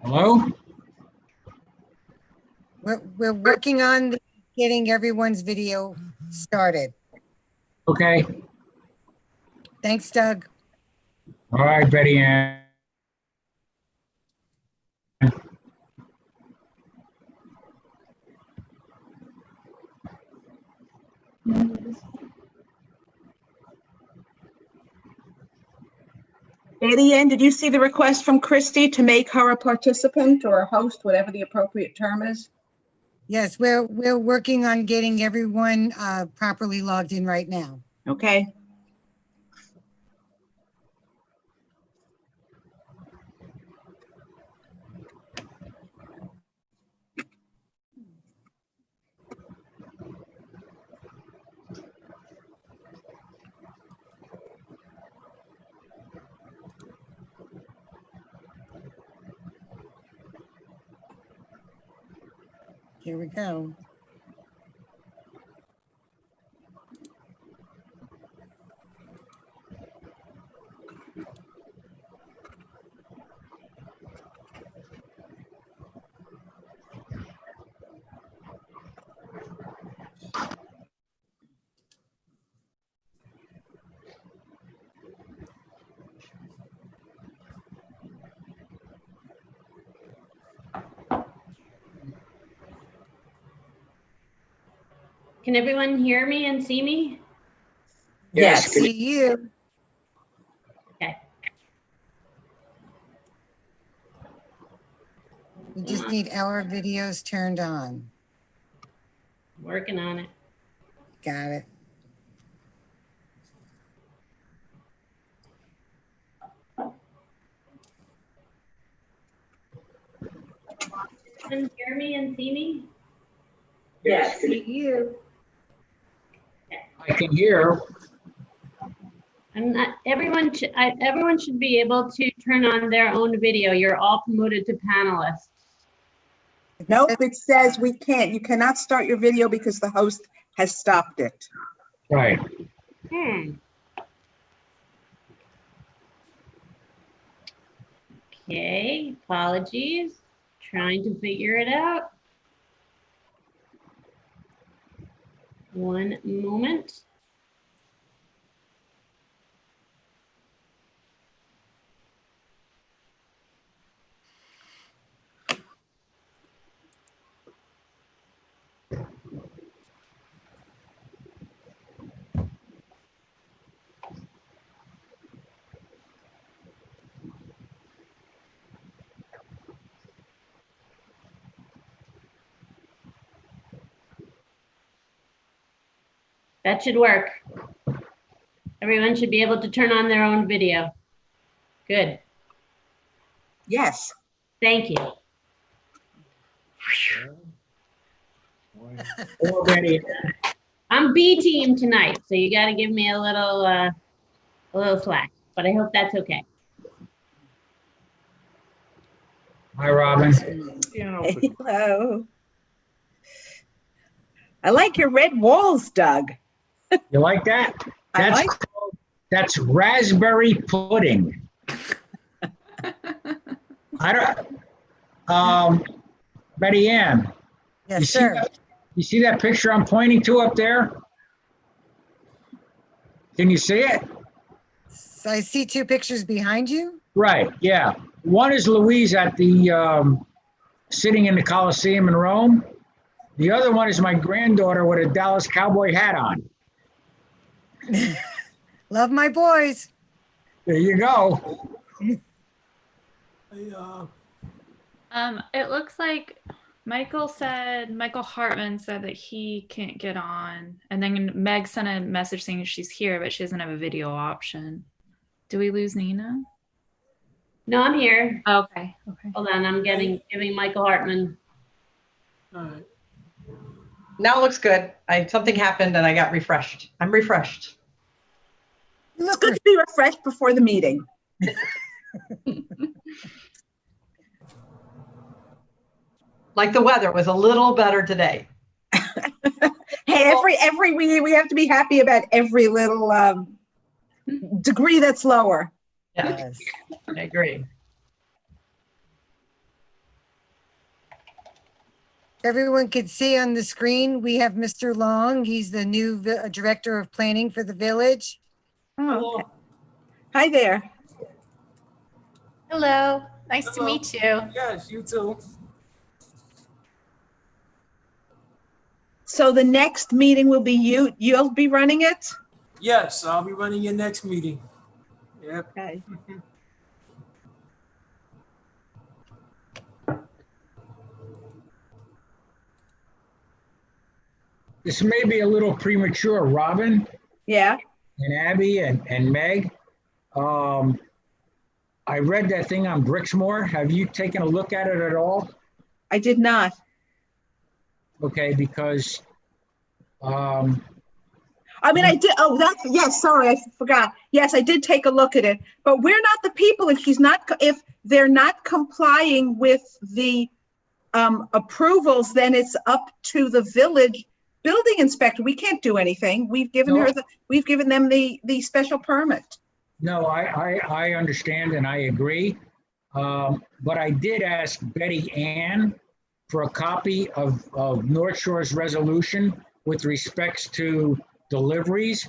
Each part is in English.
Hello? We're working on getting everyone's video started. Okay. Thanks, Doug. All right, Betty Ann. Betty Ann, did you see the request from Christy to make her a participant or a host, whatever the appropriate term is? Yes, we're working on getting everyone properly logged in right now. Okay. Here we go. Can everyone hear me and see me? Yes. See you. Okay. We just need our videos turned on. Working on it. Got it. Can you hear me and see me? Yes. See you. I can hear. I'm not, everyone should be able to turn on their own video. You're all promoted to panelists. Nope, it says we can't. You cannot start your video because the host has stopped it. Right. Okay, apologies. Trying to figure it out. One moment. That should work. Everyone should be able to turn on their own video. Good. Yes. Thank you. Already. I'm B team tonight, so you got to give me a little slack, but I hope that's okay. Hi, Robin. Hello. I like your red walls, Doug. You like that? I like. That's raspberry pudding. I don't. Betty Ann. Yes, sir. You see that picture I'm pointing to up there? Can you see it? So I see two pictures behind you. Right. Yeah. One is Louise at the sitting in the Colosseum in Rome. The other one is my granddaughter with a Dallas Cowboy hat on. Love my boys. There you go. It looks like Michael Hartman said that he can't get on. And then Meg sent a message saying she's here, but she doesn't have a video option. Do we lose Nina? No, I'm here. Oh, okay. Okay. Hold on, I'm giving Michael Hartman. All right. Now it looks good. Something happened and I got refreshed. I'm refreshed. It's good to be refreshed before the meeting. Like the weather was a little better today. Hey, every we have to be happy about every little degree that's lower. Yeah, Yes. I agree. Everyone can see on the screen, we have Mr. Long. He's the new Director of Planning for the village. Oh, okay. Hi there. Hello, nice to Hello. meet you. Yes, you too. So the next meeting will be you'll be running it? Yes, I'll be running your next meeting. Yep. Okay. This may be a little premature, Robin Yeah, and Abby and Meg. I read that thing on Brixmore. Have you taken a look at it at all? I did not. Okay, because I mean, I did. Oh, yes, sorry, I forgot. Yes, I did take a look at it, but we're not the people. If they're not complying with the approvals, then it's up to the village building inspector. We can't do anything. We've given we've given them the special permit. no, I understand and I agree. But I did ask Betty Ann for a copy of North Shore's resolution with respects to deliveries.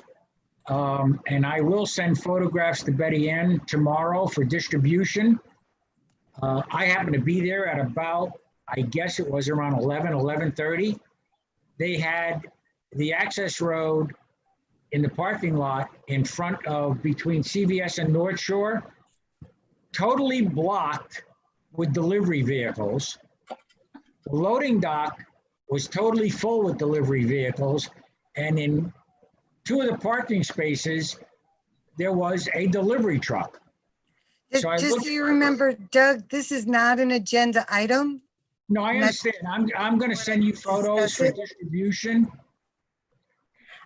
And I will send photographs to Betty Ann tomorrow for distribution. I happen to be there at about, I guess it was around 11:30. They had the access road in the parking lot in front of between CVS and North Shore, totally blocked with delivery vehicles. The loading dock was totally full with delivery vehicles. And in 2 of the parking spaces, there was a delivery truck. So I Just looked- so you remember, Doug, this is not an agenda item. No, I understand. I'm going to send you photos for distribution.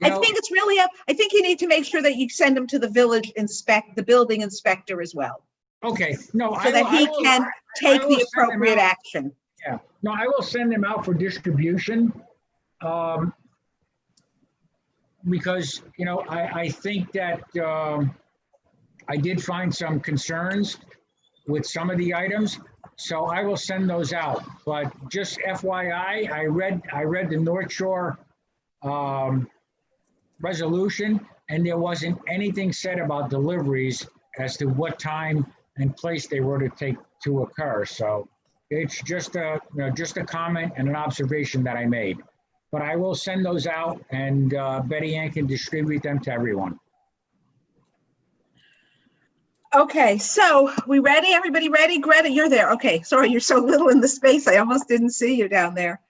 You I know, think it's really I think you need to make sure that you send them to the the building inspector as well, okay, no, so that he can take will the send them appropriate out. action. Yeah, no, I will send them out for distribution. Because, you know, I think that I did find some concerns with some of the items, so I will send those out. But just FYI, I read the North Shore resolution, and there wasn't anything said about deliveries as to what time and place they were to occur. So it's just a comment and an observation that I made. But I will send those out, and Betty Ann can distribute them to everyone. Okay, so we ready? Everybody ready? Greta, you're there. Okay, sorry, you're so little in the space. I almost didn't see you down there.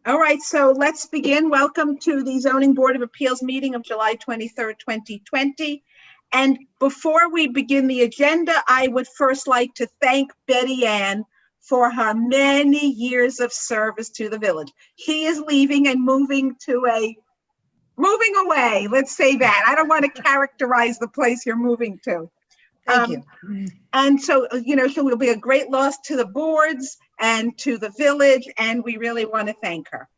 All right, so let's begin. Welcome to the Zoning Board of Appeals meeting of July 23rd, 2020. And before we begin the agenda, I would first like to thank Betty Ann for her many years of service to the village. She is leaving and moving away. Let's say that. I don't want to characterize the place you're moving to. Thank you. And so, you know, she will be a great loss to the boards and to the village, and we really want to thank her.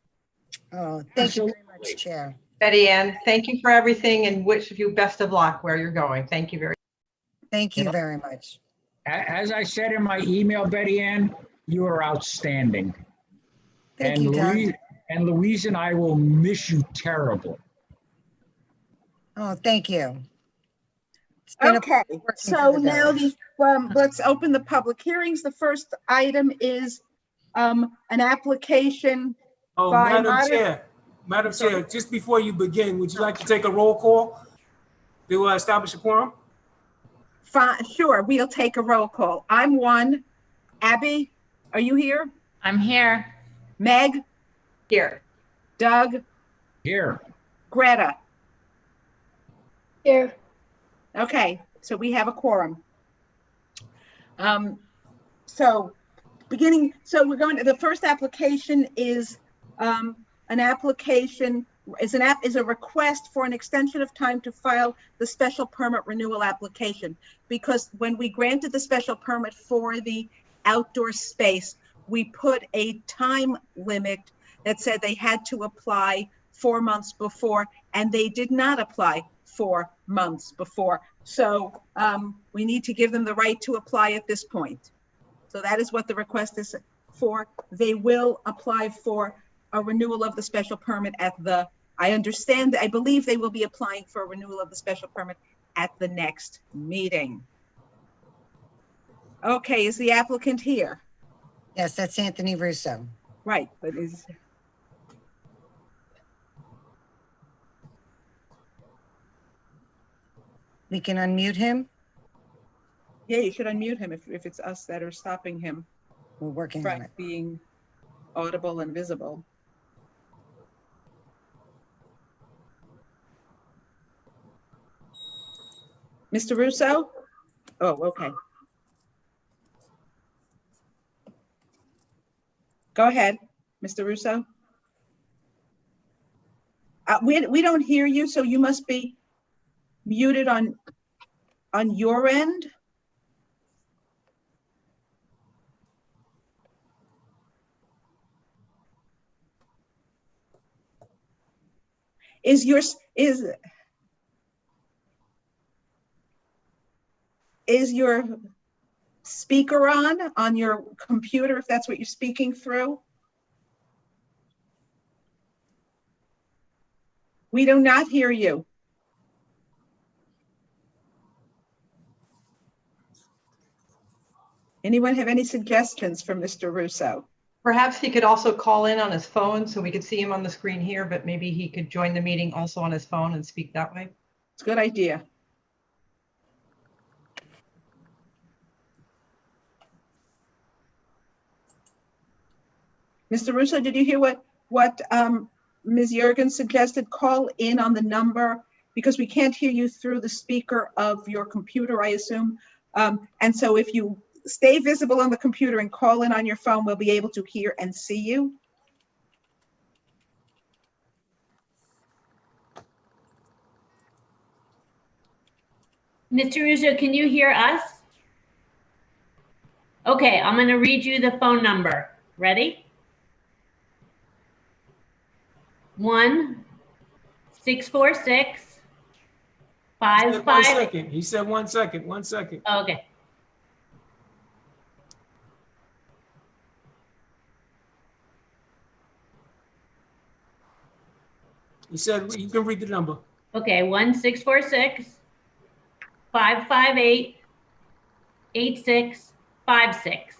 Oh, thank you very much, Chair. Betty Ann, thank you for everything and wish you best of luck where you're going. Thank you very much. Thank you very much. As I said in my email, Betty Ann, you are outstanding. Thank And you, Doug. Louise and I will miss you terrible. Oh, thank you. It's been a Okay, pleasure working so for the now village. let's open the public hearings. The first item is an application. Oh, By Madam Chair, just before you begin, would you like to take a roll call to establish a quorum? Fine, sure, we'll take a roll call. I'm one. Abby, are you here? I'm here. Meg, Here. Doug, Here, Greta. Here. Okay, so we have a quorum. So we're going to, the first application is is a request for an extension of time to file the special permit renewal application. Because when we granted the special permit for the outdoor space, we put a time limit that said they had to apply 4 months before, and they did not apply 4 months before. So we need to give them the right to apply at this point. So that is what the request is for. They will apply for a renewal of the special permit at the, I believe they will be applying for a renewal of the special permit at the next meeting. Okay, is the applicant here? Yes, that's Anthony Russo. Right, but is, We can unmute him. yeah, you should unmute him if it's us that are stopping him We're working on from it. being audible and visible. Mr. Russo? Oh, okay. Go ahead, Mr. Russo. We don't hear you, so you must be muted on your end. Is your speaker on your computer, if that's what you're speaking through? We do not hear you. Anyone have any suggestions for Mr. Russo? Perhaps he could also call in on his phone so we could see him on the screen here, but maybe he could join the meeting also on his phone and speak that way. It's a good idea. Mr. Russo, did you hear what Ms. Jurgen suggested? Call in on the number, because we can't hear you through the speaker of your computer, I assume. And so if you stay visible on the computer and call in on your phone, we'll be able to hear and see you. Mr. Russo, can you hear us? Okay, I'm going to read you the phone number. Ready? 1-646-558. 1 second. He said 1 second. 1 second. Okay. He said you can read the number. Okay, 1-646-558-8656.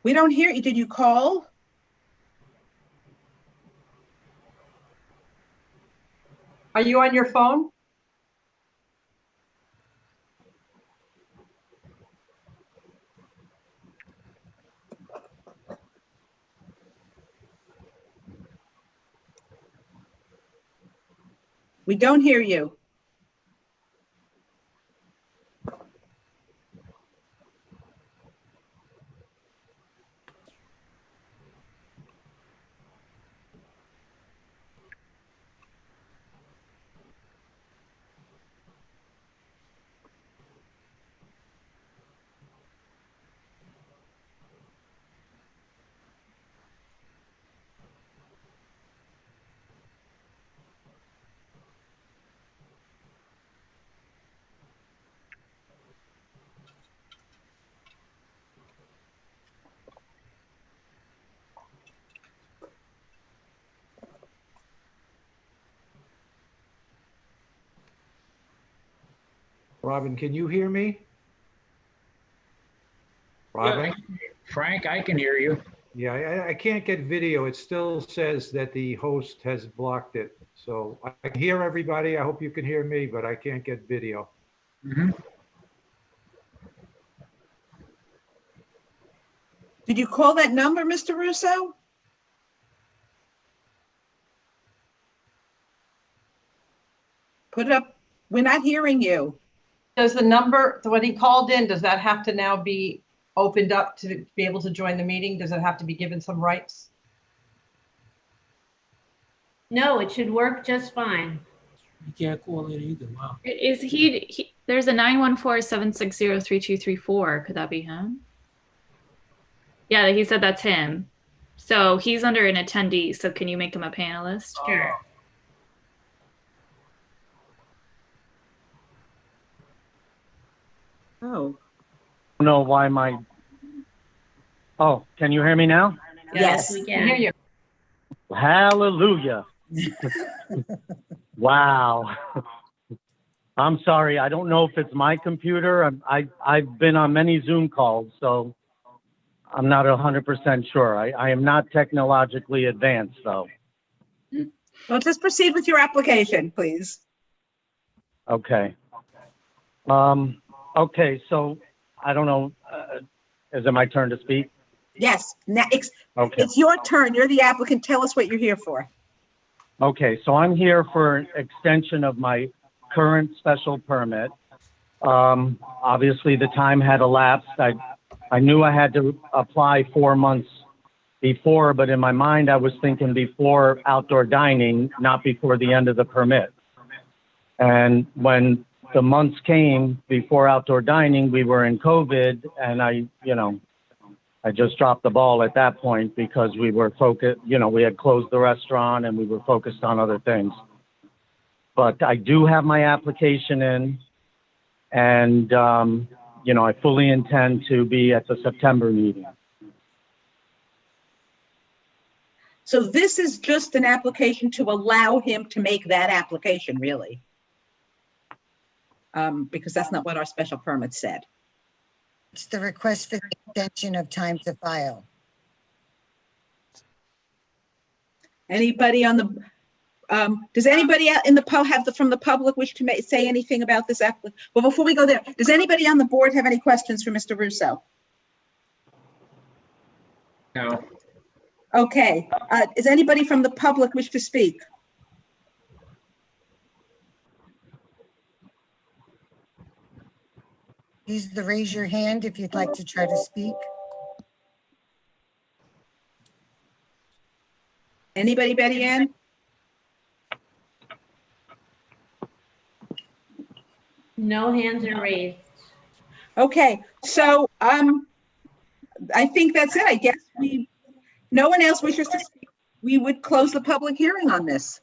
We don't hear you. Did you call? Are you on your phone? We don't hear you. Robin, can you hear me? Robin? Yeah, Frank, I can hear you. Yeah, I can't get video. It still says that the host has blocked it. So I can hear everybody. I hope you can hear me, but I can't get video. Mhm. Did you call that number, Mr. Russo? Put it up. We're not hearing you. Does the number, when he called in, does that have to now be opened up to be able to join the meeting? Does it have to be given some rights? No, it should work just fine. You can't call in either. Wow. Is he there's a 914-760-3234. Could that be him? Yeah, he said that's him. So he's under an attendee. So can you make him a panelist? Sure. Oh, I don't know why my, oh, can you hear me now? yes. We I hear can. you. Hallelujah. Wow. I'm sorry. I don't know if it's my computer. I've been on many Zoom calls, so I'm not 100% sure. I am not technologically advanced, though. Well, just proceed with your application, please. Okay. Okay, so I don't know. Is it my turn to speak? Yes, next, Okay. it's your turn. You're the applicant. Tell us what you're here for. Okay, so I'm here for an extension of my current special permit. Obviously, the time had elapsed. I knew I had to apply 4 months before, but in my mind, I was thinking before outdoor dining, not before the end of the permit. And when the months came before outdoor dining, we were in COVID, and I just dropped the ball at that point because we were focused, we had closed the restaurant and we were focused on other things. But I do have my application in, and, I fully intend to be at the September meeting. So this is just an application to allow him to make that application, really. Because that's not what our special permit said. It's the request for the extension of time to file. Anybody on the, does anybody out in the from the public wish to say anything about this application? Well, before we go there, does anybody on the board have any questions for Mr. Russo? No. Okay, does anybody from the public wish to speak? Use the raise your hand if you'd like to try to speak. Anybody, Betty Ann? No hands are raised. Okay, so I think that's it. I guess no one else wishes to speak. We would close the public hearing on this.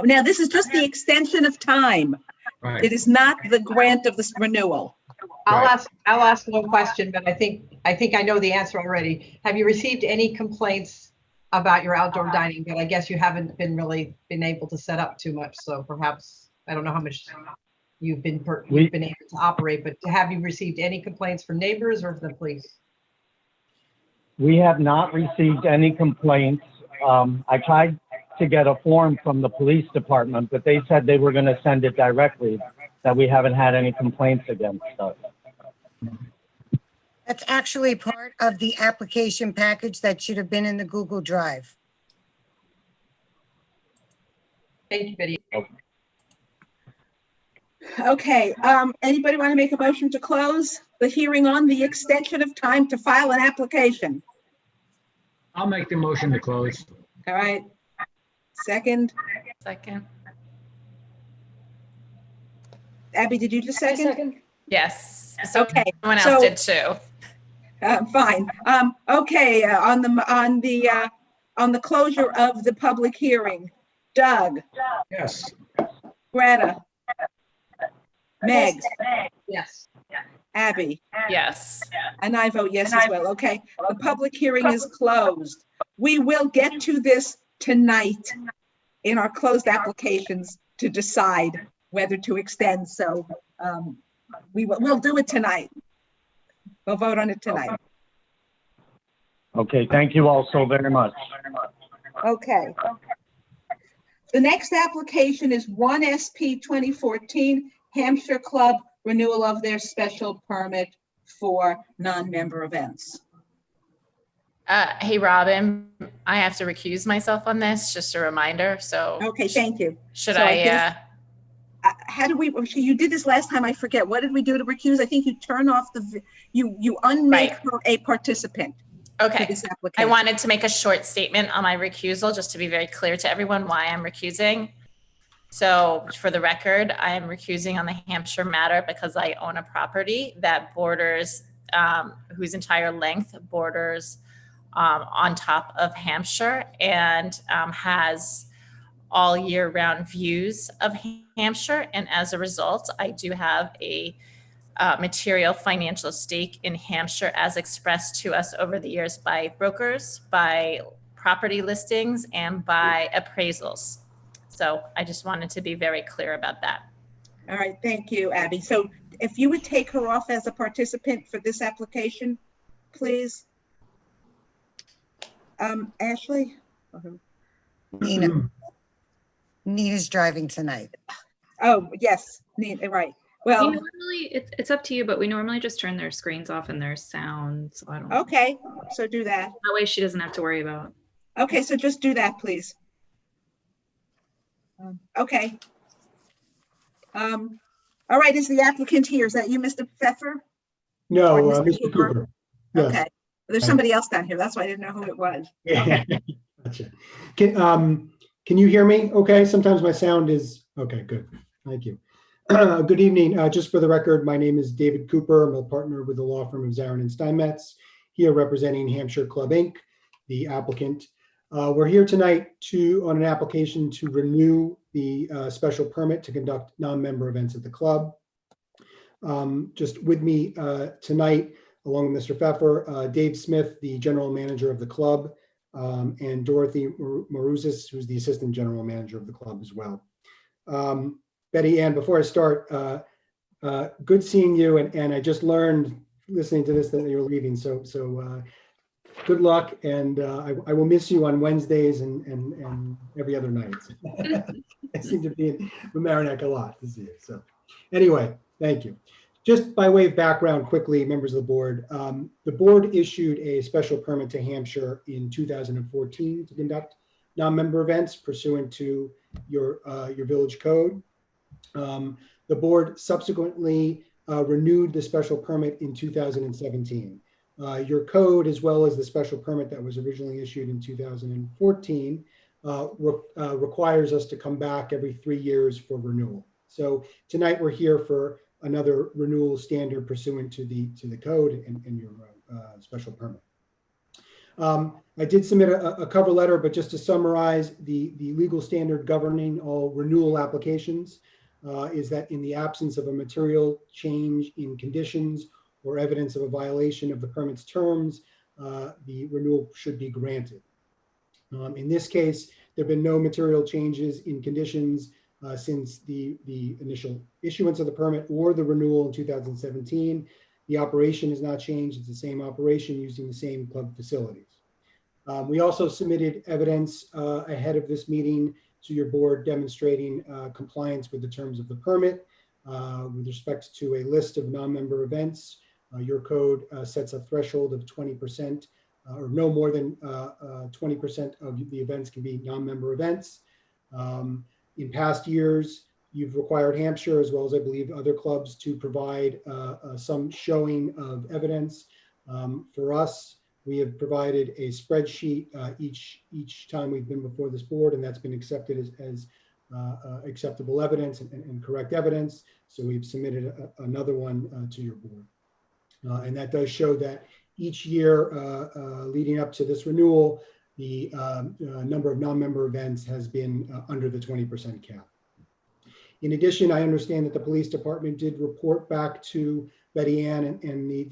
Now, this is just the extension of time. Right. It is not the grant of this renewal. Right. I'll ask one question, but I think I know the answer already. Have you received any complaints about your outdoor dining? But I guess you haven't been able to set up too much. So perhaps, I don't know how much you've been able to operate, but have you received any complaints from neighbors or from the police? We have not received any complaints. I tried to get a form from the police department, but they said they were going to send it directly, that we haven't had any complaints against us. That's actually part of the application package that should have been in the Google Drive. Thank you, Betty. Okay, anybody want to make a motion to close the hearing on the extension of time to file an application? I'll make the motion to close. All right. Second, Second. Abby, did you just second? Yes. So Okay, someone so- else did too. Fine. Okay, on the closure of the public hearing, Doug, Yes. Greta, Meg, Yes. Abby, Yes. and I vote yes as well. Okay, the public hearing is closed. We will get to this tonight in our closed applications to decide whether to extend. So we'll do it tonight. We'll vote on it tonight. Okay, thank you all so very much. Okay. The next application is 1 SP 2014 Hampshire Club renewal of their special permit for non-member events. Hey, Robin, I have to recuse myself on this, just a reminder. So Okay, thank you. should So I I, guess- How do we, you did this last time, I forget. What did we do to recuse? I think you turn off you unmake Right. her a participant. Okay. this I application. wanted to make a short statement on my recusal, just to be very clear to everyone why I'm recusing. So for the record, I am recusing on the Hampshire matter because I own a property that borders, whose entire length borders on top of Hampshire and has all year round views of Hampshire. And as a result, I do have a material financial stake in Hampshire as expressed to us over the years by brokers, by property listings, and by appraisals. So I just wanted to be very clear about that. All right, thank you, Abby. So if you would take her off as a participant for this application, please. Ashley? Nina. Nina's driving tonight. Oh, yes, Nina, right. We Well, normally, it's up to you, but we normally just turn their screens off and their sound. So I don't. okay, so do that. That way she doesn't have to worry about. Okay, so just do that, please. Okay. All right, is the applicant here? Is that you, Mr. Pfeffer? No, Or Mr. Mr. Cooper. Yes. Okay, there's somebody else down here. That's why I didn't know who it was. Yeah. Gotcha. Can you hear me? Okay, sometimes my sound is, okay, good. Thank you. Good evening. Just for the record, my name is David Cooper. I'm a partner with the law firm of Zarin and Steinmetz, here representing Hampshire Club Inc., the applicant. We're here tonight on an application to renew the special permit to conduct non-member events at the club. Just with me tonight, along with Mr. Pfeffer, Dave Smith, the general manager of the club, and Dorothy Maruzis, who's the assistant general manager of the club as well. Betty Ann, before I start, good seeing you, and I just learned listening to this that you're leaving, so good luck, and I will miss you on Wednesdays and every other night. I seem to be in Mamaroneck a lot to see you. So anyway, thank you. Just by way of background quickly, members of the board issued a special permit to Hampshire in 2014 to conduct non-member events pursuant to your village code. The board subsequently renewed the special permit in 2017. Your code, as well as the special permit that was originally issued in 2014, requires us to come back every 3 years for renewal. So tonight we're here for another renewal standard pursuant to the code and your special permit. I did submit a cover letter, but just to summarize, the legal standard governing all renewal applications is that in the absence of a material change in conditions or evidence of a violation of the permit's terms, the renewal should be granted. In this case, there have been no material changes in conditions since the initial issuance of the permit or the renewal in 2017. The operation has not changed. It's the same operation using the same club facilities. We also submitted evidence ahead of this meeting to your board demonstrating compliance with the terms of the permit with respect to a list of non-member events. Your code sets a threshold of 20% or no more than 20% of the events can be non-member events. In past years, you've required Hampshire, as well as I believe other clubs, to provide some showing of evidence. For us, we have provided a spreadsheet each time we've been before this board, and that's been accepted as acceptable evidence and correct evidence. So we've submitted another one to your board. And that does show that each year leading up to this renewal, the number of non-member events has been under the 20% cap. In addition, I understand that the police department did report back to Betty Ann and the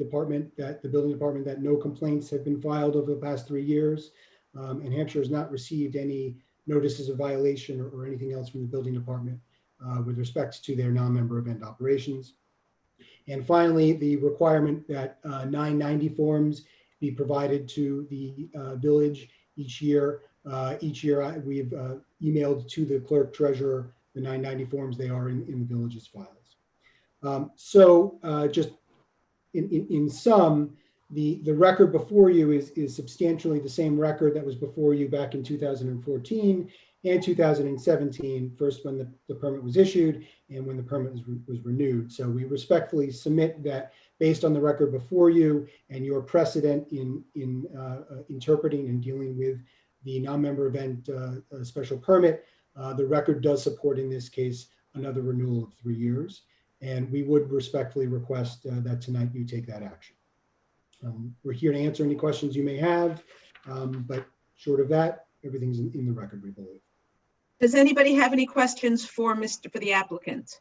building department that no complaints have been filed over the past 3 years. And Hampshire has not received any notices of violation or anything else from the building department with respect to their non-member event operations. And finally, the requirement that 990 forms be provided to the village each year. We've emailed to the clerk treasurer the 990 forms. They are in the village's files. Just in sum, the record before you is substantially the same record that was before you back in 2014 and 2017, first when the permit was issued and when the permit was renewed. So we respectfully submit that based on the record before you and your precedent in interpreting and dealing with the non-member event special permit, the record does support in this case another renewal of 3 years. And we would respectfully request that tonight you take that action. We're here to answer any questions you may have, but short of that, everything's in the record, we believe. Does anybody have any questions for the applicant?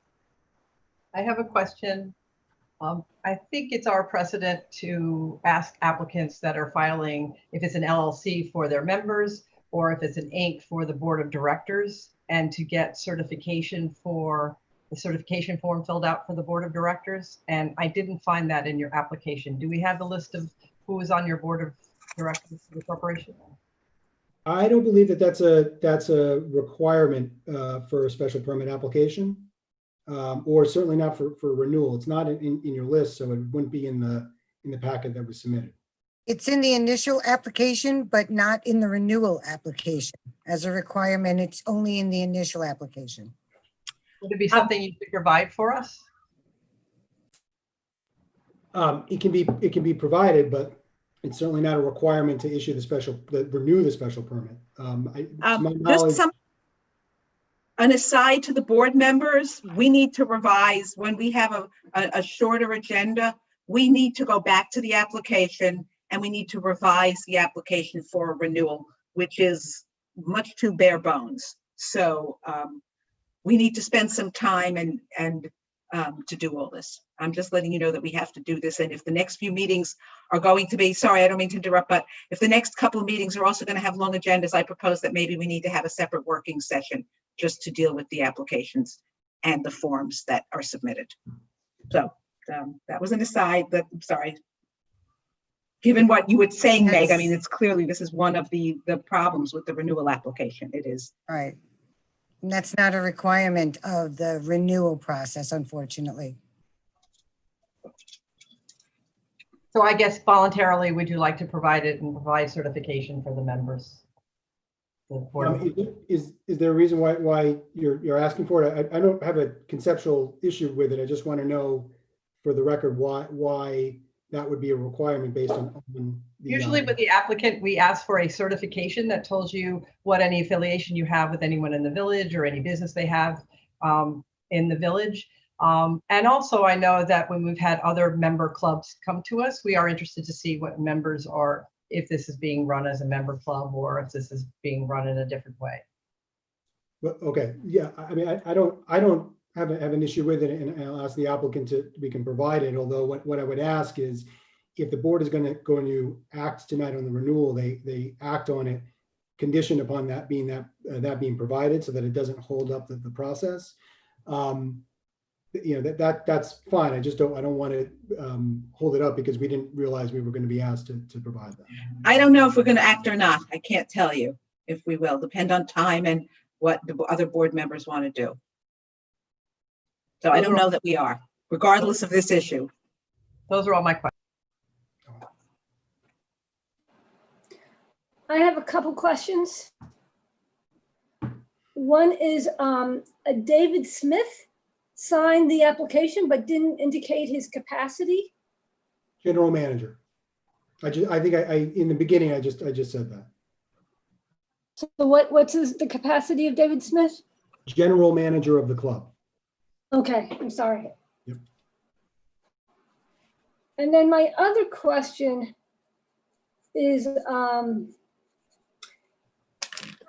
I have a question. I think it's our precedent to ask applicants that are filing if it's an LLC for their members or if it's an Inc. for the board of directors, and to get certification for the certification form filled out for the board of directors. And I didn't find that in your application. Do we have the list of who is on your board of directors of the corporation? I don't believe that that's a requirement for a special permit application, or certainly not for renewal. It's not in your list, so it wouldn't be in the packet that was submitted. It's in the initial application, but not in the renewal application. As a requirement, it's only in the initial application. Would it be something you could provide for us? It can be provided, but it's certainly not a requirement to issue renew the special permit. An aside to the board members, we need to revise when we have a shorter agenda. We need to go back to the application and we need to revise the application for renewal, which is much too bare bones. So we need to spend some time and to do all this. I'm just letting you know that we have to do this. And if the next few meetings are going to be, sorry, I don't mean to interrupt, but if the next couple of meetings are also going to have long agendas, I propose that maybe we need to have a separate working session just to deal with the applications and the forms that are submitted. So that was an aside, but I'm sorry. Given what you were saying, Meg, I mean, it's clearly this is one of the problems with the renewal application. It is. Right. And that's not a requirement of the renewal process, unfortunately. So I guess voluntarily, would you like to provide it and provide certification for the members? Is there a reason why you're asking for it? I don't have a conceptual issue with it. I just want to know for the record why that would be a requirement based on usually with the applicant, we ask for a certification that tells you what any affiliation you have with anyone in the village or any business they have in the village. And also I know that when we've had other member clubs come to us, we are interested to see what members are, if this is being run as a member club or if this is being run in a different way. Well, okay, yeah, I mean, I don't have an issue with it, and I'll ask the applicant we can provide it. Although what I would ask is, if the board is going to act tonight on the renewal, they act on it conditioned upon that being provided, so that it doesn't hold up the process. You know, that's fine. I don't want to hold it up because we didn't realize we were going to be asked to provide that. I don't know if we're going to act or not. I can't tell you if we will. Depend on time and what the other board members want to do. So I don't know that we are, regardless of this issue. Those are all my questions. I have a couple questions. One is David Smith signed the application but didn't indicate his capacity. General manager. I think in the beginning I just said that. So what's the capacity of David Smith? General manager of the club. Okay, I'm sorry. Yep. And then my other question is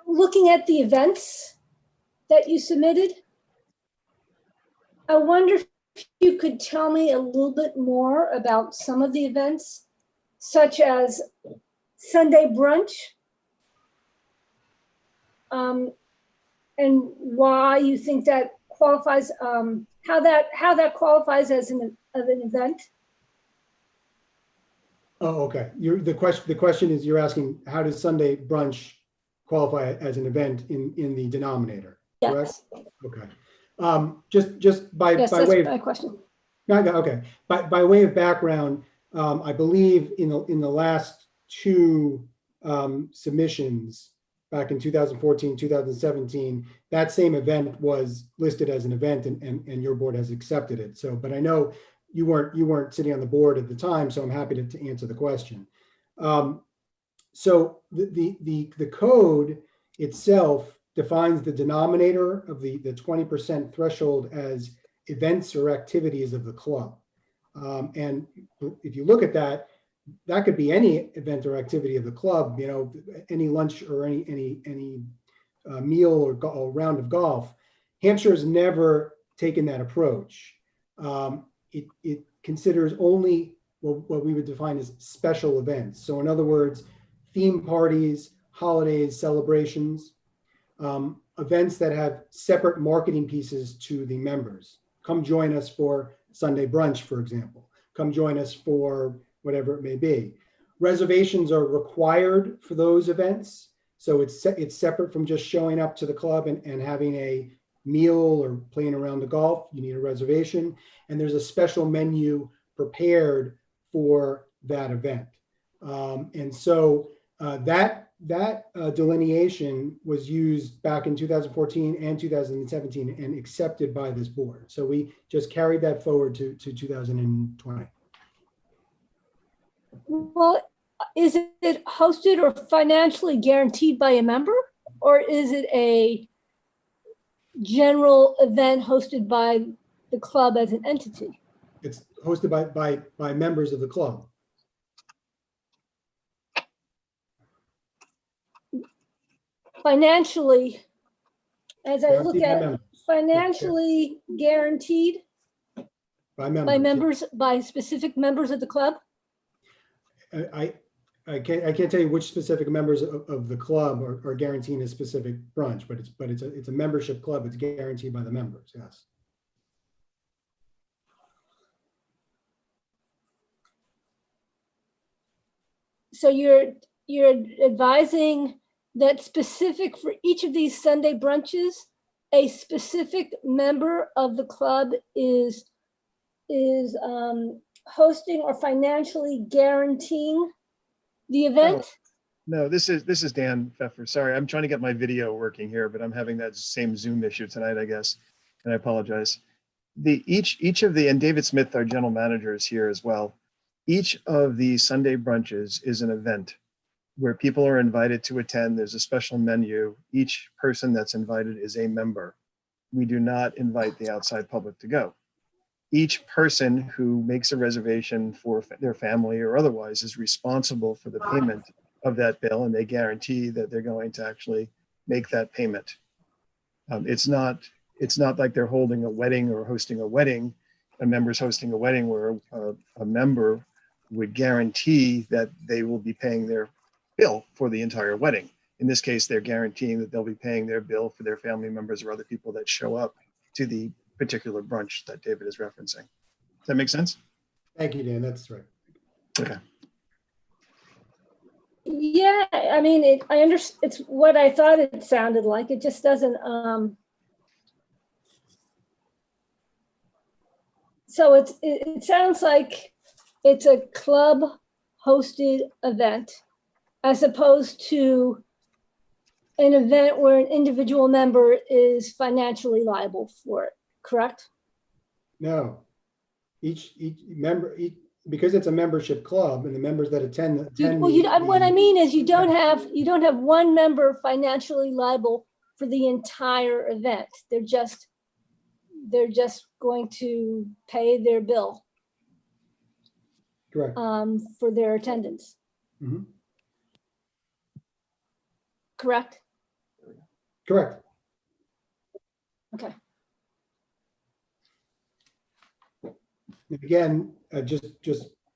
looking at the events that you submitted. I wonder if you could tell me a little bit more about some of the events, such as Sunday brunch, and why you think that qualifies, how that qualifies as an event. Oh, okay. The question is, you're asking, how does Sunday brunch qualify as an event in the denominator? Yes. Correct? Okay. Just by way of my question. Okay. By way of background, I believe in the last two submissions back in 2014, 2017, that same event was listed as an event and your board has accepted it. So, but I know you weren't sitting on the board at the time, so I'm happy to answer the question. So the code itself defines the denominator of the 20% threshold as events or activities of the club. And if you look at that, that could be any event or activity of the club, you know, any lunch or any meal or round of golf. Hampshire has never taken that approach. It considers only what we would define as special events. So in other words, theme parties, holidays, celebrations, events that have separate marketing pieces to the members. Come join us for Sunday brunch, for example. Come join us for whatever it may be. Reservations are required for those events. So it's separate from just showing up to the club and having a meal or playing around the golf. You need a reservation. And there's a special menu prepared for that event. And so that delineation was used back in 2014 and 2017 and accepted by this board. So we just carried that forward to 2020. Well, is it hosted or financially guaranteed by a member, or is it a general event hosted by the club as an entity? It's hosted by members of the club. Financially, as I look Guaranteed by at members. financially guaranteed By members. by members, by specific members of the club? I can't tell you which specific members of the club are guaranteeing a specific brunch, but it's a membership club. It's guaranteed by the members. Yes. So you're advising that specific for each of these Sunday brunches, a specific member of the club is hosting or financially guaranteeing the event? No, this is Dan Pfeffer. Sorry, I'm trying to get my video working here, but I'm having that same Zoom issue tonight, I guess, and I apologize. Each of the, and David Smith, our general manager, is here as well. Each of the Sunday brunches is an event where people are invited to attend. There's a special menu. Each person that's invited is a member. We do not invite the outside public to go. Each person who makes a reservation for their family or otherwise is responsible for the payment of that bill, and they guarantee that they're going to actually make that payment. It's not like they're holding a wedding or hosting a wedding. A member's hosting a wedding where a member would guarantee that they will be paying their bill for the entire wedding. In this case, they're guaranteeing that they'll be paying their bill for their family members or other people that show up to the particular brunch that David is referencing. Does that make sense? Thank you, Dan. That's right. Okay. Yeah, I mean, I understand. It's what I thought it sounded like. It just doesn't. So it sounds like it's a club hosted event as opposed to an event where an individual member is financially liable for it, correct? No, each member, because it's a membership club and the members that attend. Well, what I mean is you don't have one member financially liable for the entire event. They're just going to pay their bill. Correct. For their attendance. Mm-hmm. Correct? Correct. Okay. Again, just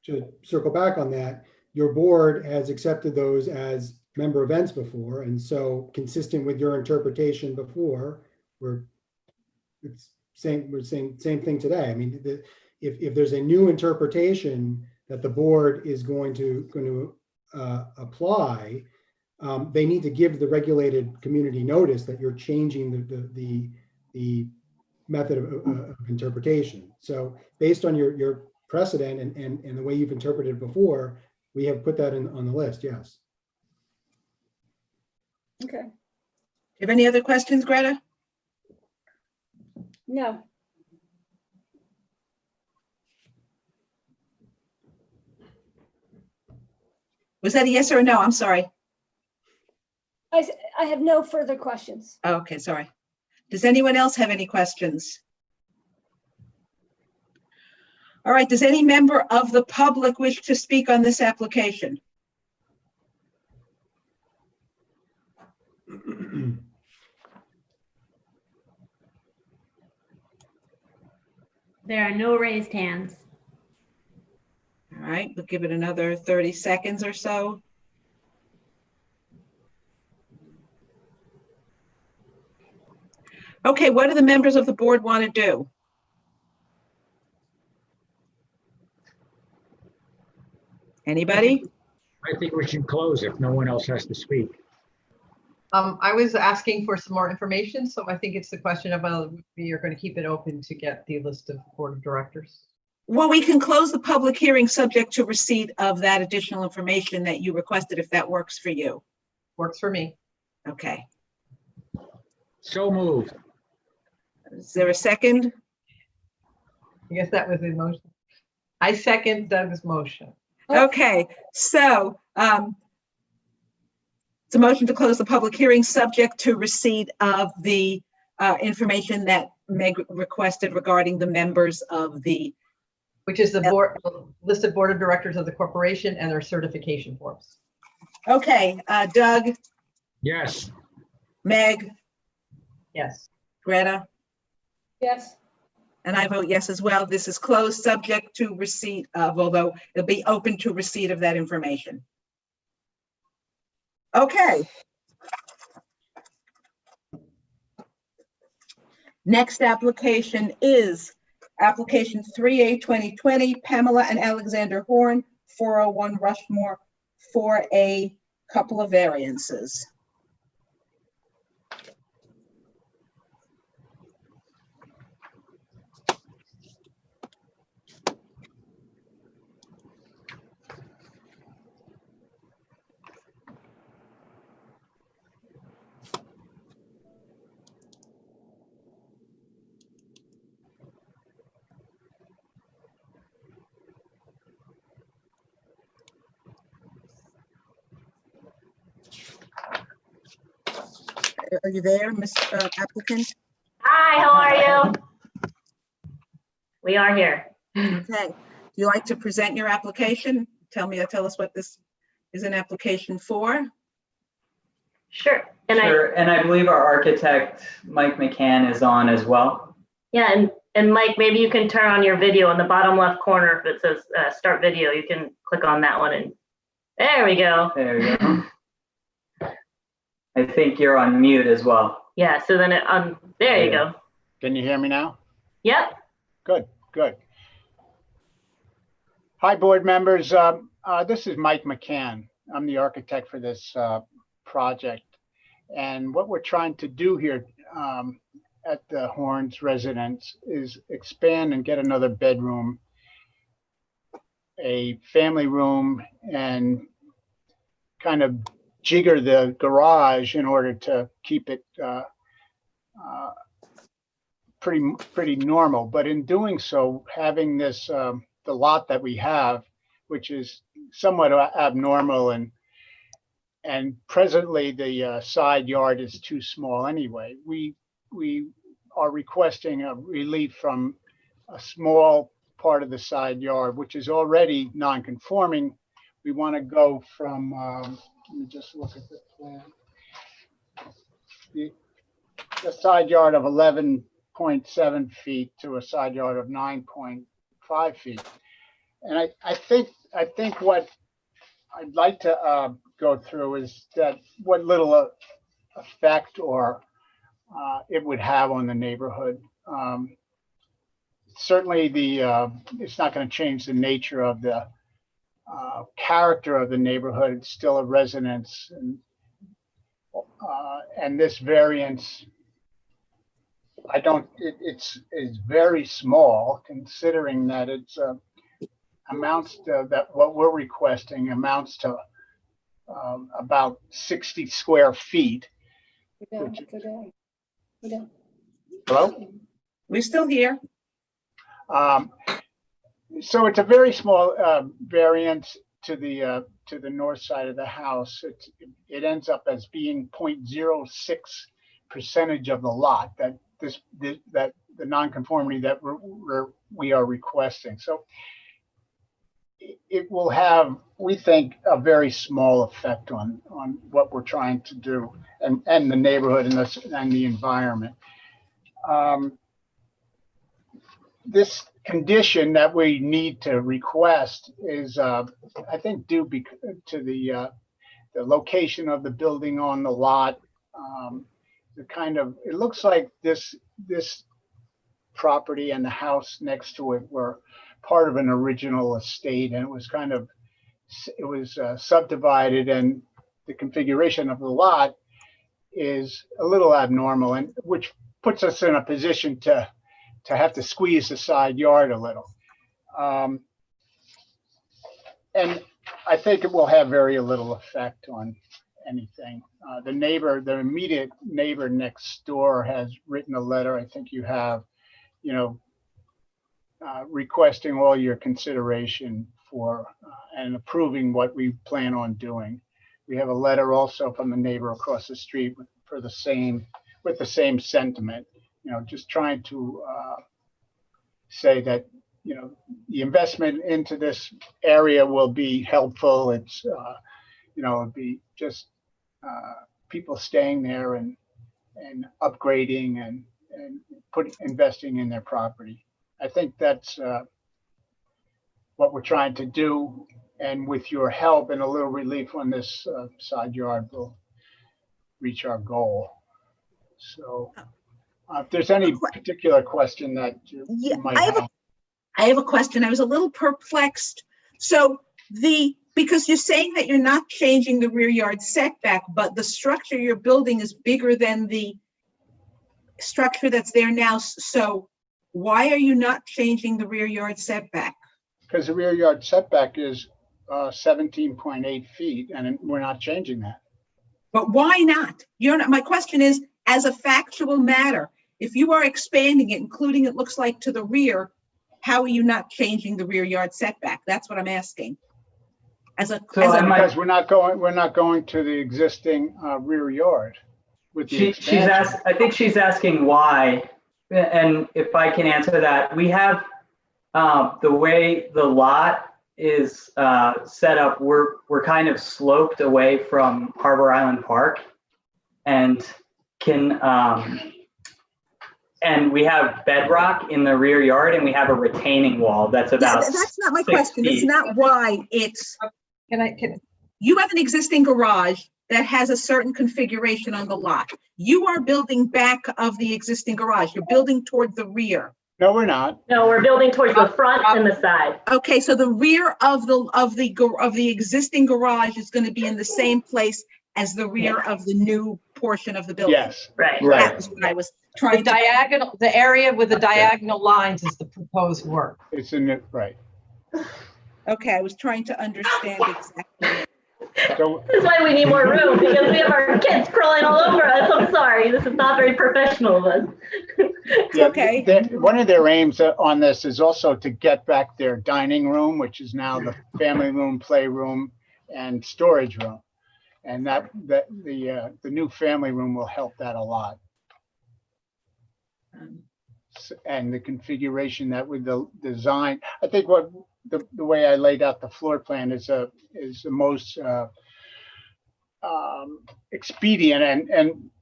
to circle back on that, your board has accepted those as member events before, and so consistent with your interpretation before, we're saying same thing today. I mean, if there's a new interpretation that the board is going to apply, they need to give the regulated community notice that you're changing the method of interpretation. So based on your precedent and the way you've interpreted before, we have put that on the list, yes. Okay. Do you have any other questions, Greta? No. Was that a yes or a no? I'm sorry. I have no further questions. Okay, sorry. Does anyone else have any questions? All right, does any member of the public wish to speak on this application? There are no raised hands. All right, we'll give it another 30 seconds or so. Okay, what do the members of the board want to do? Anybody? I think we should close if no one else has to speak. I was asking for some more information, so I think it's the question of whether you're going to keep it open to get the list of board of directors. Well, we can close the public hearing subject to receipt of that additional information that you requested, if that works for you. Works for me. Okay. So moved. Is there a second? I guess that was the motion. I second Doug's motion. Okay, so it's a motion to close the public hearing subject to receipt of the information that Meg requested regarding the members of the, Which is the board, list of board of directors of the corporation and their certification forms. okay, Doug, Yes. Meg, Yes. Greta, Yes. and I vote yes as well. This is closed subject to receipt of, although it'll be open to receipt of that information. Okay. Next application is application 3A 2020, Pamela and Alexander Horn, 401 Rushmore, for a couple of variances. Are you there, Ms. Applicant? Hi, how are you? We are here. Okay. Do you like to present your application? Tell us what this is an application for. Sure. Sure, and I believe our architect, Mike McCann, is on as well. Yeah, and Mike, maybe you can turn on your video in the bottom left corner. If it says start video, you can click on that one and there we go. There you go. I think you're on mute as well. Yeah, so then there you go. Can you hear me now? Yep. Good, good. Hi, board members. This is Mike McCann. I'm the architect for this project. And what we're trying to do here at the Horns residence is expand and get another bedroom, a family room, and kind of jigger the garage in order to keep it pretty normal. But in doing so, having this the lot that we have, which is somewhat abnormal, and presently the side yard is too small anyway. We are requesting a relief from a small part of the side yard, which is already non-conforming. We want to go from let me just look at the plan. The side yard of 11.7 feet to a side yard of 9.5 feet. And I think what I'd like to go through is that what little effect or it would have on the neighborhood. Certainly it's not going to change the nature of the character of the neighborhood. It's still a residence, and this variance, it's very small considering that it's amounts to that what we're requesting amounts to about 60 square feet. Hello? We're still here. So it's a very small variance. to the north side of the house, it ends up as being 0.06% of the lot that the nonconformity that we are requesting. So it will have, we think, a very small effect on what we're trying to do and the neighborhood and the environment. This condition that we need to request is, I think, due to the location of the building on the lot. It looks like this property and the house next to it were part of an original estate, and it was subdivided, and the configuration of the lot is a little abnormal, and which puts us in a position to have to squeeze the side yard a little. And I think it will have very little effect on anything. The immediate neighbor next door has written a letter. I think you have, requesting all your consideration for and approving what we plan on doing. We have a letter also from the neighbor across the street with the same sentiment. Just trying to say that the investment into this area will be helpful. It's it'll be just people staying there and upgrading and investing in their property. I think that's what we're trying to do, and with your help and a little relief on this side yard, we'll reach our goal. So if there's any particular question that you might have. I have a question. I was a little perplexed. So because you're saying that you're not changing the rear yard setback, but the structure you're building is bigger than the structure that's there now. So why are you not changing the rear yard setback? Because the rear yard setback is 17.8 feet, and we're not changing that. But why not? My question is, as a factual matter, if you are expanding it, including it looks like to the rear, how are you not changing the rear yard setback? That's what I'm asking. Because we're not going to the existing rear yard with the expansion. I think she's asking why, and if I can answer that, we have the way the lot is set up. We're kind of sloped away from Harbor Island Park, and and we have bedrock in the rear yard, and we have a retaining wall that's about. That's not my question. It's not why it's. You have an existing garage that has a certain configuration on the lot. You are building back of the existing garage. You're building toward the rear. No, we're not. No, we're building towards the front and the side. Okay, so the rear of the existing garage is going to be in the same place as the rear of the new portion of the building. Yes, right. That was what I was trying to. The area with the diagonal lines is the proposed work. It's in it, right. Okay, I was trying to understand exactly. This is why we need more room, because we have our kids crawling all over us. I'm sorry, this is not very professional of us. Okay. One of their aims on this is also to get back their dining room, which is now the family room, playroom, and storage room. And the new family room will help that a lot. And the configuration that with the design, I think what the way I laid out the floor plan is the most expedient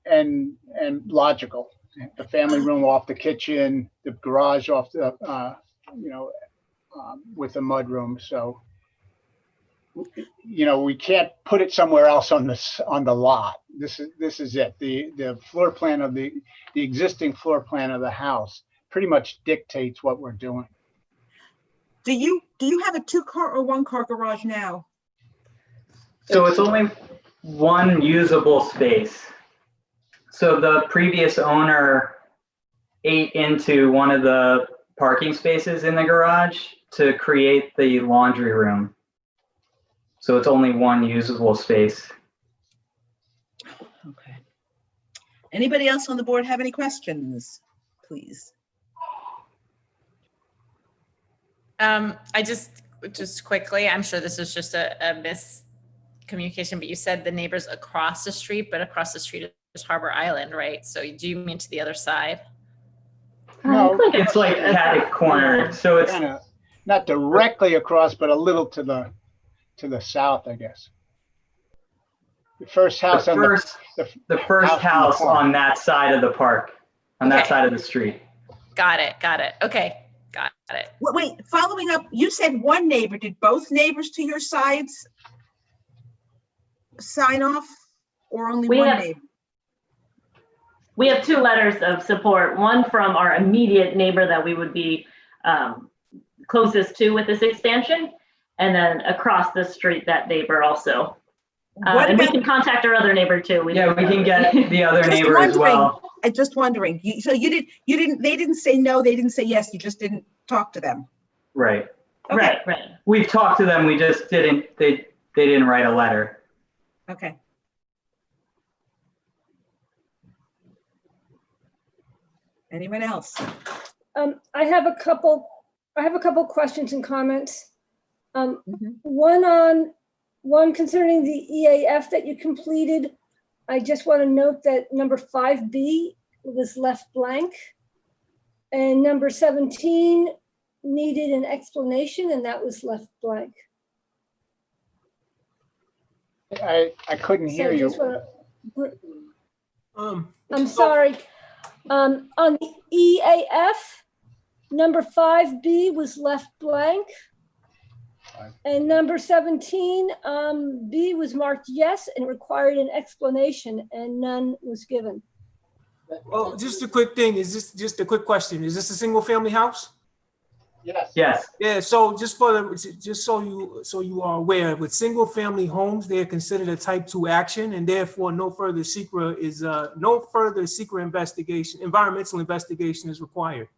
and logical. The family room off the kitchen, the garage off the with the mud room. So we can't put it somewhere else on the lot. This is it. The floor plan of the existing floor plan of the house pretty much dictates what we're doing. Do you have a 2-car or 1-car garage now? So it's only one usable space. So the previous owner ate into one of the parking spaces in the garage to create the laundry room. So it's only one usable space. Okay. Anybody else on the board have any questions, please? just quickly, I'm sure this is just a miscommunication, but you said the neighbors across the street, but across the street is Harbor Island, right? So do you mean to the other side? No, It's like catty corner, so it's kind of not directly across, but a little to the south, I guess. The first house on the first house on that side of the park, on that side of the street. Got it. Okay, got it. Wait, following up, you said one neighbor. Did both neighbors to your sides sign off, or only one neighbor? We have 2 letters of support, one from our immediate neighbor that we would be closest to with this expansion, and then across the street, that neighbor also. And we can contact our other neighbor too. We can get the other neighbor as well. I'm just wondering, so they didn't say no, they didn't say yes, you just didn't talk to them. Right. Okay. Right. We've talked to them, we just didn't, they didn't write a letter. Okay. Anyone else? I have a couple questions and comments. One concerning the EAF that you completed. I just want to note that number 5B was left blank, and number 17 needed an explanation, and that was left blank. I couldn't hear you. I'm sorry. On the EAF, number 5B was left blank. And number 17, B was marked yes and required an explanation, and none was given. Well, just a quick thing. Is this just a quick question? Is this a single family house? Yes. Yes. Yeah. So just so you are aware, with single family homes, they are considered a type 2 action, and therefore no further secret investigation, environmental investigation is required.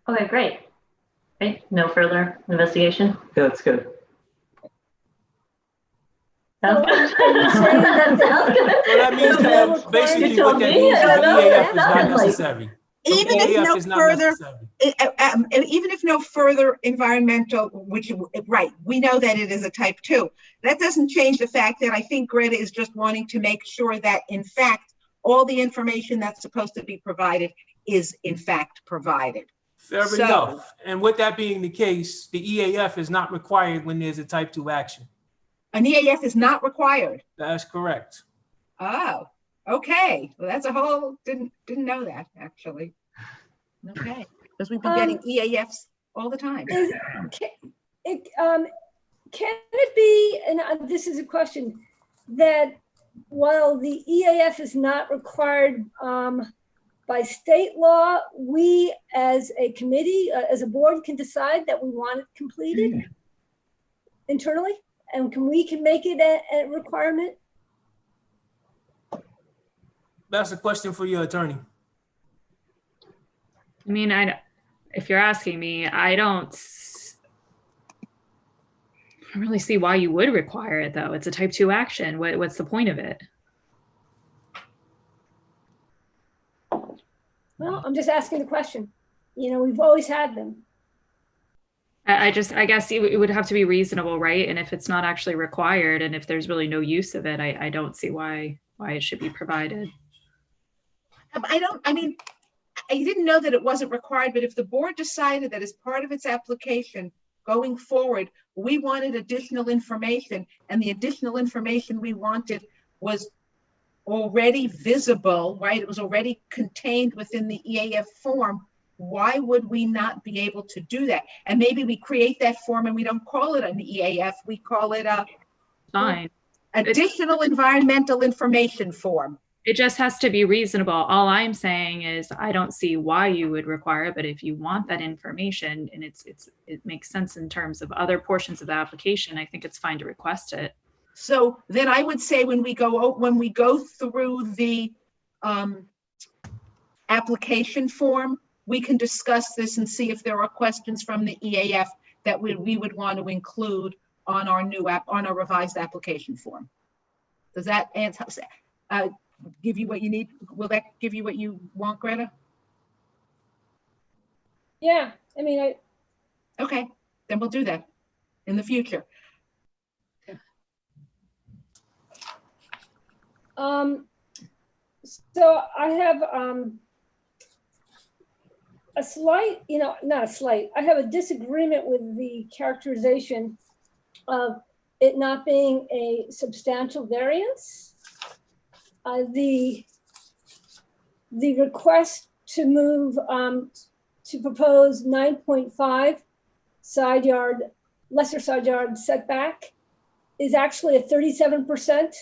Okay, great. Okay, no further investigation. Yeah, that's good. Sounds good. So that means that basically what that means is the EAF is not necessary. Even if no further environmental, right, we know that it is a type 2. That doesn't change the fact that I think Greta is just wanting to make sure that in fact, all the information that's supposed to be provided is in fact provided. Fair enough. And with that being the case, the EAF is not required when there's a type 2 action. An EAF is not required. That's correct. Oh, okay. Well, that's a whole, didn't know that actually. Okay, because we've been getting EAFs all the time. Can it be, and this is a question, that while the EAF is not required by state law, we as a committee, as a board, can decide that we want it completed internally, and we can make it a requirement? That's a question for your attorney. I mean, if you're asking me, I don't really see why you would require it, though. It's a type 2 action. What's the point of it? Well, I'm just asking the question. You know, we've always had them. I guess it would have to be reasonable, right? And if it's not actually required, and if there's really no use of it, I don't see why it should be provided. I didn't know that it wasn't required, but if the board decided that as part of its application going forward, we wanted additional information, and the additional information we wanted was already visible, right? It was already contained within the EAF form. Why would we not be able to do that? And maybe we create that form and we don't call it an EAF, we call it a additional environmental information form. It just has to be reasonable. All I'm saying is I don't see why you would require it, but if you want that information and it makes sense in terms of other portions of the application, I think it's fine to request it. So then I would say when we go through the application form, we can discuss this and see if there are questions from the EAF that we would want to include on our on our revised application form. Does that answer? Give you what you need? Will that give you what you want, Greta? Yeah, I mean, okay. then we'll do that in the future. So I have a slight, not a slight, I have a disagreement with the characterization of it not being a substantial variance. The request to move, to propose 9.5 side yard, lesser side yard setback is actually a 37%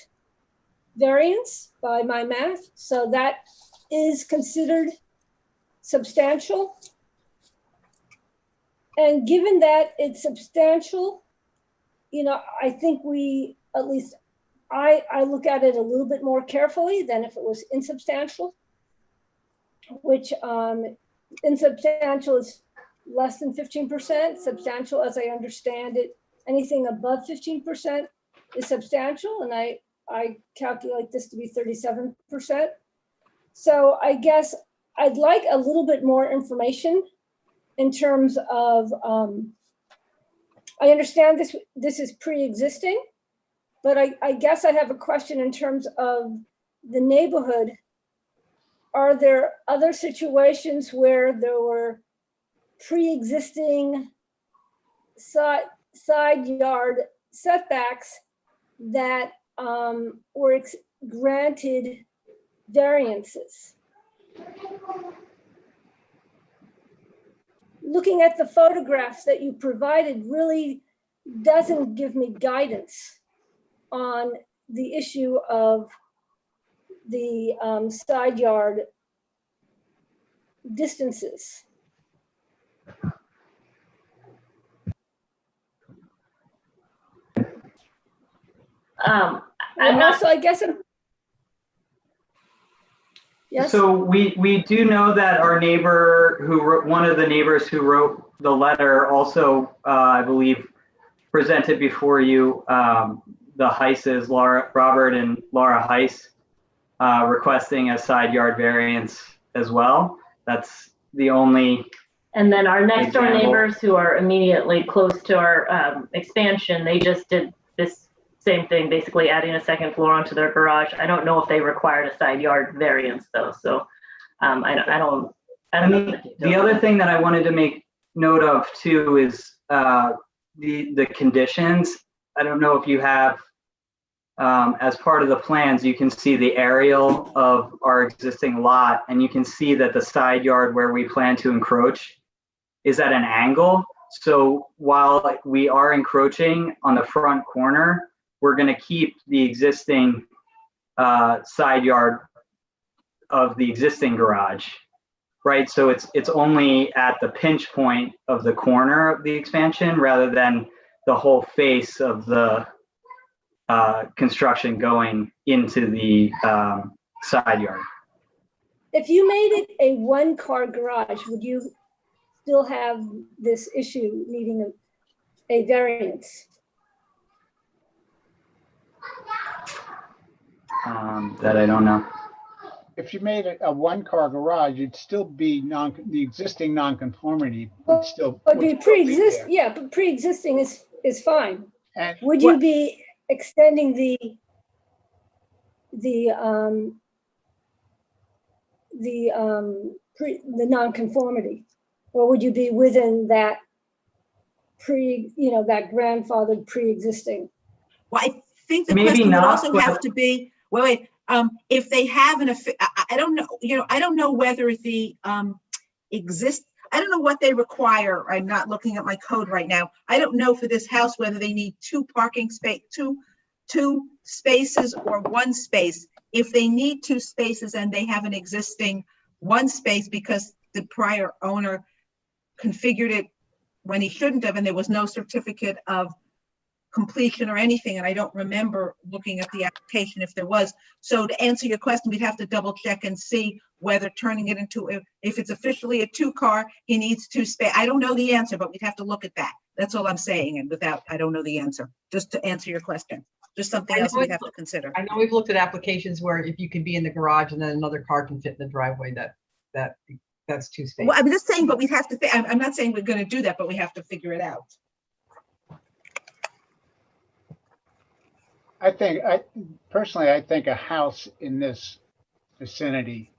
variance by my math. So that is considered substantial. And given that it's substantial, I think we, at least I look at it a little bit more carefully than if it was insubstantial, which insubstantial is less than 15%. Substantial, as I understand it, anything above 15% is substantial. And I calculate this to be 37%. So I guess I'd like a little bit more information in terms of, I understand this is pre-existing, but I guess I have a question in terms of the neighborhood. Are there other situations where there were pre-existing side yard setbacks that were granted variances? Looking at the photographs that you provided really doesn't give me guidance on the issue of the side yard distances. I guess yes. So we do know that our neighbor one of the neighbors who wrote the letter also, I believe, presented before you the Heises, Robert and Laura Heise, requesting a side yard variance as well. That's the only. And then our next door example. neighbors who are immediately close to our expansion, they just did this same thing, basically adding a second floor onto their garage. I don't know if they required a side yard variance though. So I don't know. The other thing that I wanted to make note of too is the conditions. I don't know if you have, as part of the plans, you can see the aerial of our existing lot, and you can see that the side yard where we plan to encroach is at an angle. So while we are encroaching on the front corner, we're going to keep the existing side yard of the existing garage, right? So it's only at the pinch point of the corner of the expansion rather than the whole face of the construction going into the side yard. If you made it a one-car garage, would you still have this issue needing a variance? That I don't know. If you made it a one-car garage, it'd still be the existing nonconformity would still be pre-existing. Yeah, but pre-existing is fine. And would you be extending the nonconformity, or would you be within that that grandfathered pre-existing? Well, I think the Maybe question would not, also but- have to be, if they have I don't know, I don't know whether the I don't know what they require. I'm not looking at my code right now. I don't know for this house whether they need two spaces or one space. If they need two spaces and they have an existing one space because the prior owner configured it when he shouldn't have, and there was no certificate of completion or anything, and I don't remember looking at the application if there was. So to answer your question, we'd have to double check and see whether turning it into, if it's officially a two-car, he needs two space. I don't know the answer, but we'd have to look at that. That's all I'm saying, and I don't know the answer, just to answer your question. Just something else we'd have to consider. I know we've looked at applications where if you can be in the garage and then another car can fit in the driveway, that's two spaces. Well, I'm just saying, but we'd have to, I'm not saying we're going to do that, but we have to figure it out. Personally, I think a house in this vicinity,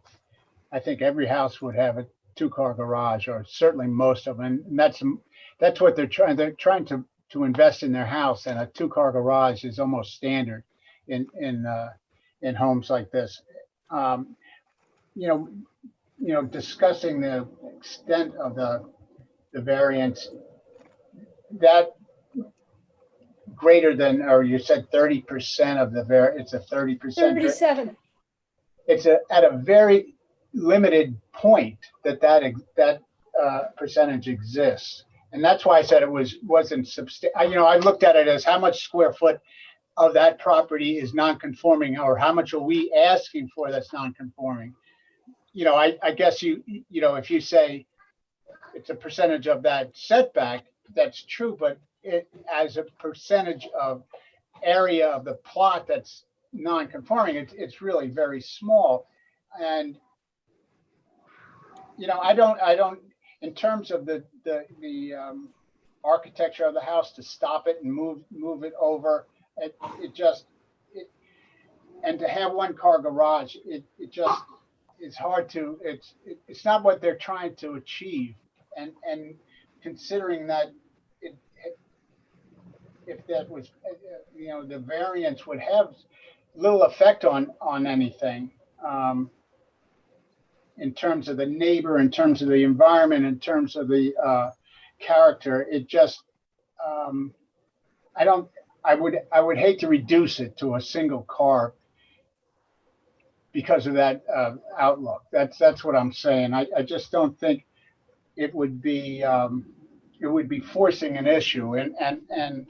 I think every house would have a 2-car garage, or certainly most of them. And that's what they're trying. They're trying to invest in their house, and a 2-car garage is almost standard in homes like this. You know, discussing the extent of the variance, that greater than, or you said 30% of the it's a 30%. 37. It's at a very limited point that percentage exists. And that's why I said it wasn't substantial. You know, I looked at it as how much square foot of that property is non-conforming, or how much are we asking for that's non-conforming. You know, I guess you know, if you say it's a percentage of that setback, that's true, but it as a percentage of area of the plot that's non-conforming, it's really very small. And you know, I don't in terms of the architecture of the house, to stop it and move it over, and to have 1-car garage, it just is hard to, it's not what they're trying to achieve. And considering that if that was, you know, the variance would have little effect on anything, in terms of the neighbor, in terms of the environment, in terms of the character, it just, I would hate to reduce it to a single car because of that outlook. That's what I'm saying. I just don't think it would be forcing an issue, and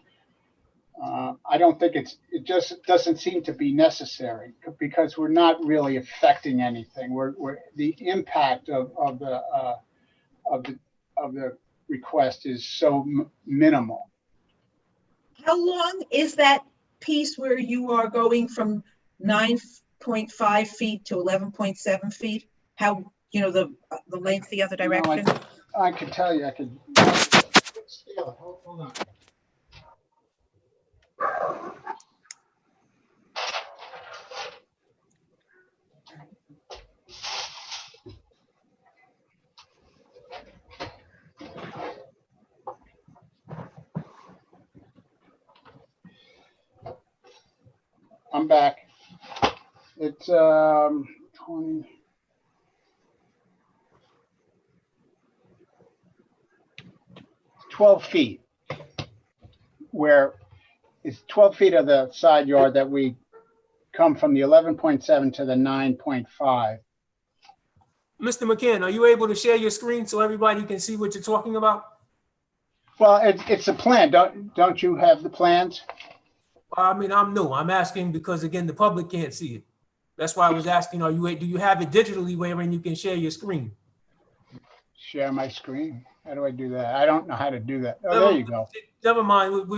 I don't think it just doesn't seem to be necessary, because we're not really affecting anything. We're the impact of the request is so minimal. How long is that piece where you are going from 9.5 feet to 11.7 feet? How, you know, the length the other direction? No, I could tell you. I could. Hold on. I'm back. It's 20. $12 feet, where it's 12 feet of the side yard that we come from the 11.7 to the 9.5. Mr. McCann, are you able to share your screen so everybody can see what you're talking about? Well, it's a plan. Don't you have the plans? I mean, I'm new. I'm asking because, again, the public can't see it. That's why I was asking, do you have it digitally wherein you can share your screen? Share my screen? How do I do that? I don't know how to do that. Oh, there you go. Never mind.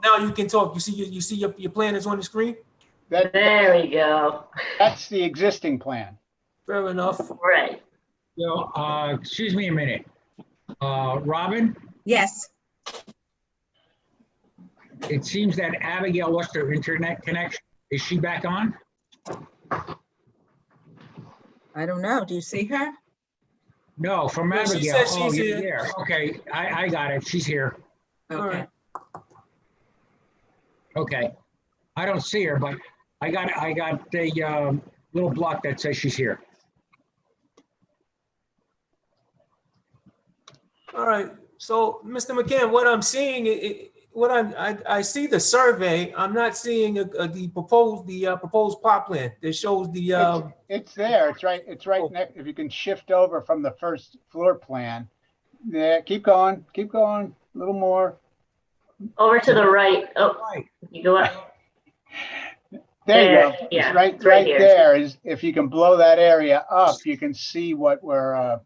Now you can talk. You see your plan is on the screen? There we go. That's the existing plan. Fair enough. Right. So, excuse me a minute. Robin? Yes. It seems that Abigail lost her internet connection. Is she back on? I don't know. Do you see her? No, from Well, Abigail. she said she's you're here. there. Okay, I got it. She's here. Okay. Okay. I don't see her, but I got the little block that says she's here. All right. So, Mr. McCann, what I'm seeing, I see the survey. I'm not seeing the proposed plot plan that shows the. It's there. It's right. It's right next. If you can shift over from the first floor plan, yeah. Keep going. Keep going. A little more. Over to the right. Oh, you go up. There you go. Yeah, it's right here. there. Is if you can blow that area up, you can see what we're.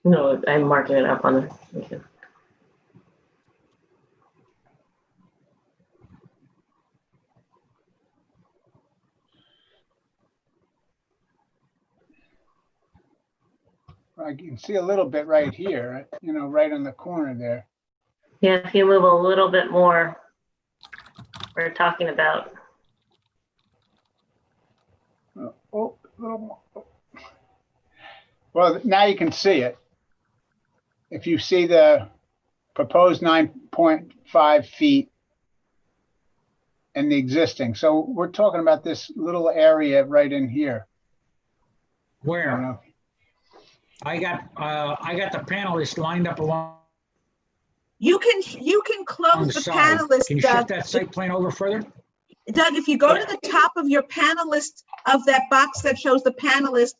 No, I'm marking it up on the. Thank you. I can see a little bit right here, you know, right in the corner there. Yeah, if you move a little bit more we're talking about. Oh, a little more. Well, now you can see it. If you see the proposed 9.5 feet and the existing. So we're talking about this little area right in here. Where? I got the panelists lined up along You can close the the side. panelist, Can you Doug. shift that site plan over further? Doug, if you go to the top of your panelist, of that box that shows the panelist,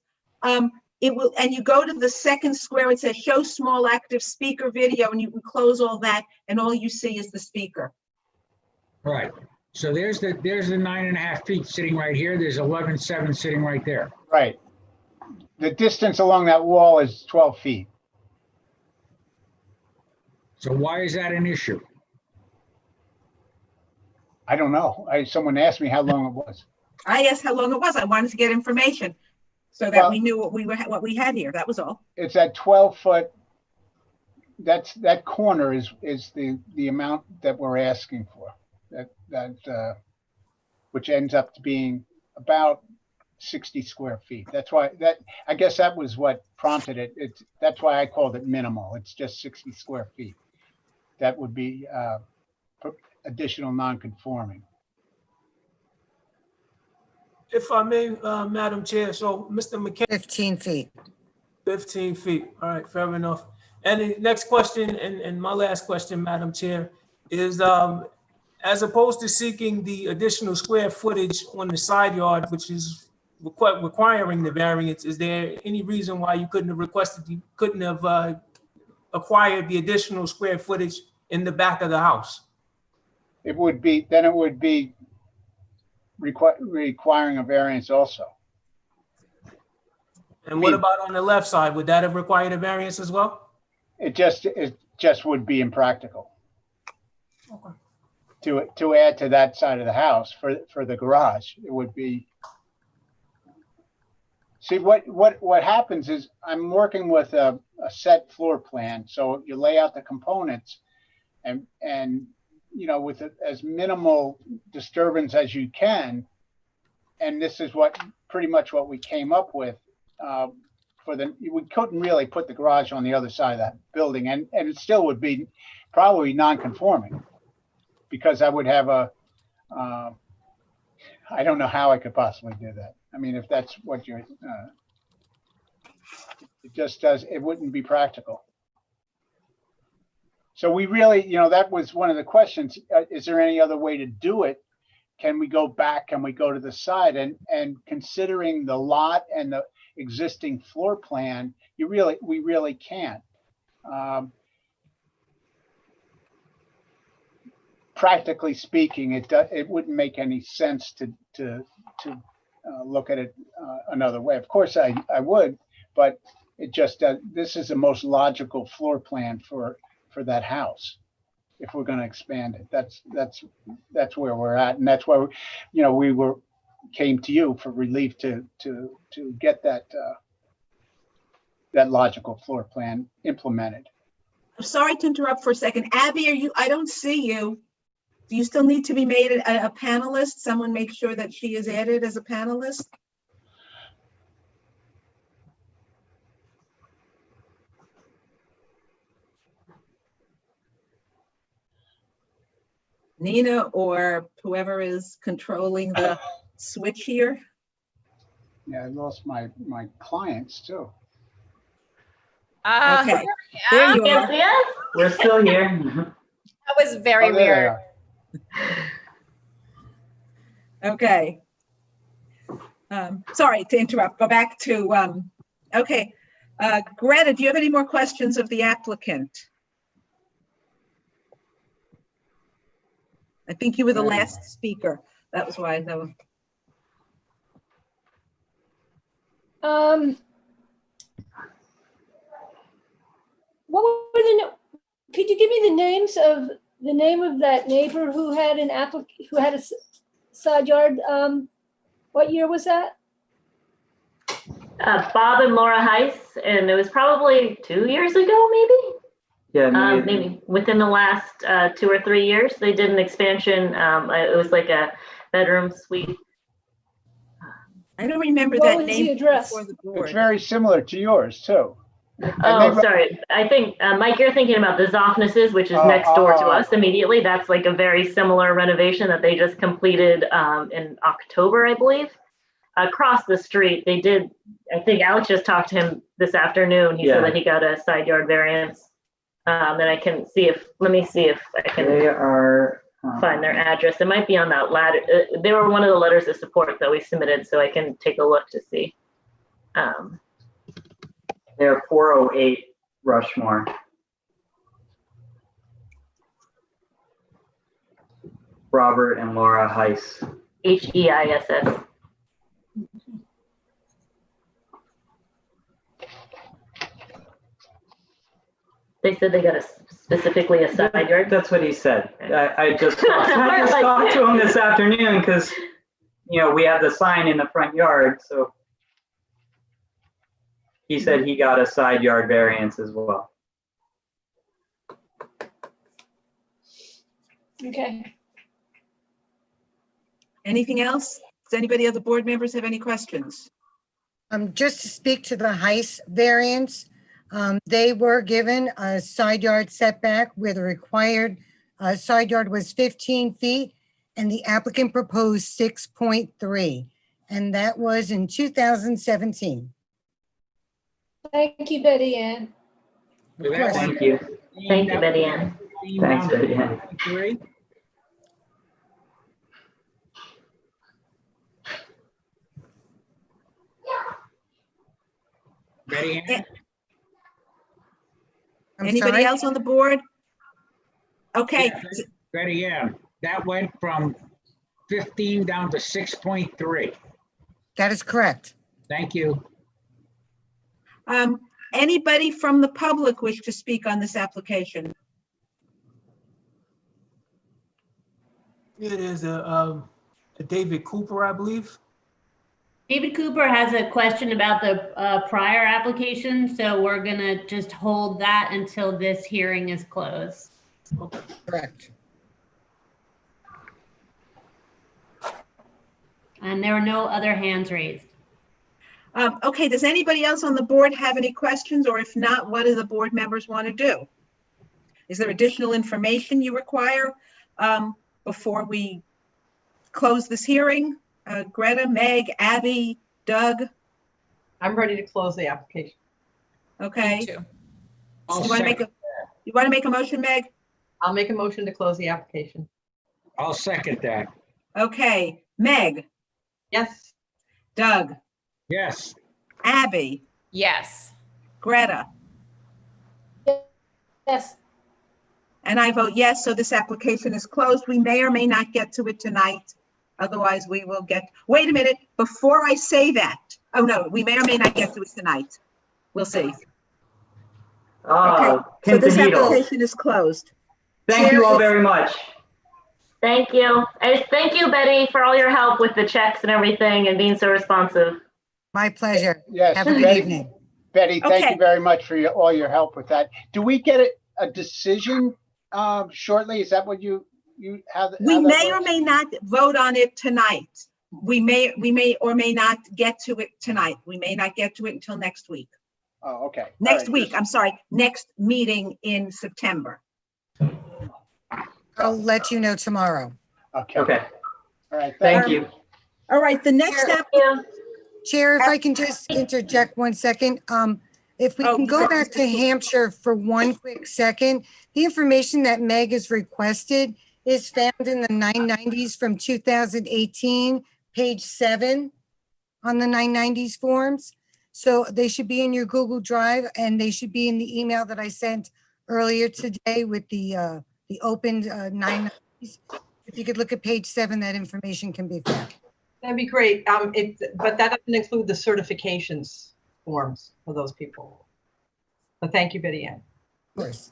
it will, and you go to the second square, it says show small active speaker video, and you can close all that, and all you see is the speaker. Right. So there's the 9.5 feet sitting right here. There's 11.7 sitting right there. Right. The distance along that wall is 12 feet. So why is that an issue? I don't know. Someone asked me how long it was. I asked how long it was. I wanted to get information so that we knew what we had here. That was all. It's at 12 foot. That corner is the amount that we're asking for. Which ends up to being about 60 square feet. That's why I guess that was what prompted it. That's why I called it minimal. It's just 60 square feet. That would be additional non-conforming. If I may, Madam Chair, so Mr. McKenna. 15 feet. 15 feet, all right, fair enough. And the next question, and my last question, Madam Chair, is as opposed to seeking the additional square footage on the side yard, which is requiring the variance, is there any reason why you couldn't have acquired the additional square footage in the back of the house? It would be requiring a variance also. And what about on the left side? Would that have required a variance as well? It just would be impractical. Okay. To add to that side of the house for the garage, it would be. See, what happens is I'm working with a set floor plan, so you lay out the components, and with as minimal disturbance as you can, and this is pretty much what we came up with. We couldn't really put the garage on the other side of that building, and it still would be probably non-conforming, because I would have I don't know how I could possibly do that. I mean, if that's what you're, it wouldn't be practical. So we really, that was one of the questions. Is there any other way to do it? Can we go back? Can we go to the side? And considering the lot and the existing floor plan, we really can't. Practically speaking, it wouldn't make any sense to look at it another way. Of course, I would, but it just this is the most logical floor plan for that house if we're going to expand it. That's where we're at, and that's why we came to you for relief to get that logical floor plan implemented. I'm sorry to interrupt for a second. Abby, I don't see you. Do you still need to be made a panelist? Someone make sure that she is added as a panelist? Nina or whoever is controlling the switch here? Yeah, I lost my clients too. Okay, there you are. Yes, we're still here. That was very weird. Okay. Sorry to interrupt. Go back to, okay. Greta, do you have any more questions of the applicant? I think you were the last speaker. That was why I know. What were could you give me the name of that neighbor who had a side yard? What year was that? Bob and Laura Heiss, and it was probably 2 years ago, maybe? Yeah, Maybe within the last 2 or 3 years, they did an expansion. It was like a bedroom suite. I don't remember What that was the name address? before the It's board. very similar to yours too. Oh, sorry. I think, Mike, you're thinking about the Zoffnesses, which is Oh, next door to oh. us immediately. That's like a very similar renovation that they just completed in October, I believe. Across the street, they did, I think Alex just talked to him this afternoon. He said that he got a side yard variance. And I can see if, let me see if I can They are find their address. It might be on that ladder. They were one of the letters of support that we submitted, so I can take a look to see. They're 408 Rushmore. Robert and Laura Heiss. Heiss. They said they got specifically a side yard. That's what he said. I just talked to him this afternoon because, you know, we have the sign in the front yard. So he said he got a side yard variance as well. Okay. Anything else? Does anybody of the board members have any questions? Just to speak to the Heiss variance, they were given a side yard setback where the required side yard was 15 feet and the applicant proposed 6.3. And that was in 2017. Thank you, Betty Ann. Of course. Thank you. Thank you, Betty Ann. Thanks, Betty Ann. Betty Ann? Anybody sorry? else on the board? Okay, Betty Ann, that went from 15 down to 6.3. That is correct. Thank you. anybody from the public wish to speak on this application? It is a David Cooper, I believe. David Cooper has a question about the prior application, so we're gonna just hold that until this hearing is closed. Correct. And there are no other hands raised. Okay, does anybody else on the board have any questions, or if not, what do the board members want to do? Is there additional information you require before we close this hearing? Greta, Meg, Abby, Doug? I'm ready to close the application. Okay. You want to make a motion, Meg? I'll make a motion to close the application. I'll second that. Okay, Meg? Yes. Doug? Yes. Abby? Yes. Greta? Yes. And I vote yes, so this application is closed. We may or may not get to it tonight. Otherwise, we will get, wait a minute, before I say that. Oh, no, we may or may not get to it tonight. We'll see. Okay, so this application is closed. Thank you all very much. Thank you. Thank you, Betty, for all your help with the checks and everything and being so responsive. My pleasure. Yes. Have a good Betty, evening. Betty, thank Okay. you very much for all your help with that. Do we get a decision shortly? Is that what you have? We may or may not vote on it tonight. We may or may not get to it tonight. We may not get to it until next week. Oh, okay. Next week, I'm sorry, next meeting in September. I'll let you know tomorrow. Okay. Okay. All right. Thank you. All right, the next step. Chair, if I can just interject 1 second. If we can go back to Hampshire for 1 quick second, the information that Meg has requested is found in the 990s from 2018, page 7 on the 990s forms. So they should be in your Google Drive, and they should be in the email that I sent earlier today with the opened 990s. If you could look at page 7, that information can be found. That'd be great. But that doesn't include the certifications forms for those people. But thank you, Betty Ann. Of course.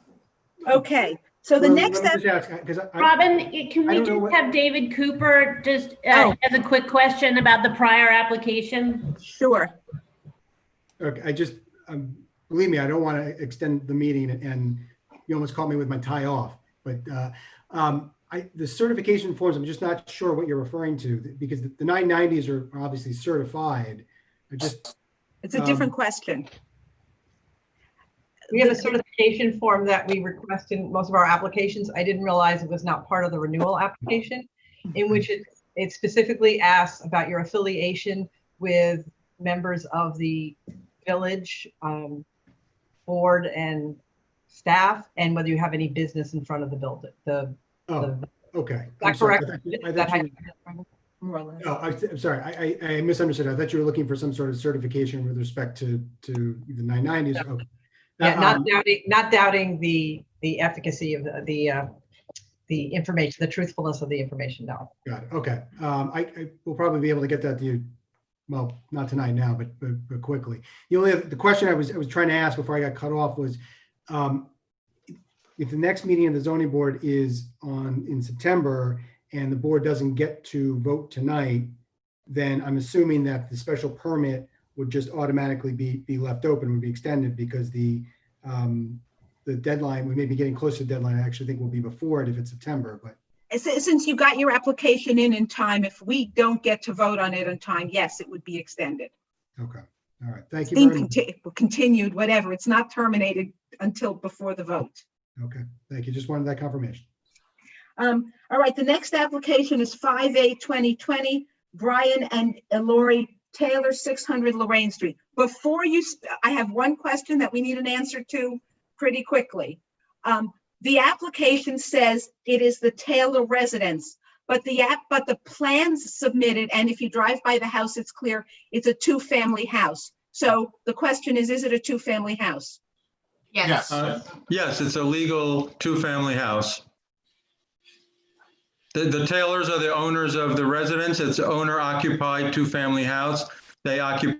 Okay, so the next step. Robin, can we just have David Cooper just has a quick question about the prior application? Sure. Okay, I just, believe me, I don't want to extend the meeting and you almost caught me with my tie off. But the certification forms, I'm just not sure what you're referring to, because the 990s are obviously certified. It's a different question. We have a certification form that we request in most of our applications. I didn't realize it was not part of the renewal application, in which it specifically asks about your affiliation with members of the village board and staff, and whether you have any business in front of the building. Okay. Is that correct? I'm sorry, I misunderstood. I thought you were looking for some sort of certification with respect to the 990s. Okay. Yeah, not doubting the efficacy of the information, the truthfulness of the information. No. Got it. Okay. I will probably be able to get that to you. Well, not tonight now, but quickly. The question I was trying to ask before I got cut off was, if the next meeting of the zoning board is in September and the board doesn't get to vote tonight, then I'm assuming that the special permit would just automatically be left open, would be extended, because the deadline, we may be getting close to the deadline. I actually think will be before it if it's September, but. Since you got your application in time, if we don't get to vote on it in time, yes, it would be extended. Okay. All right. Thank you very much. Continued, whatever. It's not terminated until before the vote. Okay. Thank you. Just wanted that confirmation. All right. The next application is 5/8/2020, Brian and Lori Taylor, 600 Lorraine Street. Before I have one question that we need an answer to pretty quickly. The application says it is the Taylor residence, but the plans submitted, and if you drive by the house, it's clear it's a two-family house. So the question is it a two-family house? Yes. Yes, it's a legal two-family house. The Taylors are the owners of the residence. It's an owner-occupied two-family house. They occupy.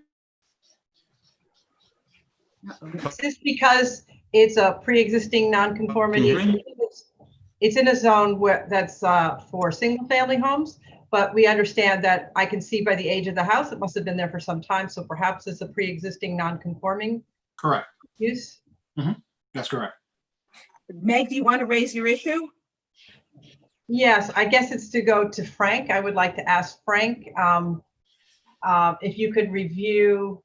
Is this because it's a pre-existing non-conformity? It's in a zone that's for single-family homes, but we understand that I can see by the age of the house, it must have been there for some time. So perhaps it's a pre-existing non-conforming. Correct. Use. That's correct. Meg, do you want to raise your issue? Yes, I guess it's to go to Frank. I would like to ask Frank if you could review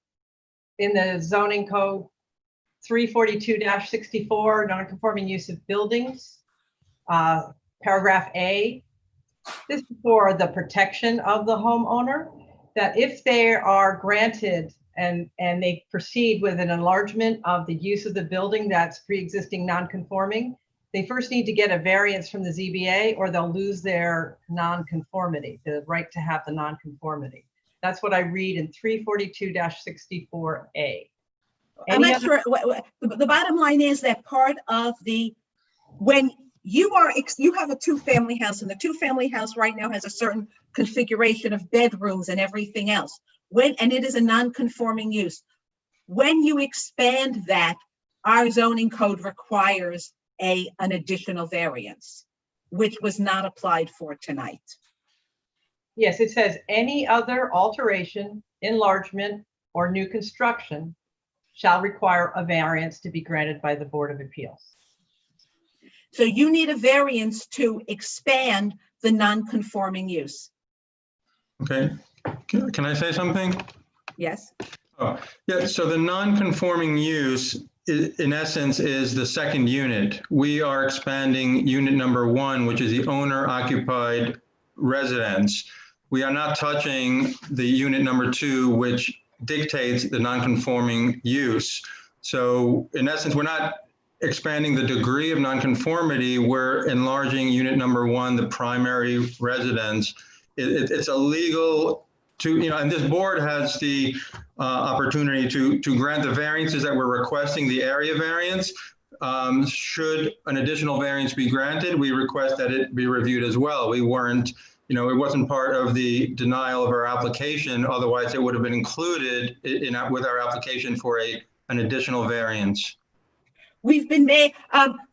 in the zoning code 342-64, non-conforming use of buildings, paragraph A. This is for the protection of the homeowner, that if they are granted and they proceed with an enlargement of the use of the building that's pre-existing non-conforming, they first need to get a variance from the ZBA or they'll lose their non-conformity, the right to have the non-conformity. That's what I read in 342-64A. I'm not sure. The bottom line is that part of when you have a two-family house, and the two-family house right now has a certain configuration of bedrooms and everything else. And it is a non-conforming use. When you expand that, our zoning code requires an additional variance, which was not applied for tonight. Yes, it says any other alteration, enlargement, or new construction shall require a variance to be granted by the Board of Appeals. So you need a variance to expand the non-conforming use. Okay. Can I say something? Yes. Oh, yeah. So the non-conforming use, in essence, is the second unit. We are expanding unit number 1, which is the owner-occupied residence. We are not touching the unit number 2, which dictates the non-conforming use. So in essence, we're not expanding the degree of nonconformity, we're enlarging unit number 1, the primary residence. It's illegal to, and this board has the opportunity to grant the variances that we're requesting, the area variance. Should an additional variance be granted, we request that it be reviewed as well. We weren't, it wasn't part of the denial of our application. Otherwise, it would have been included with our application for an additional variance. We've been made,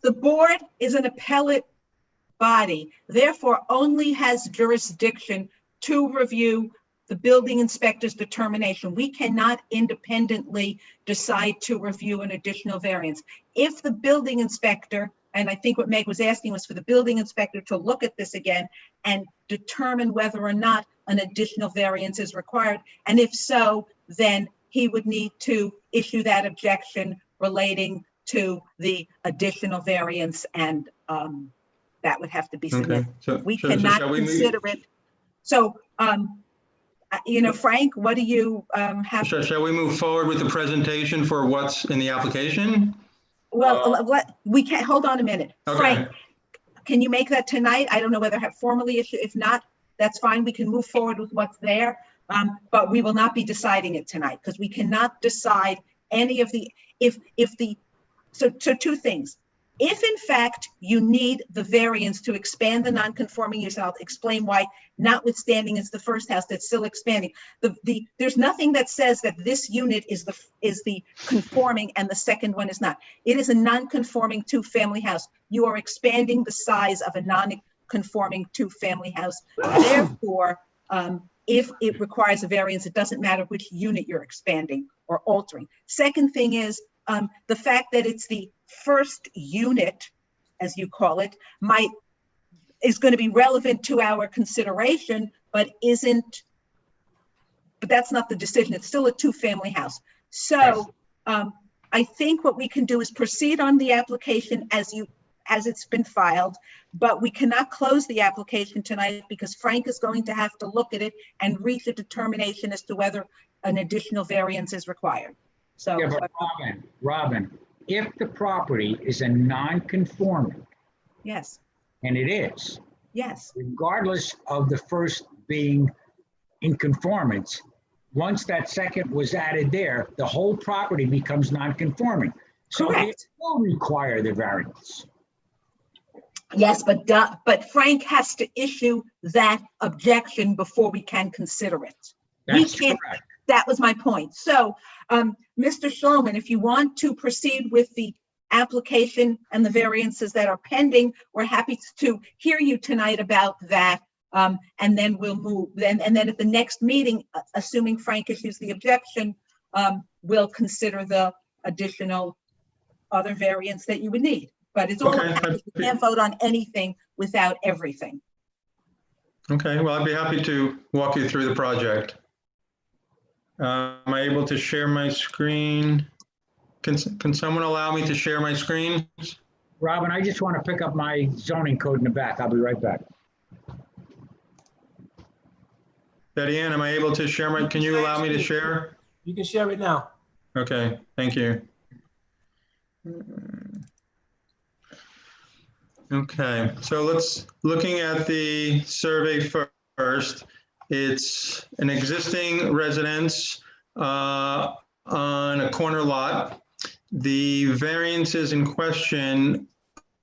the board is an appellate body, therefore only has jurisdiction to review the building inspector's determination. We cannot independently decide to review an additional variance. If the building inspector And I think what Meg was asking was for the building inspector to look at this again and determine whether or not an additional variance is required. And if so, then he would need to issue that objection relating to the additional variance, and that would have to be submitted. Okay. We cannot consider it. So, you know, Frank, what do you have? Shall we move forward with the presentation for what's in the application? Well, we can't, hold on a minute. Okay. Frank, can you make that tonight? I don't know whether I have formally issued. If not, that's fine. We can move forward with what's there. But we will not be deciding it tonight because we cannot decide any of the, so two things. If in fact you need the variance to expand the non-conforming use, I'll explain why, notwithstanding it's the first house that's still expanding. There's nothing that says that this unit is the conforming and the second one is not. It is a non-conforming two-family house. You are expanding the size of a non-conforming two-family house. Therefore, if it requires a variance, it doesn't matter which unit you're expanding or altering. Second thing is the fact that it's the first unit, as you call it, is going to be relevant to our consideration, but that's not the decision. It's still a two-family house. So I think what we can do is proceed on the application as it's been filed, but we cannot close the application tonight because Frank is going to have to look at it and reach a determination as to whether an additional variance is required. So, yeah, but Robin, if the property is a non-conforming, yes, and it is, yes, regardless of the first being in conformance, once that second was added there, the whole property becomes non-conforming. So it will require the variance. Yes, but Frank has to issue that objection before we can consider it. That's correct. That was my point. So, Mr. Schloman, if you want to proceed with the application and the variances that are pending, we're happy to hear you tonight about that. And then we'll move. And then at the next meeting, assuming Frank issues the objection, we'll consider the additional other variance that you would need. But it's all, you can't vote on anything without everything. Okay, well, I'd be happy to walk you through the project. Am I able to share my screen? Can someone allow me to share my screen? Robin, I just want to pick up my zoning code in the back. I'll be right back. Betty Ann, am I able to share my, can you allow me to share? You can share it now. Okay, thank you. Okay, so looking at the survey first. It's an existing residence on a corner lot. The variances in question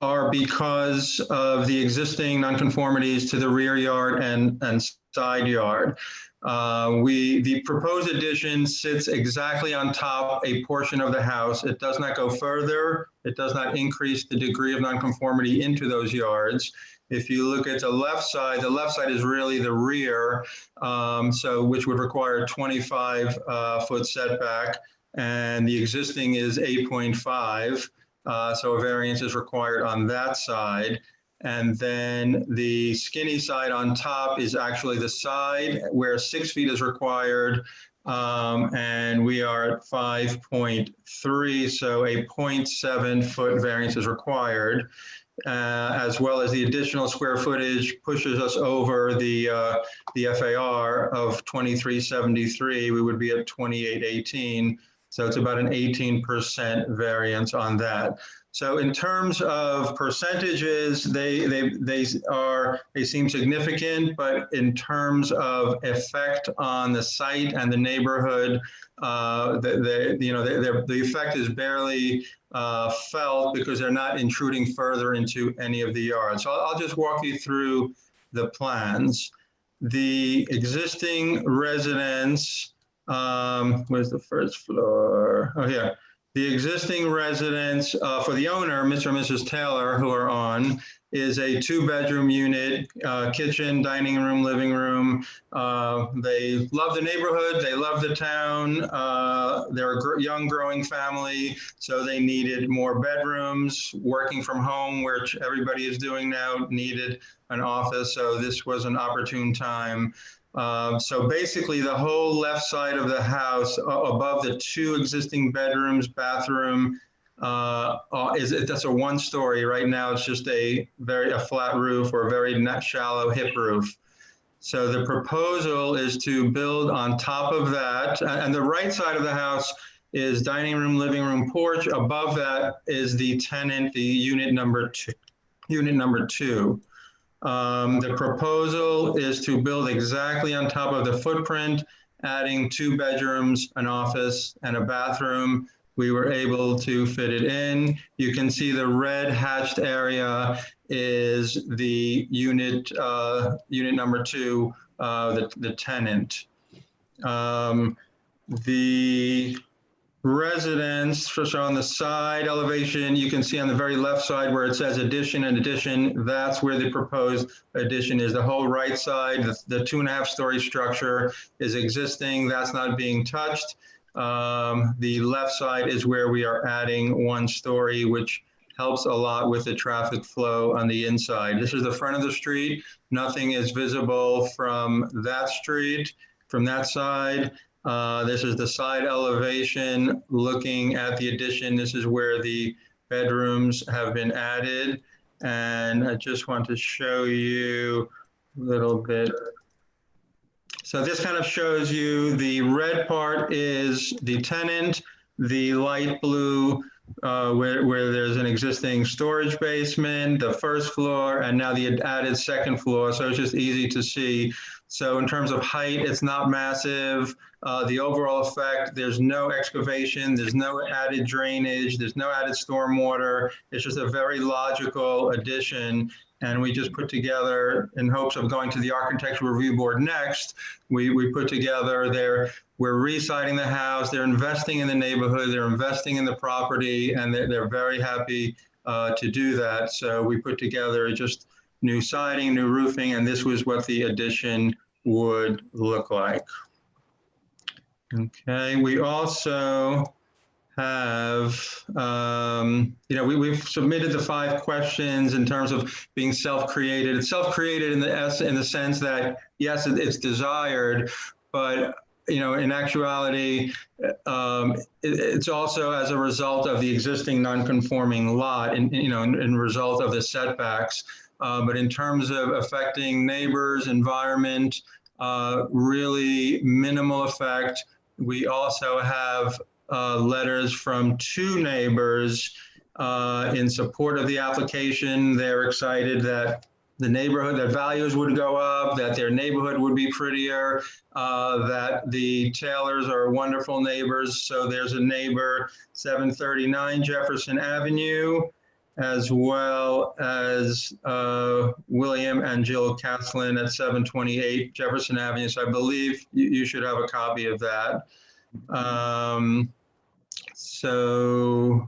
are because of the existing nonconformities to the rear yard and side yard. The proposed addition sits exactly on top a portion of the house. It does not go further. It does not increase the degree of nonconformity into those yards. If you look at the left side is really the rear, which would require a 25-foot setback, and the existing is 8.5, so a variance is required on that side. And then the skinny side on top is actually the side where 6 feet is required, and we are at 5.3, so a 0.7-foot variance is required. As well as the additional square footage pushes us over the FAR of 2373. We would be at 2818. So it's about an 18% variance on that. So in terms of percentages, they seem significant, but in terms of effect on the site and the neighborhood, the effect is barely felt because they're not intruding further into any of the yards. So I'll just walk you through the plans. The existing residence, where's the first floor? Oh, yeah. The existing residence for the owner, Mr. and Mrs. Taylor, who are on, is a 2-bedroom unit, kitchen, dining room, living room. They love the neighborhood, they love the town. They're a young, growing family, so they needed more bedrooms. Working from home, which everybody is doing now, needed an office, so this was an opportune time. So basically, the whole left side of the house, above the 2 existing bedrooms, bathroom, that's a 1-story. Right now, it's just a flat roof or a very shallow hip roof. So the proposal is to build on top of that, and the right side of the house is dining room, living room, porch. Above that is the tenant, the unit number 2. The proposal is to build exactly on top of the footprint, adding 2 bedrooms, an office, and a bathroom. We were able to fit it in. You can see the red hatched area is the unit number 2, the tenant. The residence, so on the side elevation, you can see on the very left side where it says addition and addition, that's where the proposed addition is. The whole right side, the 2.5-story structure is existing, that's not being touched. The left side is where we are adding 1 story, which helps a lot with the traffic flow on the inside. This is the front of the street. Nothing is visible from that street, from that side. This is the side elevation looking at the addition. This is where the bedrooms have been added. And I just want to show you a little bit. So this kind of shows you the red part is the tenant, the light blue where there's an existing storage basement, the first floor, and now the added 2nd floor. So it's just easy to see. So in terms of height, it's not massive. The overall effect, there's no excavation, there's no added drainage, there's no added stormwater. It's just a very logical addition. And we just put together, in hopes of going to the architectural review board next, we put together we're re-siding the house, they're investing in the neighborhood, they're investing in the property, and they're very happy to do that. So we put together just new siding, new roofing, and this was what the addition would look like. Okay, we also have, we've submitted the 5 questions in terms of being self-created. It's self-created in the sense that, yes, it's desired, but in actuality, it's also as a result of the existing non-conforming lot, in result of the setbacks. But in terms of affecting neighbors, environment, really minimal effect. We also have letters from 2 neighbors in support of the application. They're excited that the neighborhood, that values would go up, that their neighborhood would be prettier, that the Taylors are wonderful neighbors. So there's a neighbor, 739 Jefferson Avenue, as well as William and Jill Caslin at 728 Jefferson Avenue. So I believe you should have a copy of that. So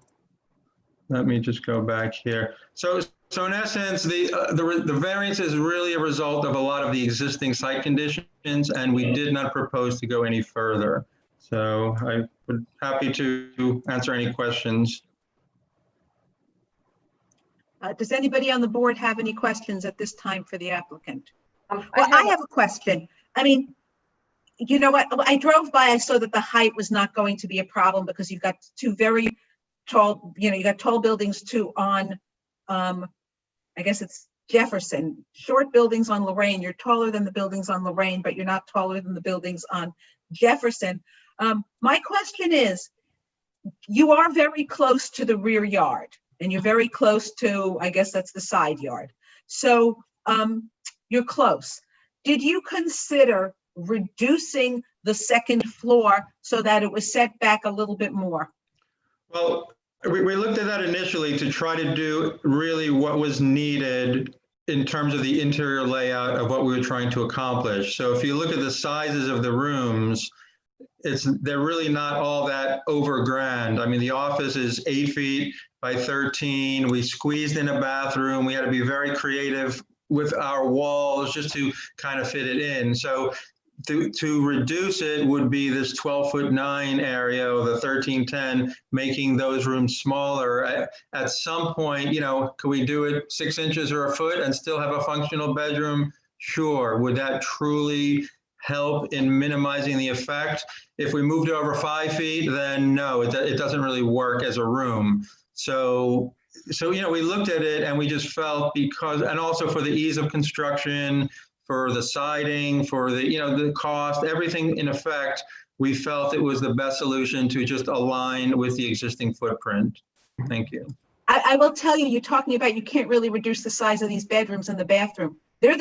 let me just go back here. So in essence, the variance is really a result of a lot of the existing site conditions, and we did not propose to go any further. So I would happy to answer any questions. Does anybody on the board have any questions at this time for the applicant? Well, I have a question. I mean, you know what? I drove by, I saw that the height was not going to be a problem because you've got 2 very tall, you got tall buildings too on, I guess it's Jefferson, short buildings on Lorraine. You're taller than the buildings on Lorraine, but you're not taller than the buildings on Jefferson. My question is, you are very close to the rear yard. And you're very close to, I guess that's the side yard. So you're close. Did you consider reducing the 2nd floor so that it was set back a little bit more? Well, we looked at that initially to try to do really what was needed in terms of the interior layout of what we were trying to accomplish. So if you look at the sizes of the rooms, they're really not all that over grand. I mean, the office is 8 feet by 13. We squeezed in a bathroom. We had to be very creative with our walls just to kind of fit it in. So to reduce it would be this 12'9" area or the 1310, making those rooms smaller. At some point, you know, could we do it 6 inches or a foot and still have a functional bedroom? Sure. Would that truly help in minimizing the effect? If we moved it over 5 feet, then no, it doesn't really work as a room. So, you know, we looked at it and we just felt because, and also for the ease of construction, for the siding, for the, you know, the cost, everything in effect, we felt it was the best solution to just align with the existing footprint. Thank you. I will tell you, you're talking about you can't really reduce the size of these bedrooms and the bathroom. They're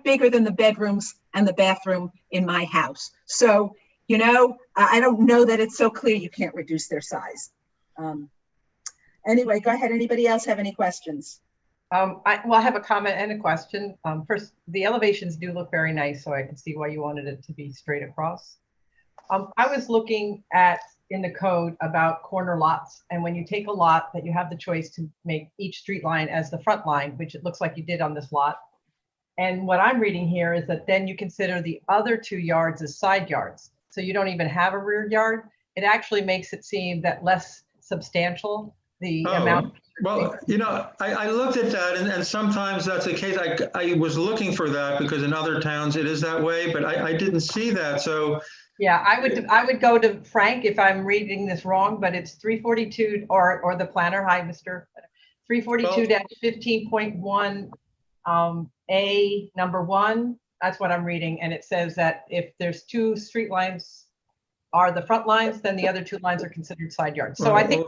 bigger than the bedrooms and the bathroom in my house. So, you know, I don't know that it's so clear you can't reduce their size. Anyway, go ahead. Anybody else have any questions? I have a comment and a question. First, the elevations do look very nice, so I can see why you wanted it to be straight across. I was looking at in the code about corner lots, and when you take a lot that you have the choice to make each street line as the front line, which it looks like you did on this lot. And what I'm reading here is that then you consider the other 2 yards as side yards. So you don't even have a rear yard. It actually makes it seem that less substantial, the amount. Well, you know, I looked at that and sometimes that's the case. I was looking for that because in other towns it is that way, but I didn't see that. So yeah, I would go to Frank if I'm reading this wrong, but it's 342 or the planner. Hi, Mr. 342-15.1 A number 1. That's what I'm reading. And it says that if there's 2 street lines are the front lines, then the other 2 lines are considered side yards. So I think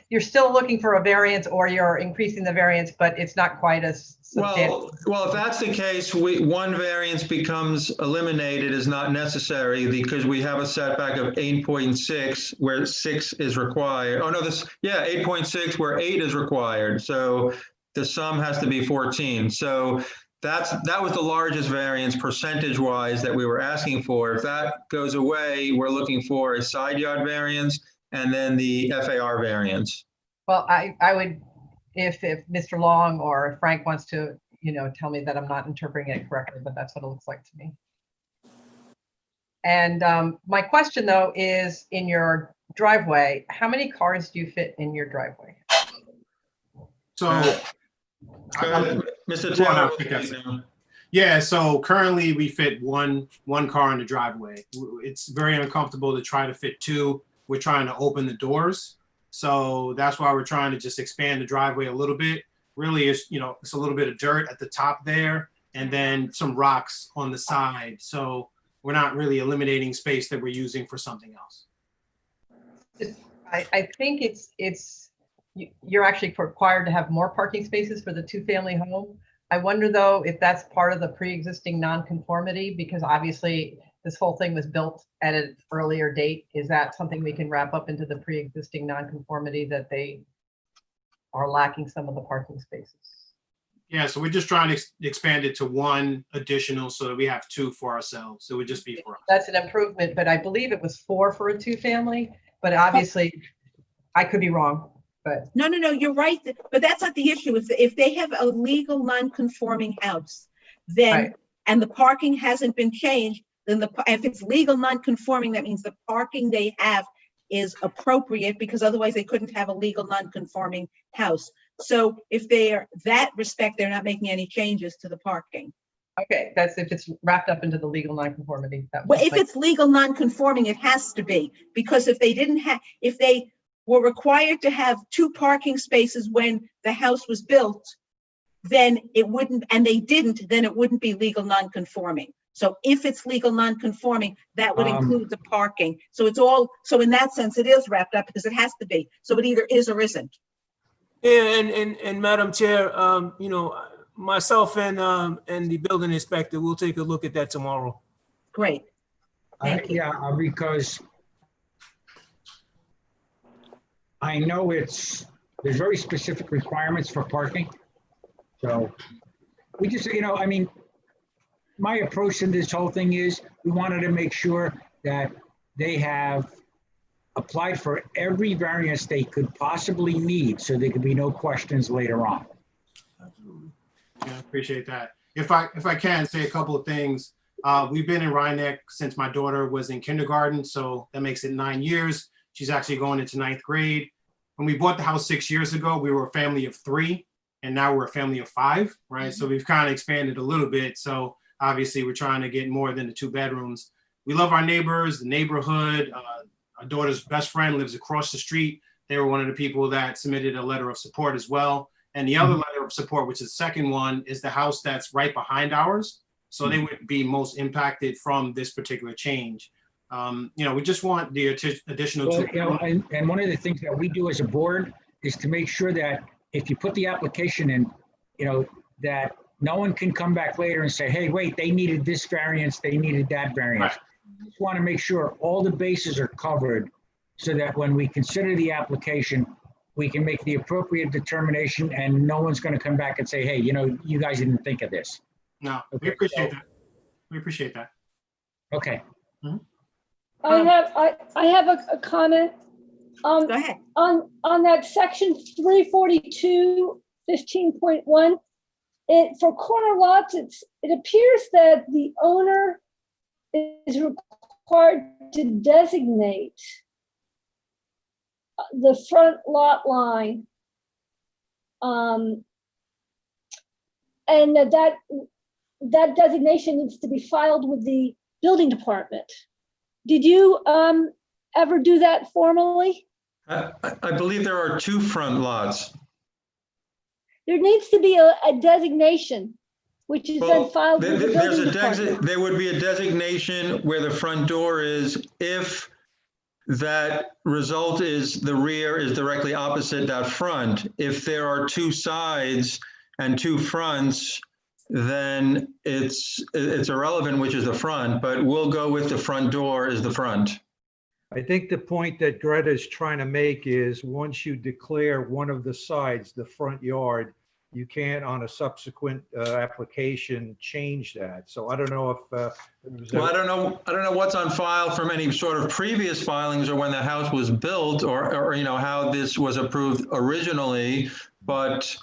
you're still looking for a variance, or you're increasing the variance, but it's not quite as substantial. Well, if that's the case, one variance becomes eliminated is not necessary because we have a setback of 8.6 where 6 is required. Oh no, 8.6 where 8 is required. So the sum has to be 14. So that was the largest variance percentage-wise that we were asking for. If that goes away, we're looking for a side yard variance and then the FAR variance. Well, I would, if Mr. Long or Frank wants to, you know, tell me that I'm not interpreting it correctly, but that's what it looks like to me. And my question though is, in your driveway, how many cars do you fit in your driveway? So. Mr. Taylor. Yeah, so currently we fit one car in the driveway. It's very uncomfortable to try to fit 2. We're trying to open the doors. So that's why we're trying to just expand the driveway a little bit. Really, it's, you know, it's a little bit of dirt at the top there and then some rocks on the side. So we're not really eliminating space that we're using for something else. I think you're actually required to have more parking spaces for the 2-family home. I wonder though if that's part of the pre-existing nonconformity, because obviously this whole thing was built at an earlier date. Is that something we can wrap up into the pre-existing nonconformity, that they are lacking some of the parking spaces? Yeah, so we're just trying to expand it to 1 additional so that we have 2 for ourselves. So it would just be for us. That's an improvement, but I believe it was 4 for a 2-family, but obviously I could be wrong. But no, you're right. But that's not the issue. If they have a legal non-conforming house, then right. And the parking hasn't been changed, then if it's legal non-conforming, that means the parking they have is appropriate, because otherwise they couldn't have a legal non-conforming house. So if they are that respect, they're not making any changes to the parking. Okay, that's if it's wrapped up into the legal non-conformity. Well, if it's legal non-conforming, it has to be, because if they were required to have 2 parking spaces when the house was built, then it wouldn't, and they didn't, then it wouldn't be legal non-conforming. So if it's legal non-conforming, that would include the parking. So it's all, so in that sense, it is wrapped up because it has to be. So it either is or isn't. Yeah, and Madam Chair, you know, myself and the building inspector, we'll take a look at that tomorrow. Great. Thank you. Yeah, because I know there's very specific requirements for parking. So we just, you know, I mean, my approach to this whole thing is we wanted to make sure that they have applied for every variance they could possibly need, so there could be no questions later on. Absolutely. Yeah, I appreciate that. If I can say a couple of things, we've been in Rhinebeck since my daughter was in kindergarten, so that makes it 9 years. She's actually going into 9th grade. When we bought the house 6 years ago, we were a family of 3, and now we're a family of 5, right? Mm-hmm. So we've kind of expanded a little bit. So obviously we're trying to get more than the 2 bedrooms. We love our neighbors, the neighborhood. Our daughter's best friend lives across the street. They were one of the people that submitted a letter of support as well. And the other letter of support, which is the second one, is the house that's right behind ours. So they would be most impacted from this particular change. We just want the additional. Well, and one of the things that we do as a board is to make sure that if you put the application in, that no one can come back later and say, hey, wait, they needed this variance, they needed that variance. Right. We just want to make sure all the bases are covered so that when we consider the application, we can make the appropriate determination and no one's going to come back and say, hey, you guys didn't think of this. No, we appreciate that. We appreciate that. Okay. Mm-hmm. I have a comment. Go ahead. On that section 342, 15.1, for corner lots, it appears that the owner is required to designate the front lot line, and that designation needs to be filed with the building department. Did you ever do that formally? I believe there are 2 front lots. There needs to be a designation, which is then filed with the building department. There would be a designation where the front door is if that result is the rear is directly opposite that front. If there are 2 sides and 2 fronts, then it's irrelevant which is the front, but we'll go with the front door is the front. I think the point that Greta is trying to make is once you declare one of the sides, the front yard, you can't on a subsequent application change that. So I don't know if well, I don't know what's on file from any sort of previous filings or when the house was built or how this was approved originally, but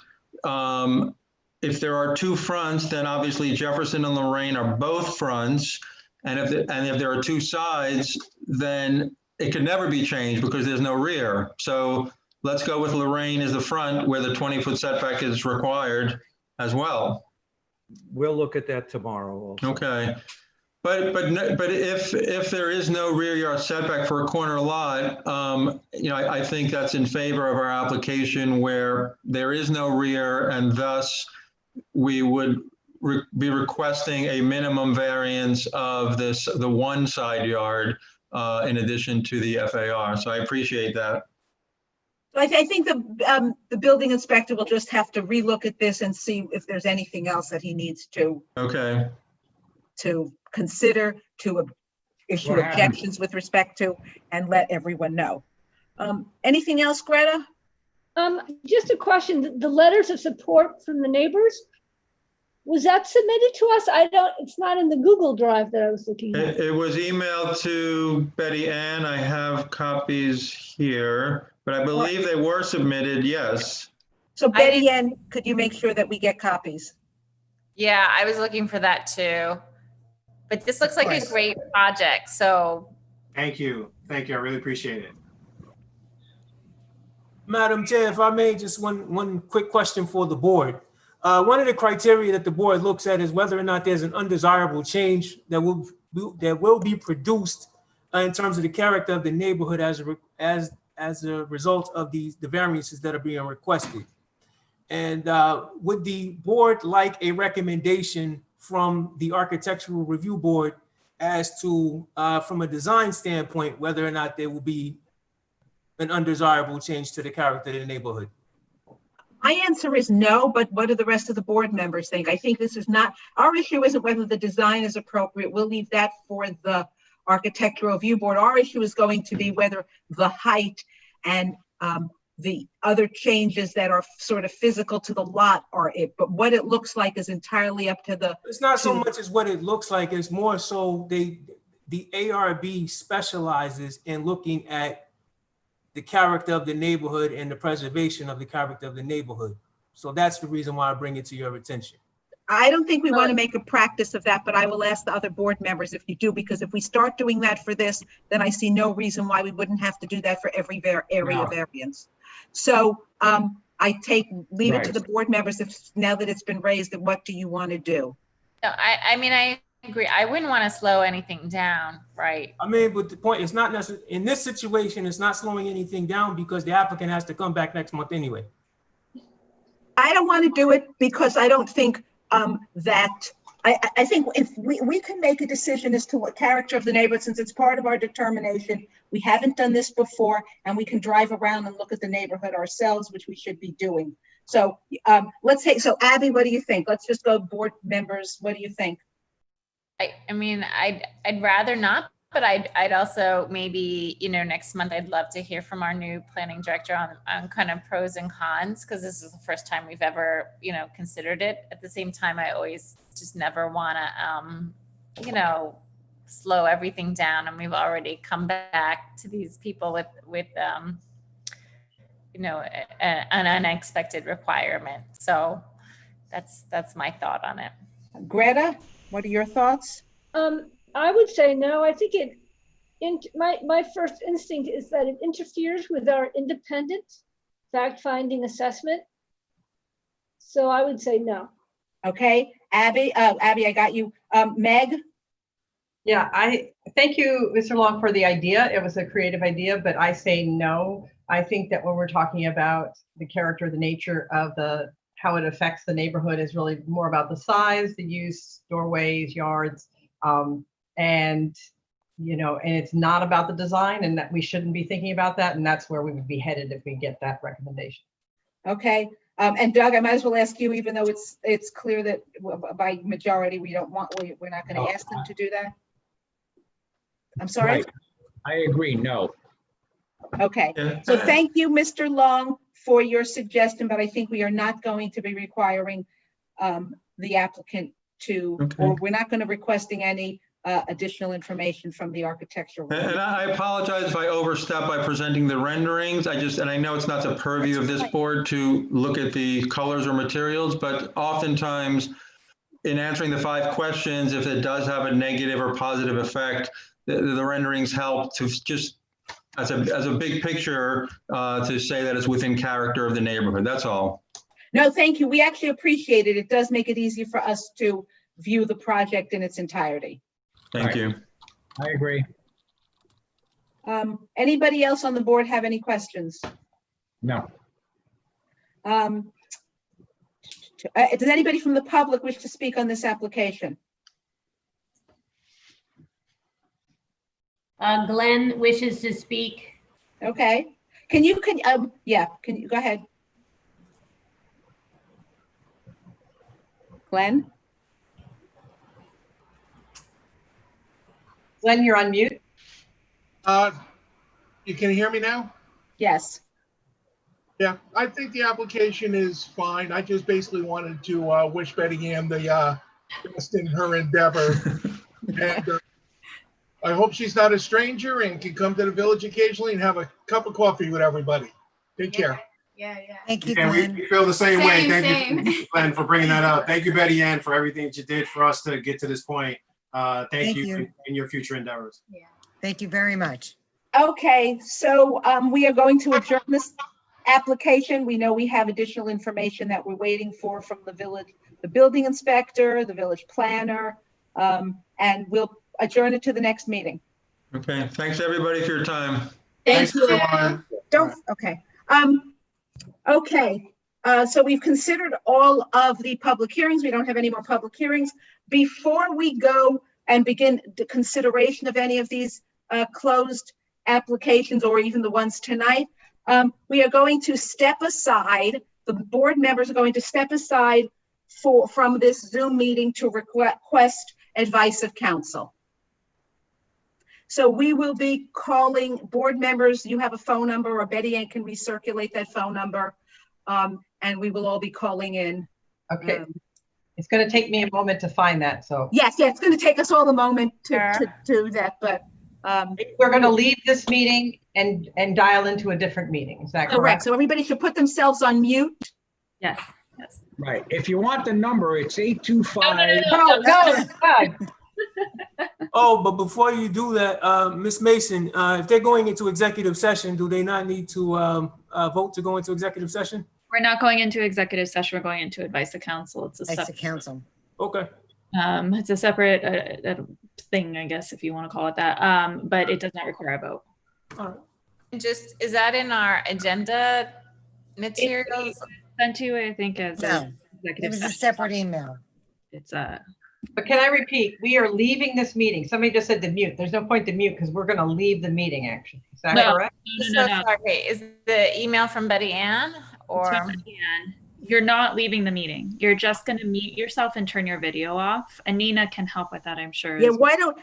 if there are 2 fronts, then obviously Jefferson and Lorraine are both fronts, and if there are 2 sides, then it could never be changed because there's no rear. So let's go with Lorraine as the front where the 20-foot setback is required as well. We'll look at that tomorrow also. Okay. But if there is no rear yard setback for a corner lot, I think that's in favor of our application where there is no rear, and thus we would be requesting a minimum variance of the 1 side yard in addition to the FAR. So I appreciate that. I think the building inspector will just have to relook at this and see if there's anything else that he needs to consider, to issue objections with respect to, and let everyone know. Anything else, Greta? Just a question. The letters of support from the neighbors, was that submitted to us? It's not in the Google Drive that I was looking at. It was emailed to Betty Ann. I have copies here, but I believe they were submitted, yes. So Betty Ann, could you make sure that we get copies? Yeah, I was looking for that too. But this looks like a great project, so. Thank you. Thank you. I really appreciate it. Madam Chair, if I may, just one quick question for the board. One of the criteria that the board looks at is whether or not there's an undesirable change that will be produced in terms of the character of the neighborhood as a result of the variances that are being requested. And would the board like a recommendation from the Architectural Review Board as to, from a design standpoint, whether or not there will be an undesirable change to the character of the neighborhood? My answer is no, but what do the rest of the board members think? I think this is not, our issue isn't whether the design is appropriate. We'll leave that for the Architectural Review Board. Our issue is going to be whether the height and the other changes that are sort of physical to the lot are it, but what it looks like is entirely up to the. It's not so much as what it looks like, it's more so the ARB specializes in looking at the character of the neighborhood and the preservation of the character of the neighborhood. So that's the reason why I bring it to your attention. I don't think we want to make a practice of that, but I will ask the other board members if you do, because if we start doing that for this, then I see no reason why we wouldn't have to do that for every area variance. So I leave it to the board members if now that it's been raised, and what do you want to do? No, I mean, I agree. I wouldn't want to slow anything down, right? I mean, but the point is not necessarily, in this situation, it's not slowing anything down because the applicant has to come back next month anyway. I don't want to do it because I don't think I think if we can make a decision as to what character of the neighborhood, since it's part of our determination. We haven't done this before, and we can drive around and look at the neighborhood ourselves, which we should be doing. So let's say, so Abby, what do you think? Let's just go board members. What do you think? I mean, I'd rather not, but I'd also maybe, you know, next month I'd love to hear from our new planning director on kind of pros and cons, because this is the first time we've ever, you know, considered it. At the same time, I always just never want to, you know, slow everything down. And we've already come back to these people with you know, an unexpected requirement. So that's my thought on it. Greta, what are your thoughts? I would say no. I think my first instinct is that it interferes with our independent fact-finding assessment. So I would say no. Okay, Abby, I got you. Meg? Yeah, I thank you, Mr. Long, for the idea. It was a creative idea, but I say no. I think that when we're talking about the character, the nature of how it affects the neighborhood is really more about the size, the use, doorways, yards, and you know, and it's not about the design, and that we shouldn't be thinking about that, and that's where we would be headed if we get that recommendation. Okay, and Doug, I might as well ask you, even though it's clear that by majority we're not going to ask them to do that. I'm sorry. Right. I agree. No. Okay, so thank you, Mr. Long, for your suggestion, but I think we are not going to be requiring the applicant to, or we're not going to requesting any additional information from the architectural. And I apologize if I overstep by presenting the renderings. And I know it's not the purview of this board to look at the colors or materials, but oftentimes in answering the 5 questions, if it does have a negative or positive effect, the renderings help to just as a big picture to say that it's within character of the neighborhood. That's all. No, thank you. We actually appreciate it. It does make it easier for us to view the project in its entirety. Thank you. I agree. Anybody else on the board have any questions? No. Does anybody from the public wish to speak on this application? Glenn wishes to speak. Okay. Can you go ahead? Glenn? Glenn, you're on mute. You can hear me now? Yes. Yeah, I think the application is fine. I just basically wanted to wish Betty Ann the best in her endeavor. And I hope she's not a stranger and can come to the village occasionally and have a cup of coffee with everybody. Take care. Yeah. Thank you, And Glenn. we feel the same way. Thank Same. you, Glenn, for bringing that up. Thank you, Betty Ann, for everything that you did for us to get to this point. Thank you in your future endeavors. Yeah. Thank you very much. Okay, so we are going to adjourn this application. We know we have additional information that we're waiting for from the village, the building inspector, the village planner, and we'll adjourn it to the next meeting. Okay. Thanks everybody for your time. Thanks, Thanks, everyone. Okay, so we've considered all of the public hearings. We don't have any more public hearings. Before we go and begin the consideration of any of these closed applications or even the ones tonight, we are going to step aside. The board members are going to step aside from this Zoom meeting to request advice of counsel. So we will be calling board members. You have a phone number, or Betty Ann can recirculate that phone number, and we will all be calling in. Okay. It's going to take me a moment to find that, so. Yes, yeah, it's going to take us all a moment to do that, but. We're going to leave this meeting and dial into a different meeting. Is that Correct. correct? So everybody should put themselves on mute. Yes. Yes. Right. If you want the number, it's 825. No. Oh, but before you do that, Ms. Mason, if they're going into executive session, do they not need to vote to go into executive session? We're not going into executive session. We're going into advice of counsel. It's a Advice of separate counsel. Okay. It's a separate thing, I guess, if you want to call it that. But it does not require a vote. All right. And just, is that in our agenda materials? Sent to you, I think, as No, executive it was a session. separate email. It's But can I repeat? We are leaving this meeting. Somebody just said to mute. There's no point to mute because we're going to leave the meeting, actually. Is that correct? So sorry. Is the email from Betty Ann or? You're not leaving the meeting. You're just going to mute yourself and turn your video off. And Nina can help with that, I'm sure. Yeah, why don't?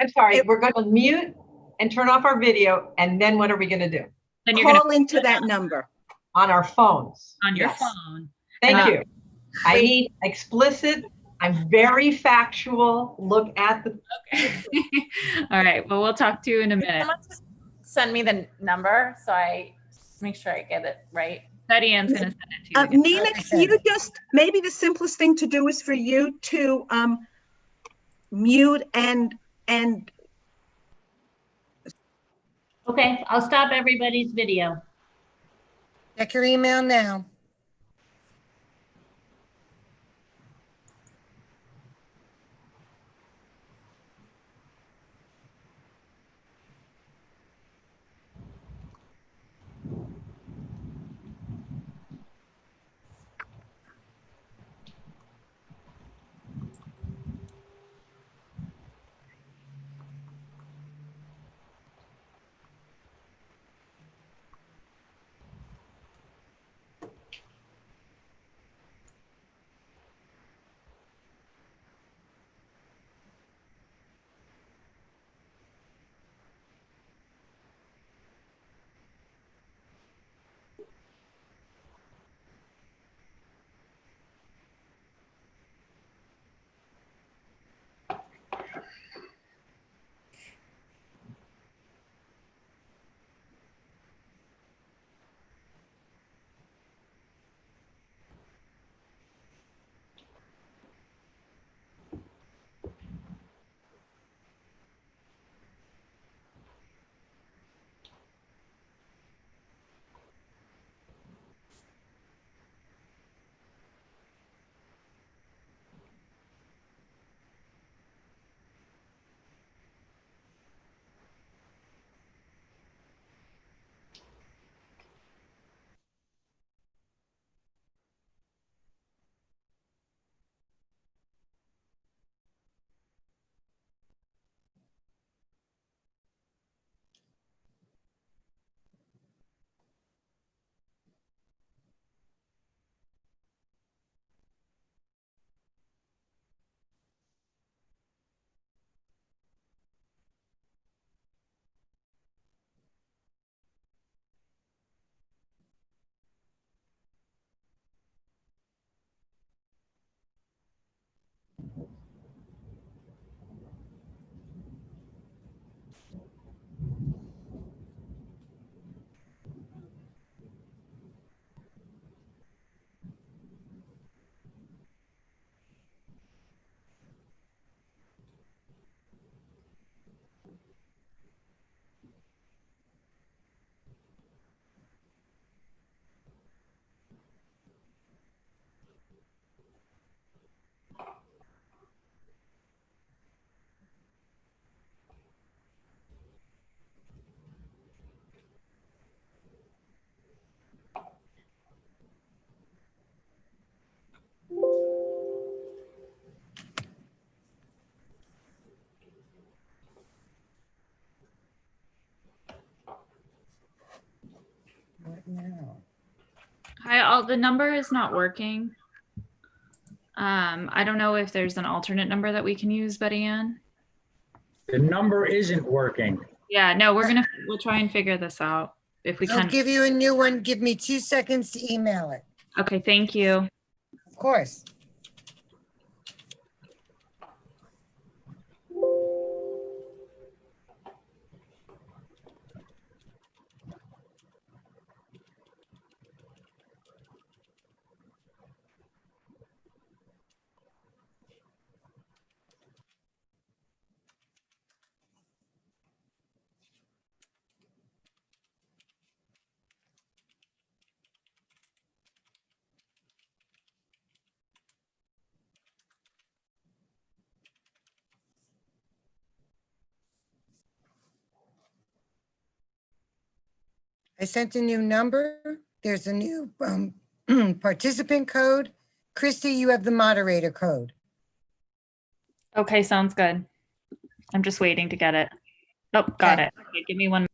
I'm sorry. We're going to mute and turn off our video. And then what are we going to do? Then you're Call gonna into that number. On our phones. On your Yes. phone. Thank you. I need explicit. I'm very factual. Look at the. All right. Well, we'll talk to you in a minute. Someone just send me the number so I make sure I get it right. Betty Ann's going to send it to you. Nina, can you just, maybe the simplest thing to do is for you to mute and. Okay, I'll stop everybody's video. Check your email now. What now? Hi, the number is not working. I don't know if there's an alternate number that we can use, Betty Ann. The number isn't working. Yeah, no, we'll try and figure this out if we I'll can. give you a new one. Give me 2 seconds to email it. Okay, thank you. Of course. I sent a new number. There's a new participant code. Christy, you have the moderator code. Okay, sounds good. I'm just waiting to get it. Oh, got Okay. it. Okay, give me one.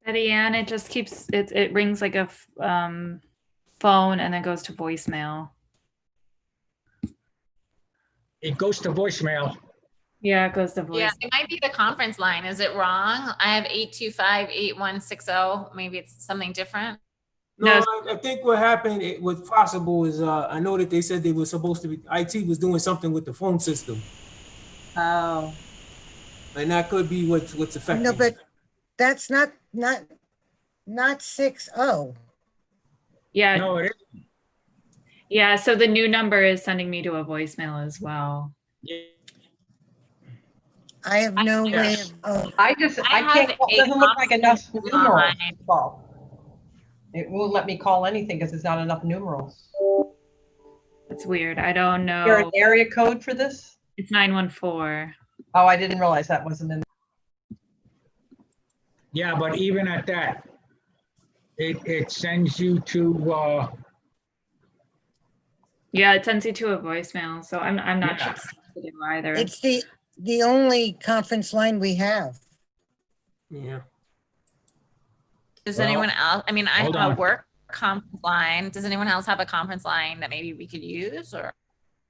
Betty Ann, it just keeps, it rings like a phone and then goes to voicemail. It goes to voicemail. Yeah, it goes to voice. Yeah, it might be the conference line. Is it wrong? I have 825-8160. Maybe it's something different. No, I think what happened, what's possible is, I know that they said they were supposed to be, IT was doing something with the phone system. Oh. And that could be what's affecting. No, but that's not 6-0. Yeah. No, it isn't. Yeah, so the new number is sending me to a voicemail as well. I have no way of. I can't, it doesn't look like enough numerals to call. It won't let me call anything because there's not enough numerals. It's weird. I don't know. Is there an area code for this? It's 914. Oh, I didn't realize that wasn't in. Yeah, but even at that, it sends you to, Yeah, it sends you to a voicemail. So I'm not sure what to do either. It's the only conference line we have. Yeah. Does Well, anyone else? I mean, I have hold a on. work conference line. Does anyone else have a conference line that maybe we could use or?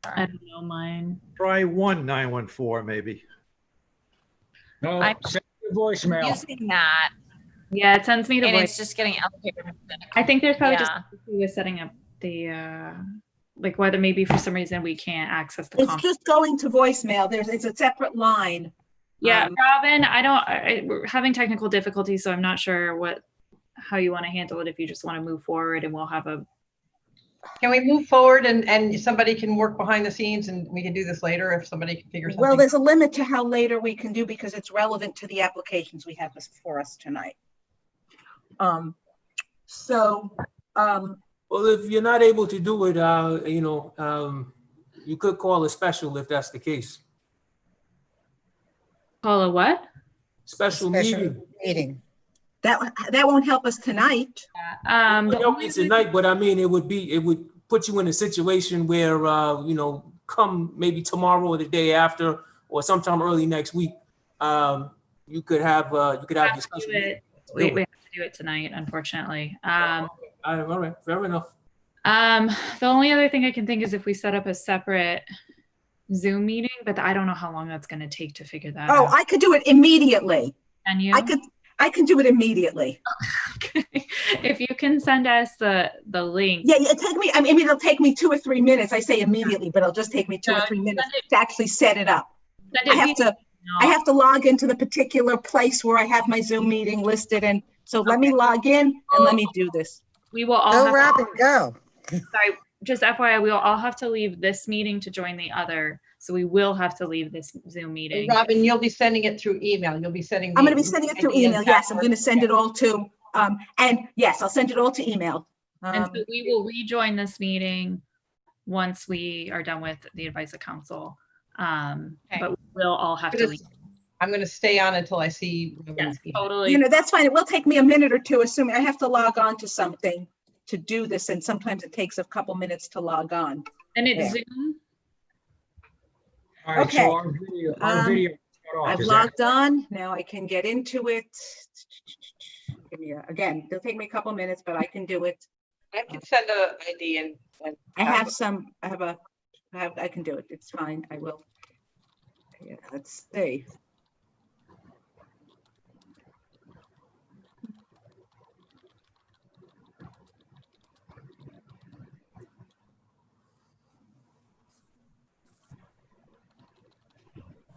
I don't know mine. Try 914 maybe. no, I'm send you voicemail. using that Yeah, it sends me to and voice. it's just getting allocated. I think there's probably just Yeah. with setting up the like whether maybe for some reason we can't access the It's conference. just going to voicemail. It's a separate line. Yeah, Robin, we're having technical difficulties, so I'm not sure how you want to handle it. If you just want to move forward, and we'll have a. Can we move forward and somebody can work behind the scenes and we can do this later if somebody can figure something? Well, there's a limit to how later we can do because it's relevant to the applications we have before us tonight. Well, if you're not able to do it, you could call a special if that's the case. Call a what? Special meeting. That won't help us tonight. It would help you tonight, but I mean, it would put you in a situation where, come maybe tomorrow or the day after, or sometime early next week, you could have discussion. We have to do it tonight, unfortunately. All right, fair enough. The only other thing I can think is if we set up a separate Zoom meeting, but I don't know how long that's going to take to figure that out. I could do it immediately. Can you? I can do it immediately. Okay. If you can send us the link. Yeah, it'll take me 2 or 3 minutes. I say immediately, but it'll just take me 2 or 3 minutes to actually set it up. I have to log into the particular place where I have my Zoom meeting listed, and so let me log in and let me do this. We will all Go, Robin, go. Sorry, just FYI, we will all have to leave this meeting to join the other. So we will have to leave this Zoom meeting. Robin, you'll be sending it through email. You'll be sending. I'm going to be sending it through email. Yes, I'm going to send it all to, and yes, I'll send it all to email. And so we will rejoin this meeting once we are done with the advice of council. But we'll all have to leave. I'm going to stay on until I see. Yes, totally. That's fine. It will take me a minute or two, assuming I have to log on to something to do this. And sometimes it takes a couple minutes to log on. And it's Zoom? All right, Okay. so our video cut off. I've Is logged on. Now I can get into it. Again, it'll take me a couple minutes, but I can do it. I can send a ID and I can do it. It's fine. I will. Yeah, let's see.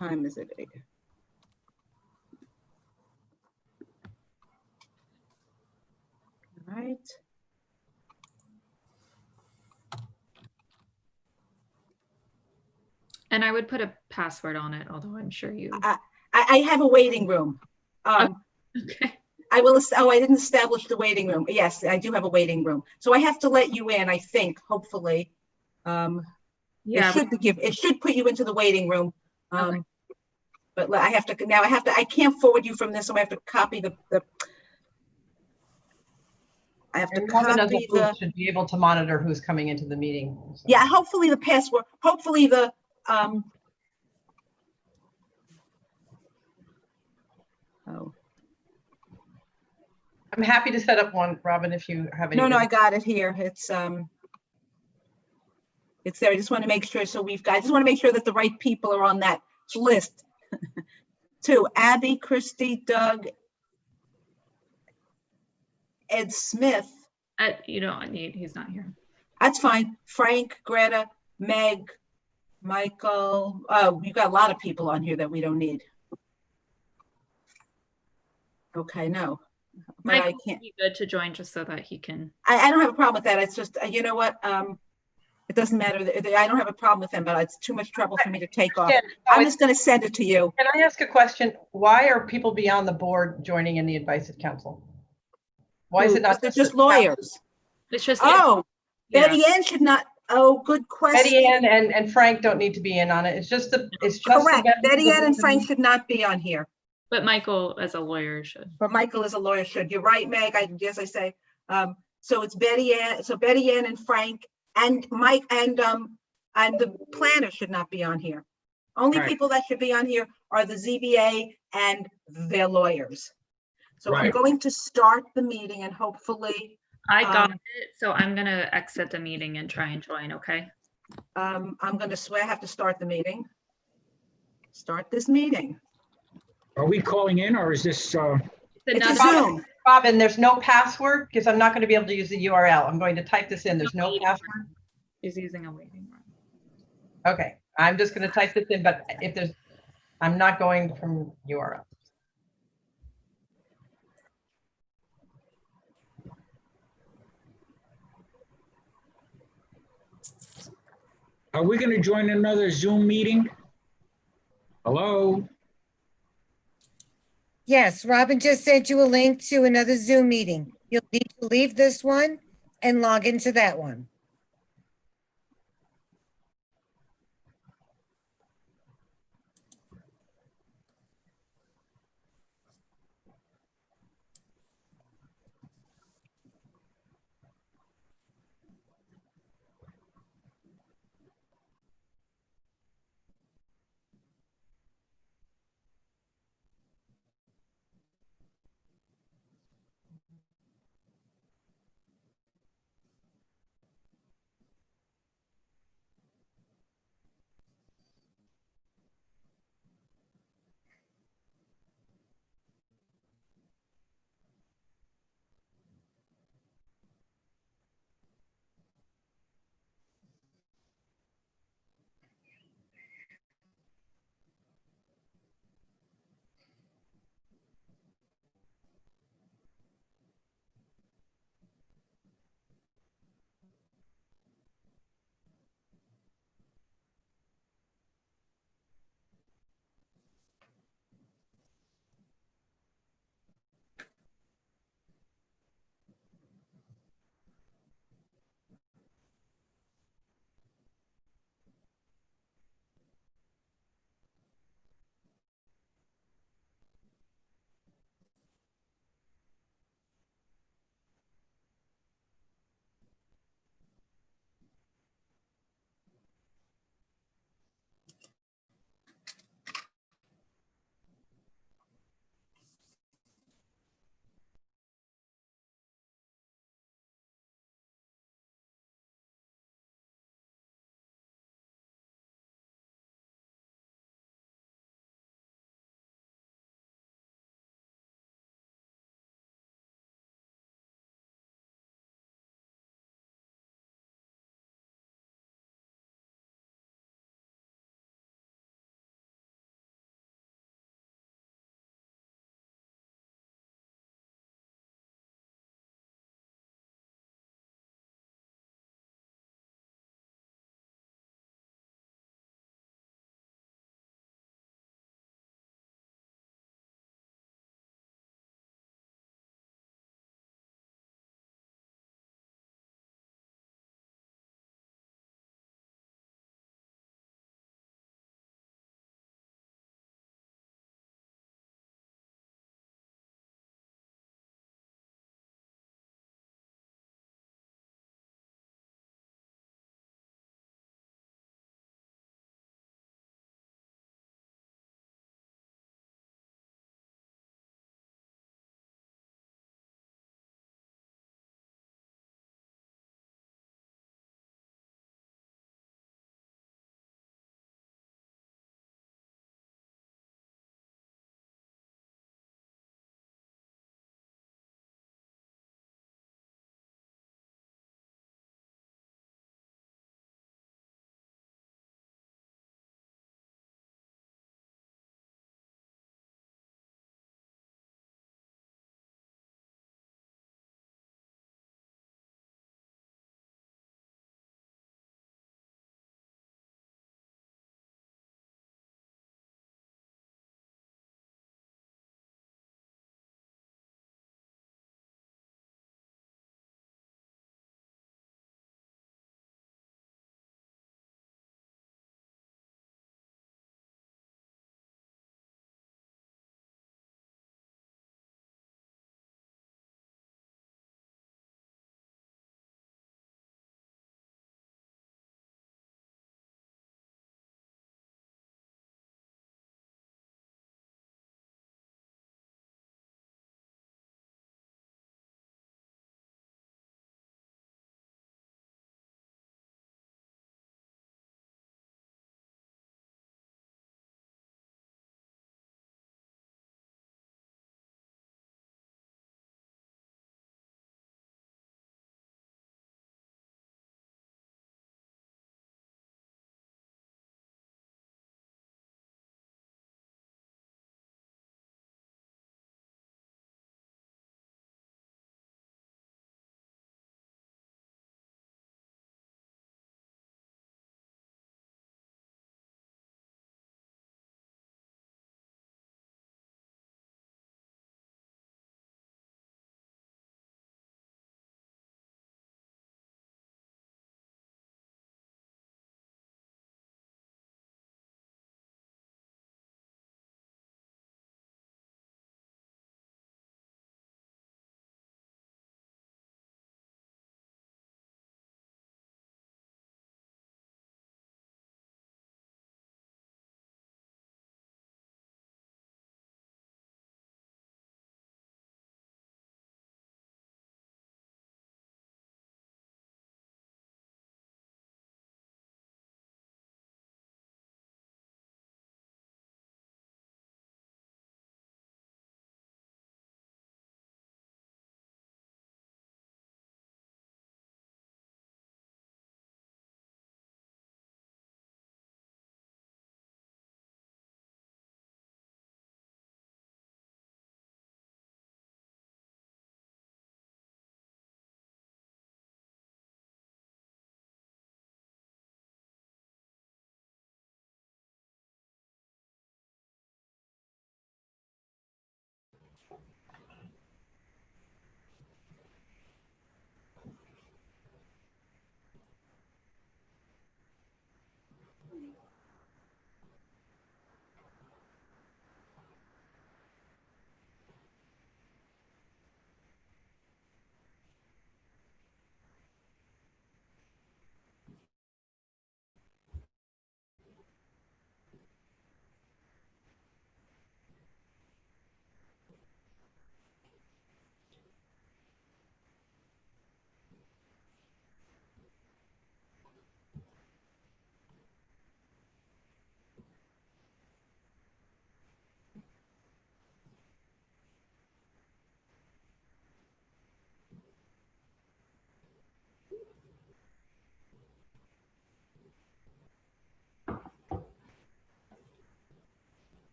time is it? All right. And I would put a password on it, although I'm sure you. I have a waiting room. Okay. I will. Oh, I didn't establish the waiting room. Yes, I do have a waiting room. So I have to let you in. I think, hopefully, Yeah. It should put you into the waiting room. Okay. But I have to now. I can't forward you from this, so I have to copy the. I have to Everyone knows copy who the. should be able to monitor who's coming into the meeting. So. Yeah, hopefully the password. Hopefully the. Oh. I'm happy to set up one, Robin, if you have any. No, I got it here. It's there. I just want to make sure. So I just want to make sure that the right people are on that list. Too. Abby, Christy, Doug, Ed Smith. You don't need. He's not here. That's fine. Frank, Greta, Meg, Michael. Oh, you got a lot of people on here that we don't need. Okay, no. But Mike I can't. Be good to join just so that he can. I don't have a problem with that. It's just, you know what? It doesn't matter. I don't have a problem with them, but it's too much trouble for me to take off. I'm just going to send it to you. Can I ask a question? Why are people beyond the board joining in the advice council? Why is it not just lawyers? It's just. Oh, Betty Ann should not. Oh, good question. Betty Ann and Frank don't need to be in on it. It's just correct. Betty Ann and Frank should not be on here. But Michael, as a lawyer, should. But Michael, as a lawyer, should. You're right, Meg. Yes, I say. So it's Betty Ann. So Betty Ann and Frank and Mike and the planner should not be on here. Only people that should be on here are the ZBA and their lawyers. So I'm going to start the meeting and hopefully. I got it. So I'm gonna exit the meeting and try and join. Okay. I'm gonna swear I have to start the meeting. Start this meeting. Are we calling in or is this? It's a Zoom. Robin, there's no password because I'm not going to be able to use the URL. I'm going to type this in. There's no password. He's using a waiting room. Okay, I'm just going to type this in, but if there's, I'm not going from URL. Are we going to join another Zoom meeting? Hello? Yes, Robin just sent you a link to another Zoom meeting. You'll need to leave this one and log into that one.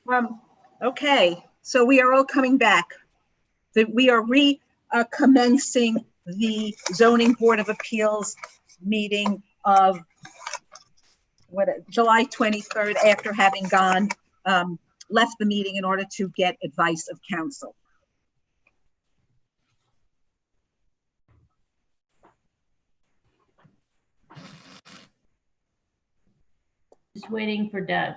Okay, so we are all coming back. We are recommencing the Zoning Board of Appeals meeting of July 23rd, after having left the meeting in order to get advice of counsel. Just waiting for Doug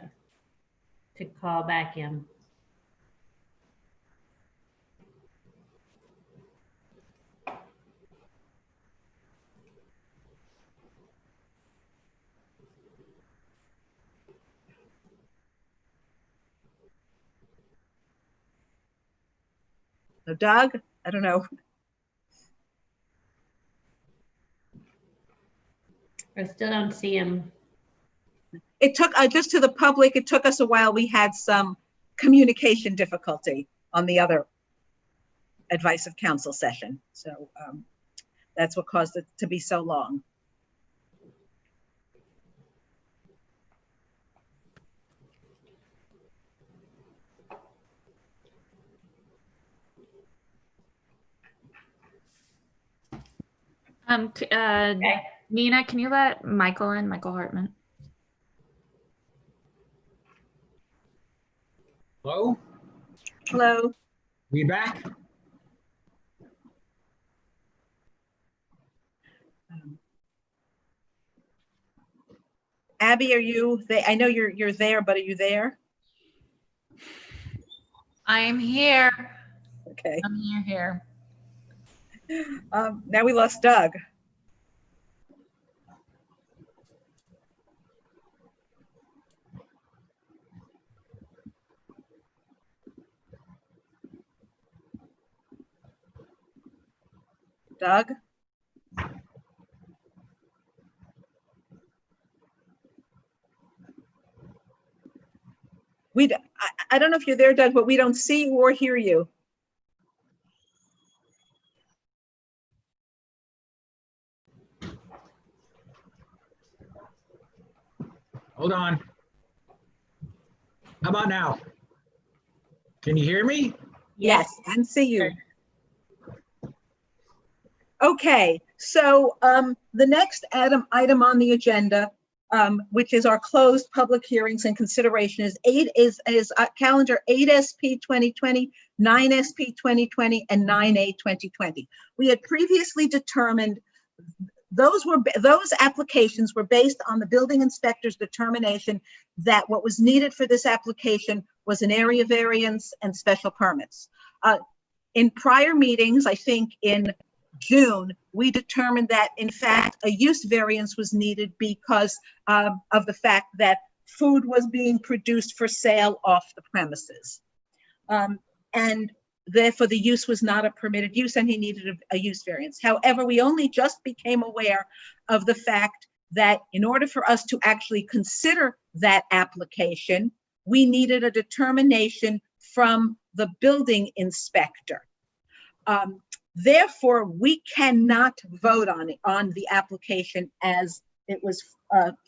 to call back in. So Doug, I don't know. I still don't see him. It took, just to the public, it took us a while. We had some communication difficulty on the other advice of counsel session. So that's what caused it to be so long. Nina, can you let Michael in, Michael Hartman? Hello? Hello. We back? Abby, are you there? I know you're there, but are you there? I'm here. Okay. I'm here. Now we lost Doug. Doug? I don't know if you're there, Doug, but we don't see or hear you. Hold on. How about now? Can you hear me? Yes, and see you. Okay, so the next item on the agenda, which is our closed public hearings and consideration, is calendar 8SP 2020, 9SP 2020, and 9A 2020. We had previously determined those applications were based on the building inspector's determination that what was needed for this application was an area variance and special permits. In prior meetings, I think in June, we determined that in fact a use variance was needed because of the fact that food was being produced for sale off the premises. And therefore the use was not a permitted use and he needed a use variance. However, we only just became aware of the fact that in order for us to actually consider that application, we needed a determination from the building inspector. Therefore, we cannot vote on the application as it was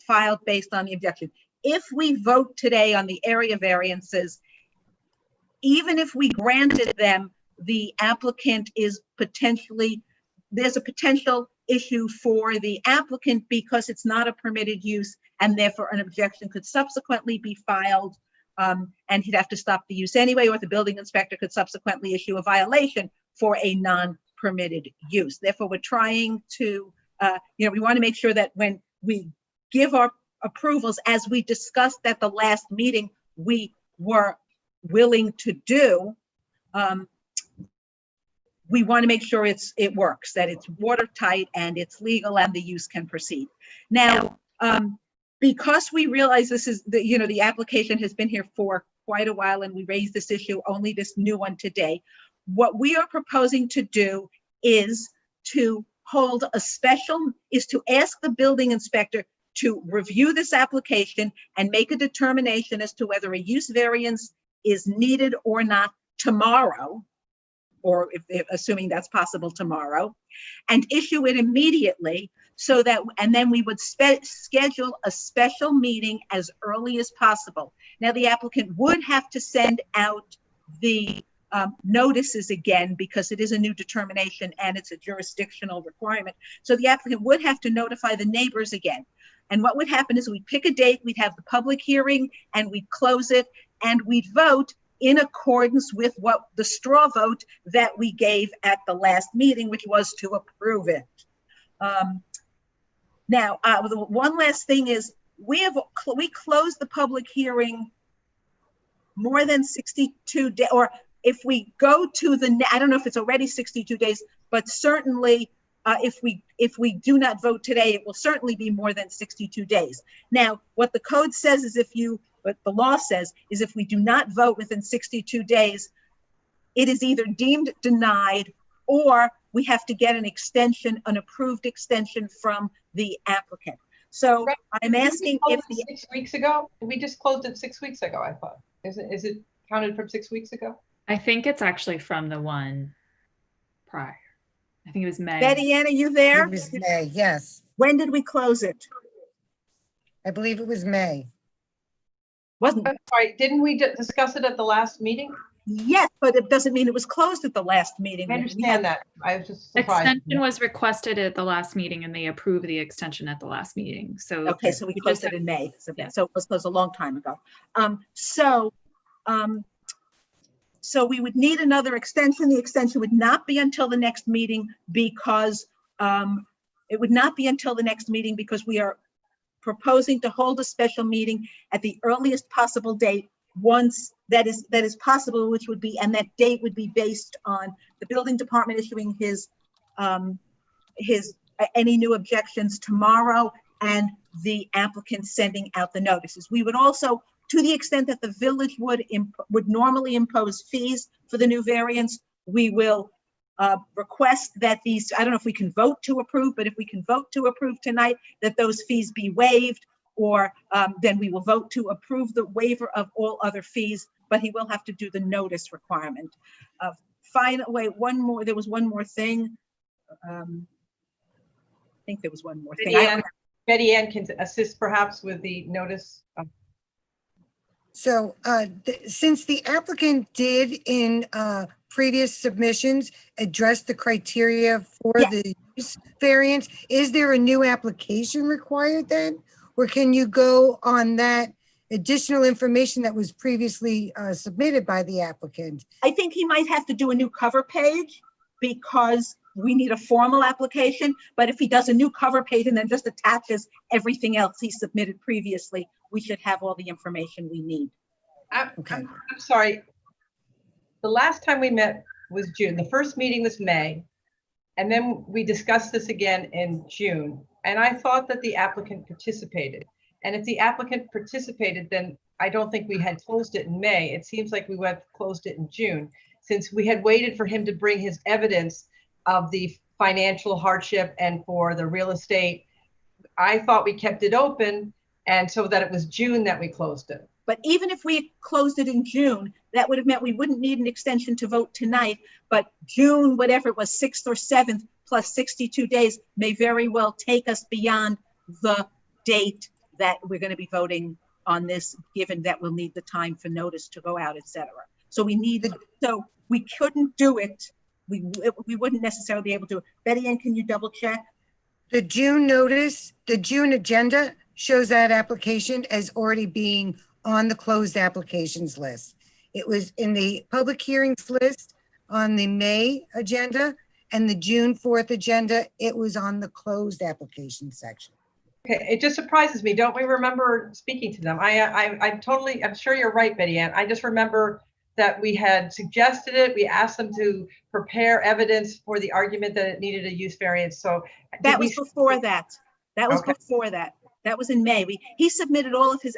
filed based on the objection. If we vote today on the area variances, even if we granted them, the applicant is there's a potential issue for the applicant because it's not a permitted use and therefore an objection could subsequently be filed and he'd have to stop the use anyway, or the building inspector could subsequently issue a violation for a non-permitted use. Therefore, we're trying to, we want to make sure that when we give our approvals, as we discussed at the last meeting, we were willing to do, we want to make sure it works, that it's watertight and it's legal and the use can proceed. Now, because we realize this is the application has been here for quite a while and we raised this issue, only this new one today, what we are proposing to do is to ask the building inspector to review this application and make a determination as to whether a use variance is needed or not tomorrow, or assuming that's possible tomorrow, and issue it immediately so that, and then we would schedule a special meeting as early as possible. Now, the applicant would have to send out the notices again, because it is a new determination and it's a jurisdictional requirement. So the applicant would have to notify the neighbors again. And what would happen is we'd pick a date, we'd have the public hearing, and we'd close it, and we'd vote in accordance with what the straw vote that we gave at the last meeting, which was to approve it. Now, the one last thing is we closed the public hearing more than 62 days, or if we go to the, I don't know if it's already 62 days, but certainly if we do not vote today, it will certainly be more than 62 days. Now, what the code says is what the law says is if we do not vote within 62 days, it is either deemed denied or we have to get an extension, an approved extension from the applicant. So right. I'm asking if 6 weeks ago, we just closed it 6 weeks ago, I thought. Is it counted from 6 weeks ago? I think it's actually from the one prior. I think it was May. Betty Ann, are you there? It was May, yes. When did we close it? I believe it was May. Wasn't it? Sorry, didn't we discuss it at the last meeting? Yes, but it doesn't mean it was closed at the last meeting. I understand that. I was just surprised. Extension was requested at the last meeting and they approved the extension at the last meeting. So okay, so we closed it in May. So it was closed a long time ago. So we would need another extension. The extension would not be until the next meeting because we are proposing to hold a special meeting at the earliest possible date once that is possible, which would be, and that date would be based on the building department issuing his any new objections tomorrow and the applicant sending out the notices. We would also, to the extent that the village would normally impose fees for the new variance, we will request that these, I don't know if we can vote to approve, but if we can vote to approve tonight, that those fees be waived, or then we will vote to approve the waiver of all other fees, but he will have to do the notice requirement. Wait, one more, there was one more thing. I think there was one more thing. Betty Ann can assist perhaps with the notice. So since the applicant did in previous submissions address the criteria for the use variance, is there a new application required then? Or can you go on that additional information that was previously submitted by the applicant? I think he might have to do a new cover page because we need a formal application, but if he does a new cover page and then just attaches everything else he submitted previously, we should have all the information we need. I'm sorry. The last time we met was June. The first meeting was May. And then we discussed this again in June. And I thought that the applicant participated. And if the applicant participated, then I don't think we had closed it in May. It seems like we had closed it in June, since we had waited for him to bring his evidence of the financial hardship and for the real estate. I thought we kept it open, and so that it was June that we closed it. But even if we closed it in June, that would have meant we wouldn't need an extension to vote tonight, but June, whatever it was, 6th or 7th, plus 62 days may very well take us beyond the date that we're going to be voting on this, given that we'll need the time for notice to go out, etc. So we couldn't do it. We wouldn't necessarily be able to. Betty Ann, can you double check? The June notice, the June agenda shows that application as already being on the closed applications list. It was in the public hearings list on the May agenda, and the June 4th agenda, it was on the closed application section. Okay, it just surprises me. Don't we remember speaking to them? I'm sure you're right, Betty Ann. I just remember that we had suggested it. We asked them to prepare evidence for the argument that it needed a use variance. So that was before that. That was before that. That was in May. He submitted all of his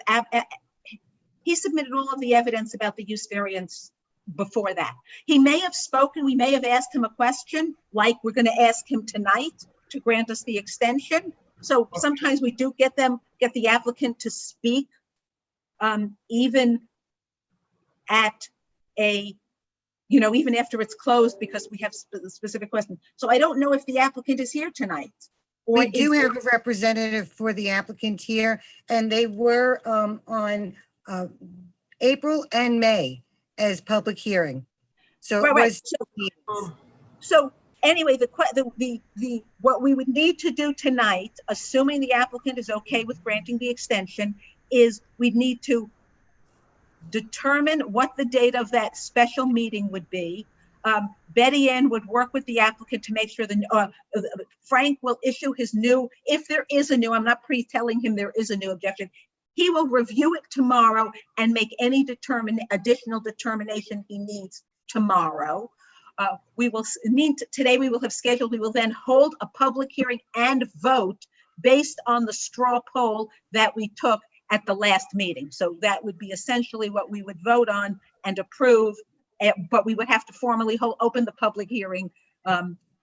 he submitted all of the evidence about the use variance before that. He may have spoken, we may have asked him a question, like we're going to ask him tonight to grant us the extension. So sometimes we do get the applicant to speak, even at even after it's closed, because we have specific questions. So I don't know if the applicant is here tonight. Or We do is- have a representative for the applicant here, and they were on April and May as public hearing. So it Right, was. So anyway, what we would need to do tonight, assuming the applicant is okay with granting the extension, is we'd need to determine what the date of that special meeting would be. Betty Ann would work with the applicant to make sure Frank will issue his new, if there is a new, I'm not telling him there is a new objection. He will review it tomorrow and make any additional determination he needs tomorrow. Today we will have scheduled, we will then hold a public hearing and vote based on the straw poll that we took at the last meeting. So that would be essentially what we would vote on and approve, but we would have to formally open the public hearing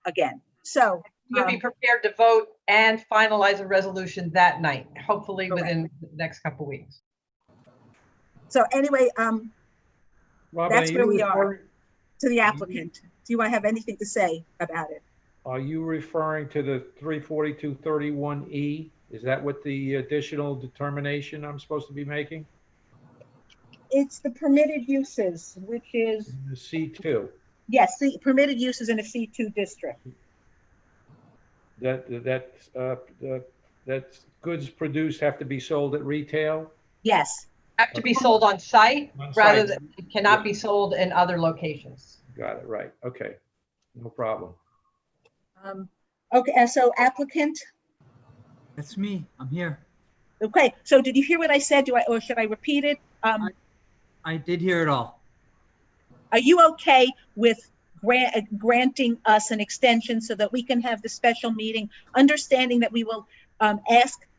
again. So you'll be prepared to vote and finalize a resolution that night, hopefully within the next couple of weeks. So anyway, Robin, that's where we are. To the applicant, do you want to have anything to say about it? Are you referring to the 34231E? Is that what the additional determination I'm supposed to be making? It's the permitted uses, which is The C2. yes, the permitted uses in a C2 district. That goods produced have to be sold at retail? Yes. Have to be sold on site On rather site. than, it cannot be sold in other locations. Got it, right. Okay, no problem. Okay, so applicant. That's me. I'm here. Okay, so did you hear what I said? Or should I repeat it? I did hear it all. Are you okay with granting us an extension so that we can have the special meeting, understanding that we will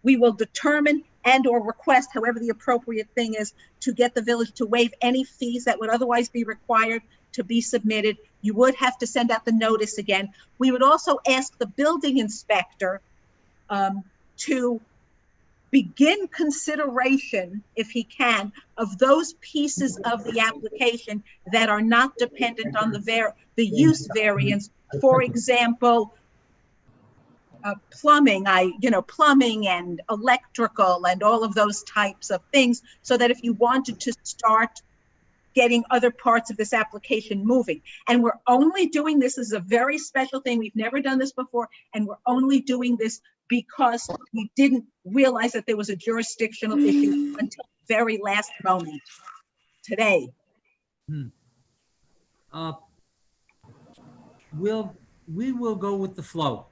we will determine and or request, however the appropriate thing is, to get the village to waive any fees that would otherwise be required to be submitted. You would have to send out the notice again. We would also ask the building inspector to begin consideration, if he can, of those pieces of the application that are not dependent on the use variance. For example, plumbing and electrical and all of those types of things, so that if you wanted to start getting other parts of this application moving. And we're only doing this as a very special thing. We've never done this before, and we're only doing this because we didn't realize that there was a jurisdictional issue until the very last moment today. We will go with the flow.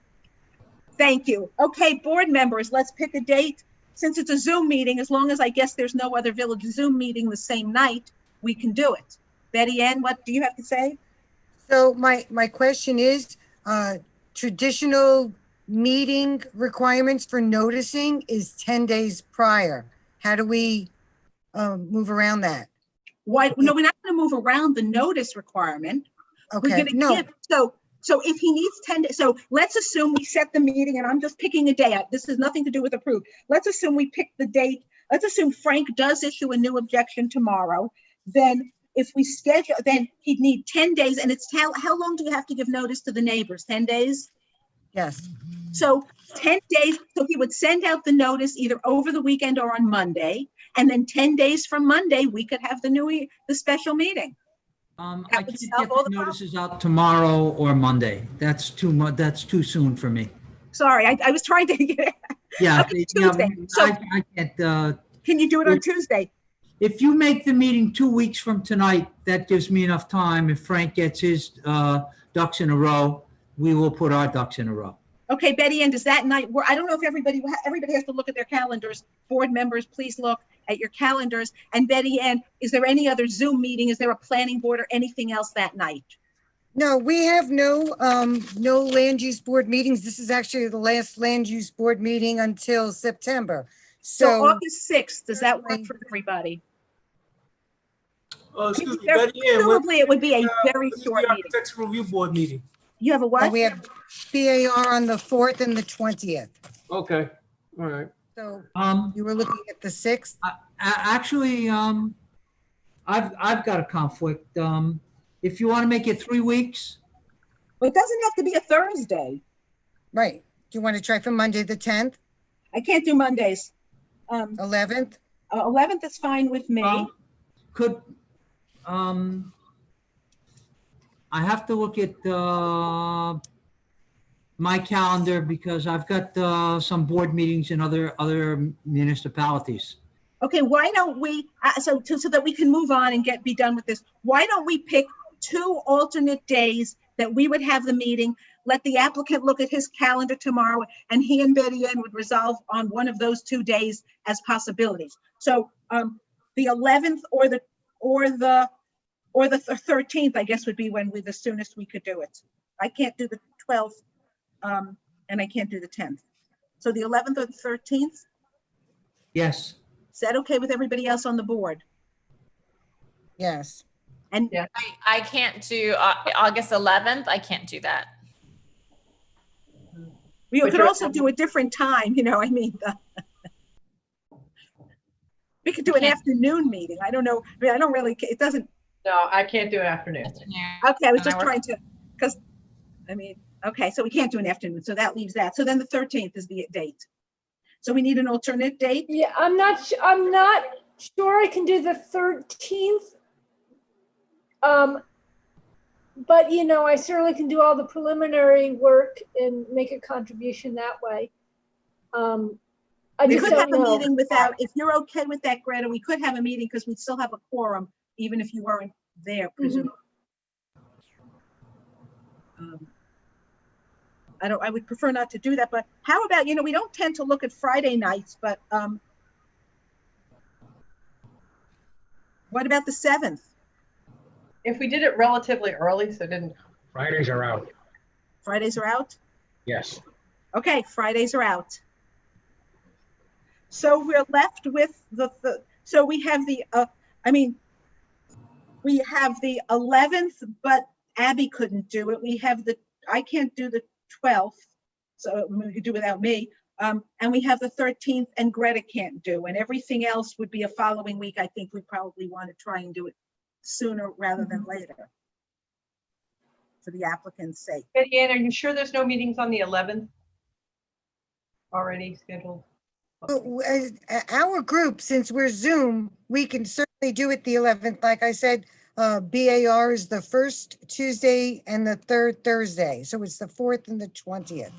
Thank you. Okay, board members, let's pick a date. Since it's a Zoom meeting, as long as I guess there's no other village Zoom meeting the same night, we can do it. Betty Ann, what do you have to say? So my question is, traditional meeting requirements for noticing is 10 days prior. How do we move around that? Why? No, we're not going to move around the notice requirement. Okay, We're going to give, so if he needs 10 days, so let's assume we set the meeting, and I'm just picking a day. This has nothing to do with approved. Let's assume we pick the date. Let's assume Frank does issue a new objection tomorrow. Then if we schedule, then he'd need 10 days. And it's how long do you have to give notice to the neighbors? 10 days? Yes. So 10 days, so he would send out the notice either over the weekend or on Monday. And then 10 days from Monday, we could have the special meeting. I can't get the notices out tomorrow or Monday. That's too much. That's too soon for me. Sorry, I was trying to get. Yeah, Okay, Tuesday. So I can't. Can you do it on Tuesday? If you make the meeting 2 weeks from tonight, that gives me enough time. If Frank gets his ducks in a row, we will put our ducks in a row. Okay, Betty Ann, does that night work? I don't know if everybody has to look at their calendars. Board members, please look at your calendars. And Betty Ann, is there any other Zoom meeting? Is there a planning board or anything else that night? No, we have no land use board meetings. This is actually the last land use board meeting until September. So August 6th, does that work for everybody? Excuse me, Betty Ann. Presumably it would be a very short meeting. Architectural Review Board meeting. You have a what? We have BAR on the 4th and the 20th. Okay, all right. So you were looking at the 6th? Actually, I've got a conflict. If you want to make it 3 weeks. Well, it doesn't have to be a Thursday. Right. Do you want to try for Monday, the 10th, I can't do Mondays. 11th? 11th is fine with me. Could, I have to look at my calendar because I've got some board meetings in other municipalities. Okay, why don't we, so that we can move on and be done with this, why don't we pick 2 alternate days that we would have the meeting, let the applicant look at his calendar tomorrow, and he and Betty Ann would resolve on one of those 2 days as possibilities. So the 11th or the 13th, I guess, would be when the soonest we could do it. I can't do the 12th, and I can't do the 10th. So the 11th or the 13th? Yes. Is that okay with everybody else on the board? Yes. And I can't do August 11th. I can't do that. We could also do a different time, you know, I mean, we could do an afternoon meeting. I don't know. I mean, I don't really, it doesn't. No, I can't do afternoon. Okay, I was just trying to, because, I mean, okay, so we can't do an afternoon, so that leaves that. So then the 13th is the date. So we need an alternate date? Yeah, I'm not sure I can do the 13th. But you know, I certainly can do all the preliminary work and make a contribution that way. We could have a meeting without, if you're okay with that, Greta, we could have a meeting because we'd still have a quorum, even if you weren't there, presumably. I would prefer not to do that, but how about, you know, we don't tend to look at Friday nights, but what about the 7th? If we did it relatively early, so it didn't. Fridays are out. Fridays are out? Yes. Okay, Fridays are out. So we're left with so we have the, we have the 11th, but Abby couldn't do it. I can't do the 12th, so we could do without me. And we have the 13th and Greta can't do, and everything else would be a following week. I think we probably want to try and do it sooner rather than later for the applicant's sake. Betty Ann, are you sure there's no meetings on the 11th already scheduled? Our group, since we're Zoom, we can certainly do it the 11th. Like I said, BAR is the first Tuesday and the third Thursday. So it's the 4th and the 20th.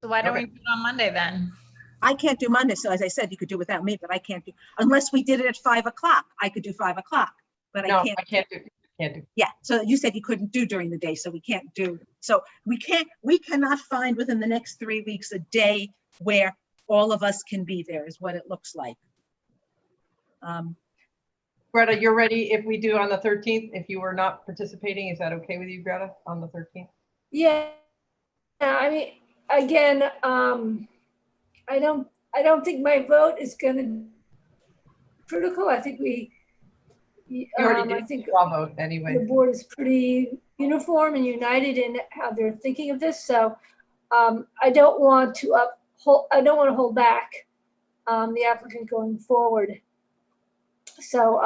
So why don't we do it on Monday then? I can't do Monday. So as I said, you could do without me, but I can't do, unless we did it at 5 o'clock. I could do 5 o'clock, but no, I can't do. Yeah, so you said you couldn't do during the day, so we can't do. So we cannot find within the next 3 weeks a day where all of us can be there, is what it looks like. Greta, you're ready if we do on the 13th, if you were not participating, is that okay with you, Greta, on the 13th? Yeah, I mean, again, I don't think my vote is going to be critical. I think I think I'll vote anyway. The board is pretty uniform and united in how they're thinking of this. So I don't want to hold back the applicant going forward. So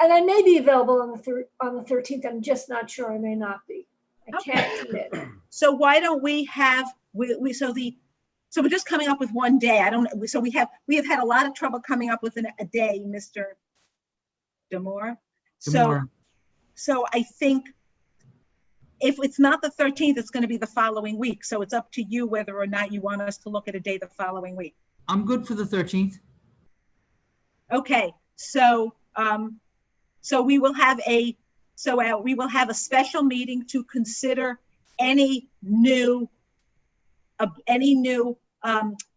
and I may be available on the 13th. I'm just not sure. I may not be. I can't commit. So why don't we have so we're just coming up with one day. So we have had a lot of trouble coming up with a day, Mr. Demore. So I think if it's not the 13th, it's going to be the following week. So it's up to you whether or not you want us to look at a day the following week. I'm good for the 13th. Okay, so we will have a special meeting to consider any new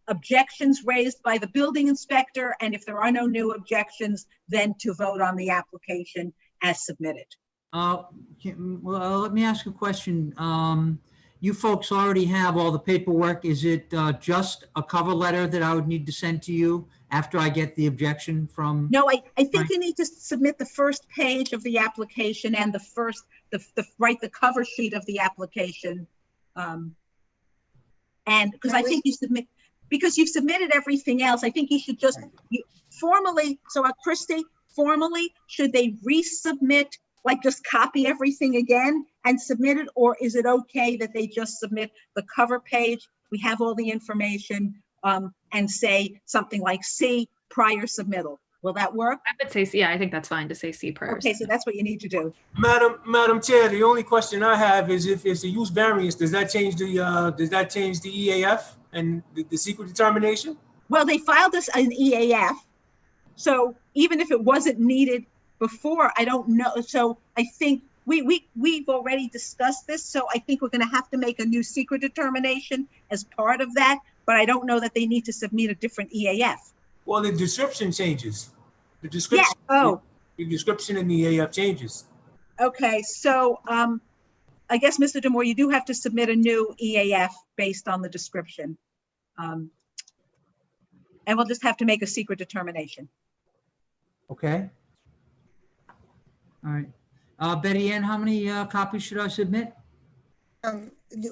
objections raised by the building inspector, and if there are no new objections, then to vote on the application as submitted. Well, let me ask a question. You folks already have all the paperwork. Is it just a cover letter that I would need to send to you after I get the objection from? No, I think you need to submit the first page of the application and write the cover sheet of the application. And because I think because you've submitted everything else, I think you should just formally, so Christy, formally, should they resubmit, like just copy everything again and submit it? Or is it okay that they just submit the cover page we have all the information, and say something like C, prior submittal. Will that work? I would say, yeah, I think that's fine to say C prior. Okay, so that's what you need to do. Madam Chair, the only question I have is if it's a use variance, does that change the EAF and the secret determination? Well, they filed us an EAF. So even if it wasn't needed before, I don't know. So I think we've already discussed this. So I think we're going to have to make a new secret determination as part of that. But I don't know that they need to submit a different EAF. Well, the description changes. The description. Yeah. Oh. The description in the EAF changes. Okay. So I guess, Mr. Demore, you do have to submit a new EAF based on the description. And we'll just have to make a secret determination. Okay. All right. Betty Ann, how many copies should I submit?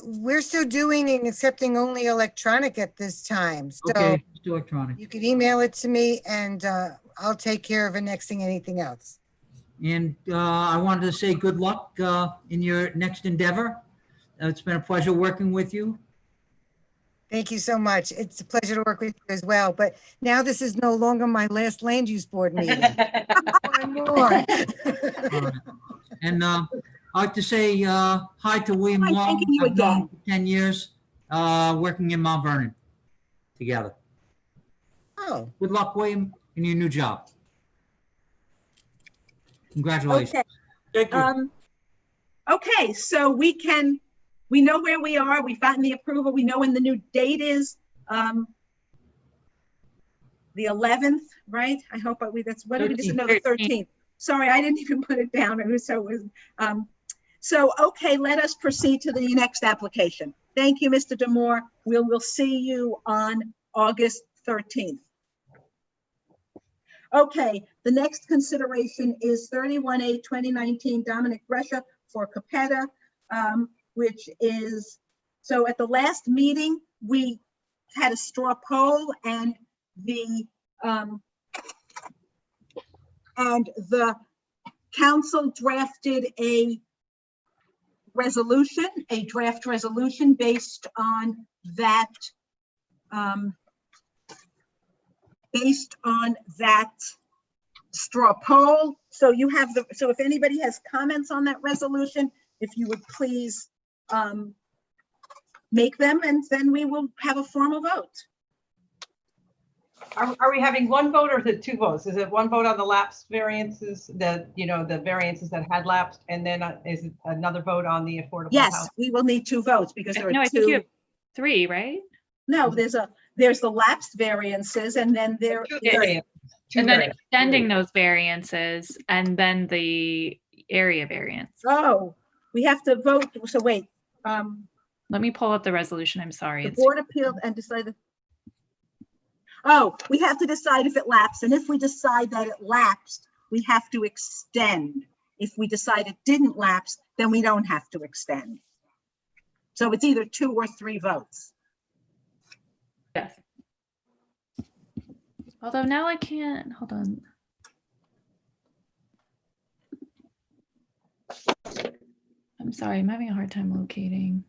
We're still doing and accepting only electronic at this time. So Okay, just electronic. you can email it to me and I'll take care of annexing anything else. And I wanted to say good luck in your next endeavor. It's been a pleasure working with you. Thank you so much. It's a pleasure to work with you as well. But now this is no longer my last land use board meeting. One more. And I'd like to say hi to William I'm Long. thanking you I've known him again. for 10 years working in Mount Vernon together. Oh. Good luck, William, in your new job. Congratulations. Okay. Thank you. Okay, so we know where we are. We've gotten the approval. We know when the new date is. The 11th, right? I hope that's what did we just know, the 13th. Sorry, I didn't even put it down. So okay, let us proceed to the next application. Thank you, Mr. Demore. We'll see you on August 13th. Okay, the next consideration is 31A/2019 Dominic Brescia for Capetta, which is, so at the last meeting, we had a straw poll and the council drafted a resolution, a draft resolution based on that straw poll. So you have so if anybody has comments on that resolution, if you would please make them, and then we will have a formal vote. Are we having one vote or is it two votes? Is it one vote on the lapsed variances, the variances that had lapsed, and then is it another vote on the affordable Yes, house? we will need two votes because there are No, I think two. you have 3, right? No, there's the lapsed variances, and then there Two is variants. Two And then variants. extending those variances and then the area variance. Oh, we have to vote. So wait, Let me pull up the resolution. I'm sorry. the It's board appealed and decided. Oh, we have to decide if it lapsed, and if we decide that it lapsed, we have to extend. If we decide it didn't lapse, then we don't have to extend. So it's either 2 or 3 votes. yes. Although now I can't, hold on. I'm sorry, I'm having a hard time locating.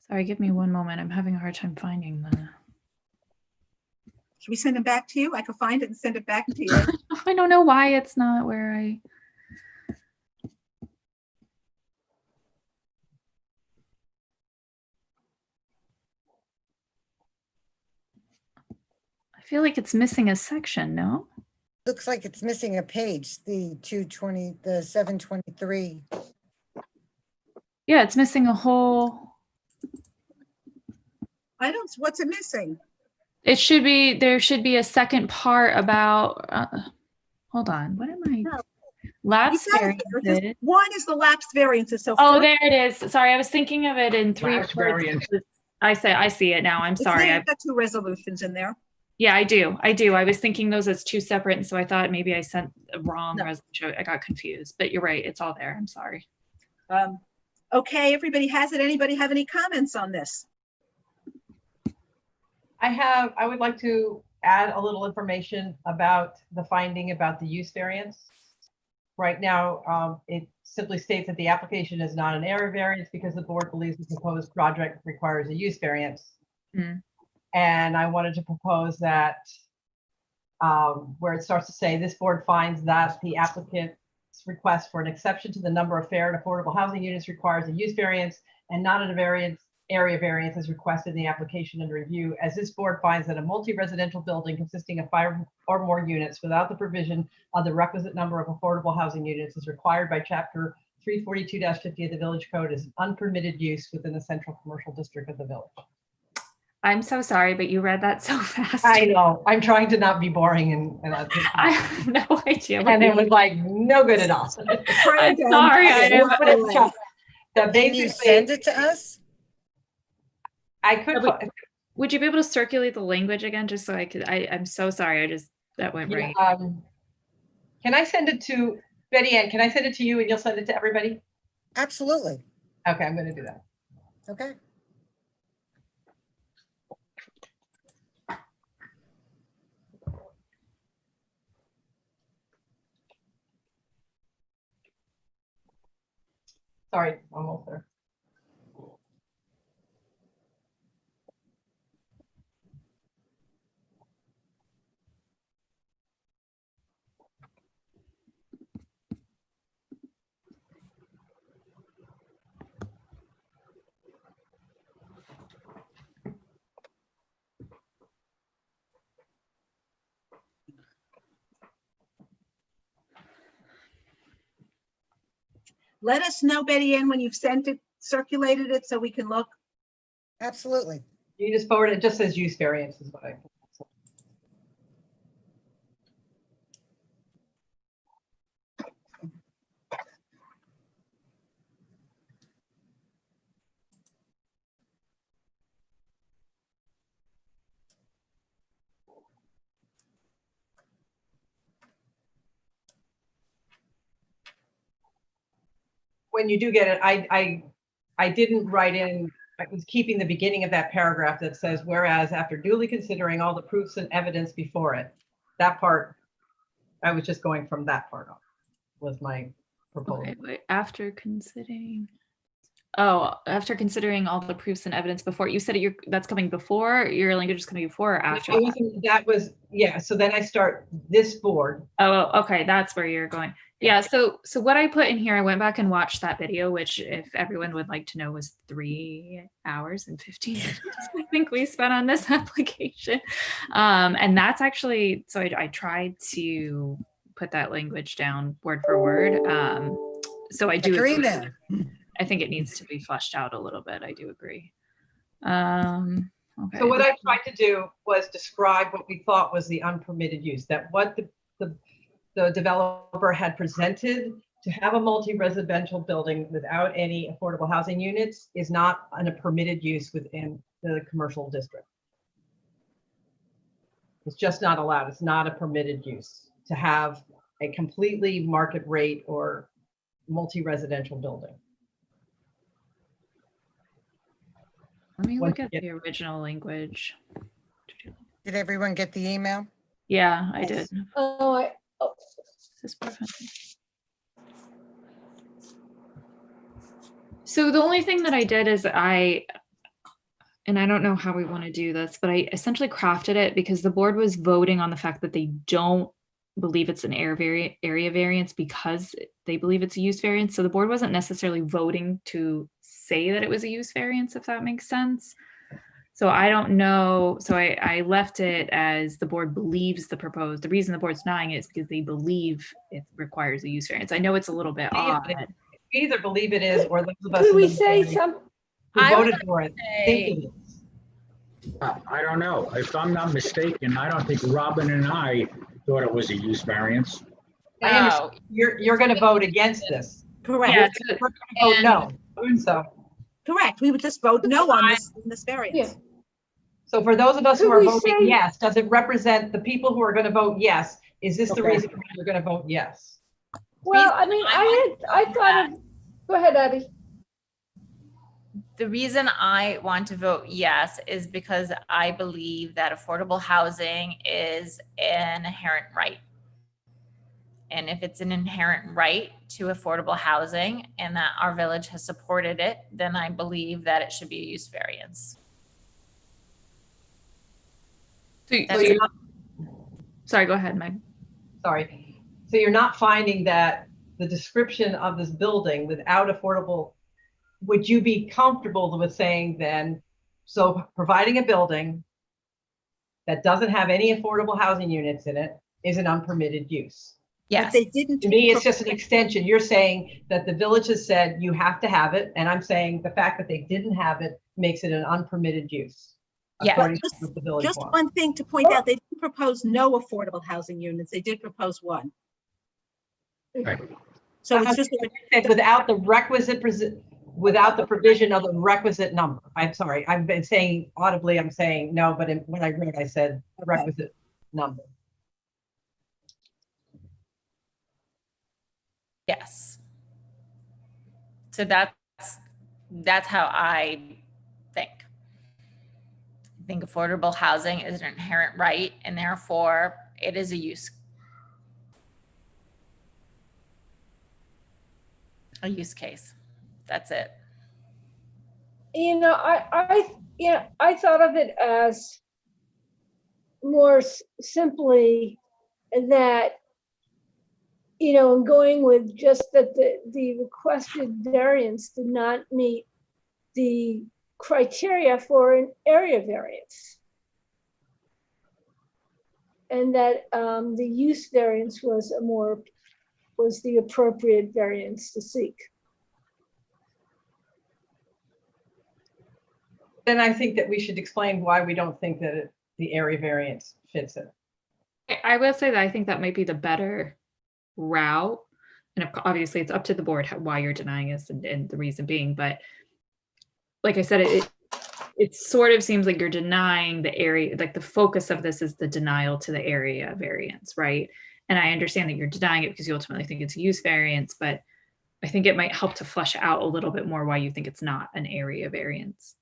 Sorry, give me one moment. I'm having a hard time finding the. Should we send them back to you? I could find it and send it back to you. I don't know why it's not where I. I feel like it's missing a section, no? Looks like it's missing a page, the 723. Yeah, it's missing a whole. What's it missing? It should be, there should be a second part about, hold on, what am I? No. Lapse You got it here. variances. One is the lapsed variances. So Oh, first- there it is. Sorry, I was thinking of it in 3 Lapse parts. variance. I see it now. I'm it's sorry. there, you've got 2 resolutions in there. Yeah, I do. I was thinking those as 2 separate, and so I thought maybe I sent the wrong No. resolution. I got confused, but you're right. It's all there. I'm sorry. Okay, everybody has it. Anybody have any comments on this? I would like to add a little information about the finding about the use variance. Right now, it simply states that the application is not an area variance because the board believes the proposed project requires a use variance. And I wanted to propose that where it starts to say, this board finds that the applicant's request for an exception to the number of fair and affordable housing units requires a use variance and not a area variance as requested in the application and review, as this board finds that a multi-residential building consisting of 5 or more units without the provision of the requisite number of affordable housing units is required by chapter 342-50 of the village code as an unpermitted use within the central commercial district of the village. I'm so sorry, but you read that so fast. I know. I'm trying to not be boring and I have no idea. And it was like no good at all. I'm sorry. Can you send it to us? I could. Would you be able to circulate the language again, just so I could? I'm so sorry. That went right. Can I send it to Betty Ann? Can I send it to you and you'll send it to everybody? Absolutely. Okay, I'm going to do that. Okay. Sorry, almost there. Let us know, Betty Ann, when you've sent it, circulated it, so we can look. Absolutely. You just forward it. Just says use variance is what I. When you do get it, I didn't write in, I was keeping the beginning of that paragraph that says, whereas after duly considering all the proofs and evidence before it, that part, I was just going from that part on, was my proposal. Okay, wait, after considering all the proofs and evidence before, you said that's coming before, your language is coming before or after? That was, yeah, so then I start this board. Oh, okay, that's where you're going. Yeah, so what I put in here, I went back and watched that video, which if everyone would like to know was 3 hours and 15 minutes, I think we spent on this application. And that's actually, so I tried to put that language down word for word. So I do agree there. I think it needs to be fleshed out a little bit. I do agree. Okay. So what I tried to do was describe what we thought was the unpermitted use, that what the developer had presented to have a multi-residential building without any affordable housing units is not a permitted use within the commercial district. It's just not allowed. It's not a permitted use to have a completely market rate or multi-residential building. Let me look at the original language. Did everyone get the email? Yeah, I did. So the only thing that I did is and I don't know how we want to do this, but I essentially crafted it because the board was voting on the fact that they don't believe it's an area variance because they believe it's a use variance. So the board wasn't necessarily voting to say that it was a use variance, if that makes sense. So I don't know. So I left it as the board believes the reason the board's denying it is because they believe it requires a use variance. I know it's a little bit odd. We either believe it is or those of us Could we say some? who voted for it think it is. I don't know. If I'm not mistaken, I don't think Robin and I thought it was a use variance. I understand. You're going to vote against this. Correct. Yeah, we're going to vote no. So. Correct. We would just vote no on this variance. Yeah. So for those of us who are voting yes, does it represent the people who are going to vote yes? Is this the reason why you're going to vote yes? Well, I mean, I thought of, go ahead, Abby. The reason I want to vote yes is because I believe that affordable housing is an inherent right. And if it's an inherent right to affordable housing and that our village has supported it, then I believe that it should be a use variance. Sorry, go ahead, Meg. Sorry. So you're not finding that the description of this building without affordable, would you be comfortable with saying then, so providing a building that doesn't have any affordable housing units in it is an unpermitted use? Yes. But they didn't. To me, it's just an extension. You're saying that the village has said you have to have it, and I'm saying the fact that they didn't have it makes it an unpermitted use. Yeah. according to what the village Just wants. one thing to point out, they didn't propose no affordable housing units. They did propose one. Right. So it's just without the requisite, without the provision of the requisite number. I'm sorry, I've been saying audibly, I'm saying no, but when I wrote, I said the requisite number. Yes. So that's how I think. I think affordable housing is an inherent right, and therefore it is a use case. That's it. You know, I thought of it as more simply that, you know, going with just that the requested variance did not meet the criteria for an area variance. And that the use variance was the appropriate variance to seek. Then I think that we should explain why we don't think that the area variance fits it. I will say that I think that might be the better route. And obviously it's up to the board why you're denying us and the reason being, but like I said, it sort of seems like you're denying the area, like the focus of this is the denial to the area variance, right? And I understand that you're denying it because you ultimately think it's a use variance, but I think it might help to flesh out a little bit more why you think it's not an area variance.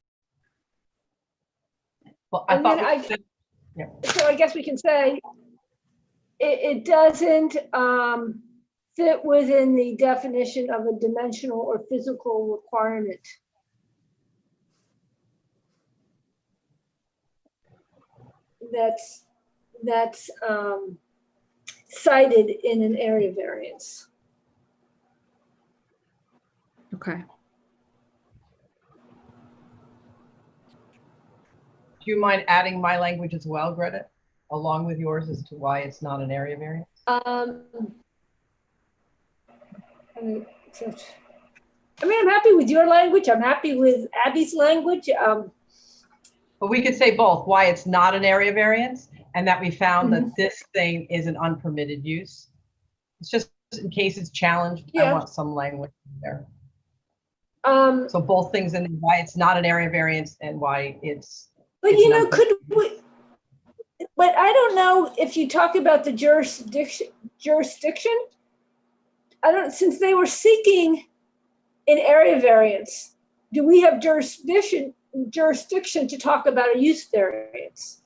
Well, so I guess we can say it doesn't fit within the definition of a dimensional or physical requirement. That's cited in an area variance. Okay. Do you mind adding my language as well, Greta, along with yours as to why it's not an area variance? I mean, I'm happy with your language. I'm happy with Abby's language. But we could say both, why it's not an area variance and that we found that this thing is an unpermitted use. It's just in case it's challenged, I want some language there. So both things, and why it's not an area variance and why it's. But you know, could we? But I don't know if you talk about the jurisdiction. I don't. Since they were seeking an area variance, do we have jurisdiction to talk about a use variance?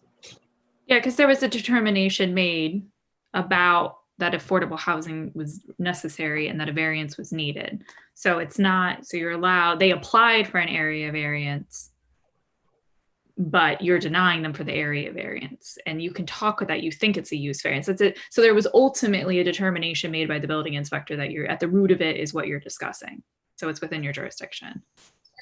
Yeah, because there was a determination made about that affordable housing was necessary and that a variance was needed. So it's not, so you're allowed, they applied for an area variance, but you're denying them for the area variance. And you can talk with that, you think it's a use variance. That's it. So there was ultimately a determination made by the building inspector that you're at the root of it is what you're discussing. So it's within your jurisdiction.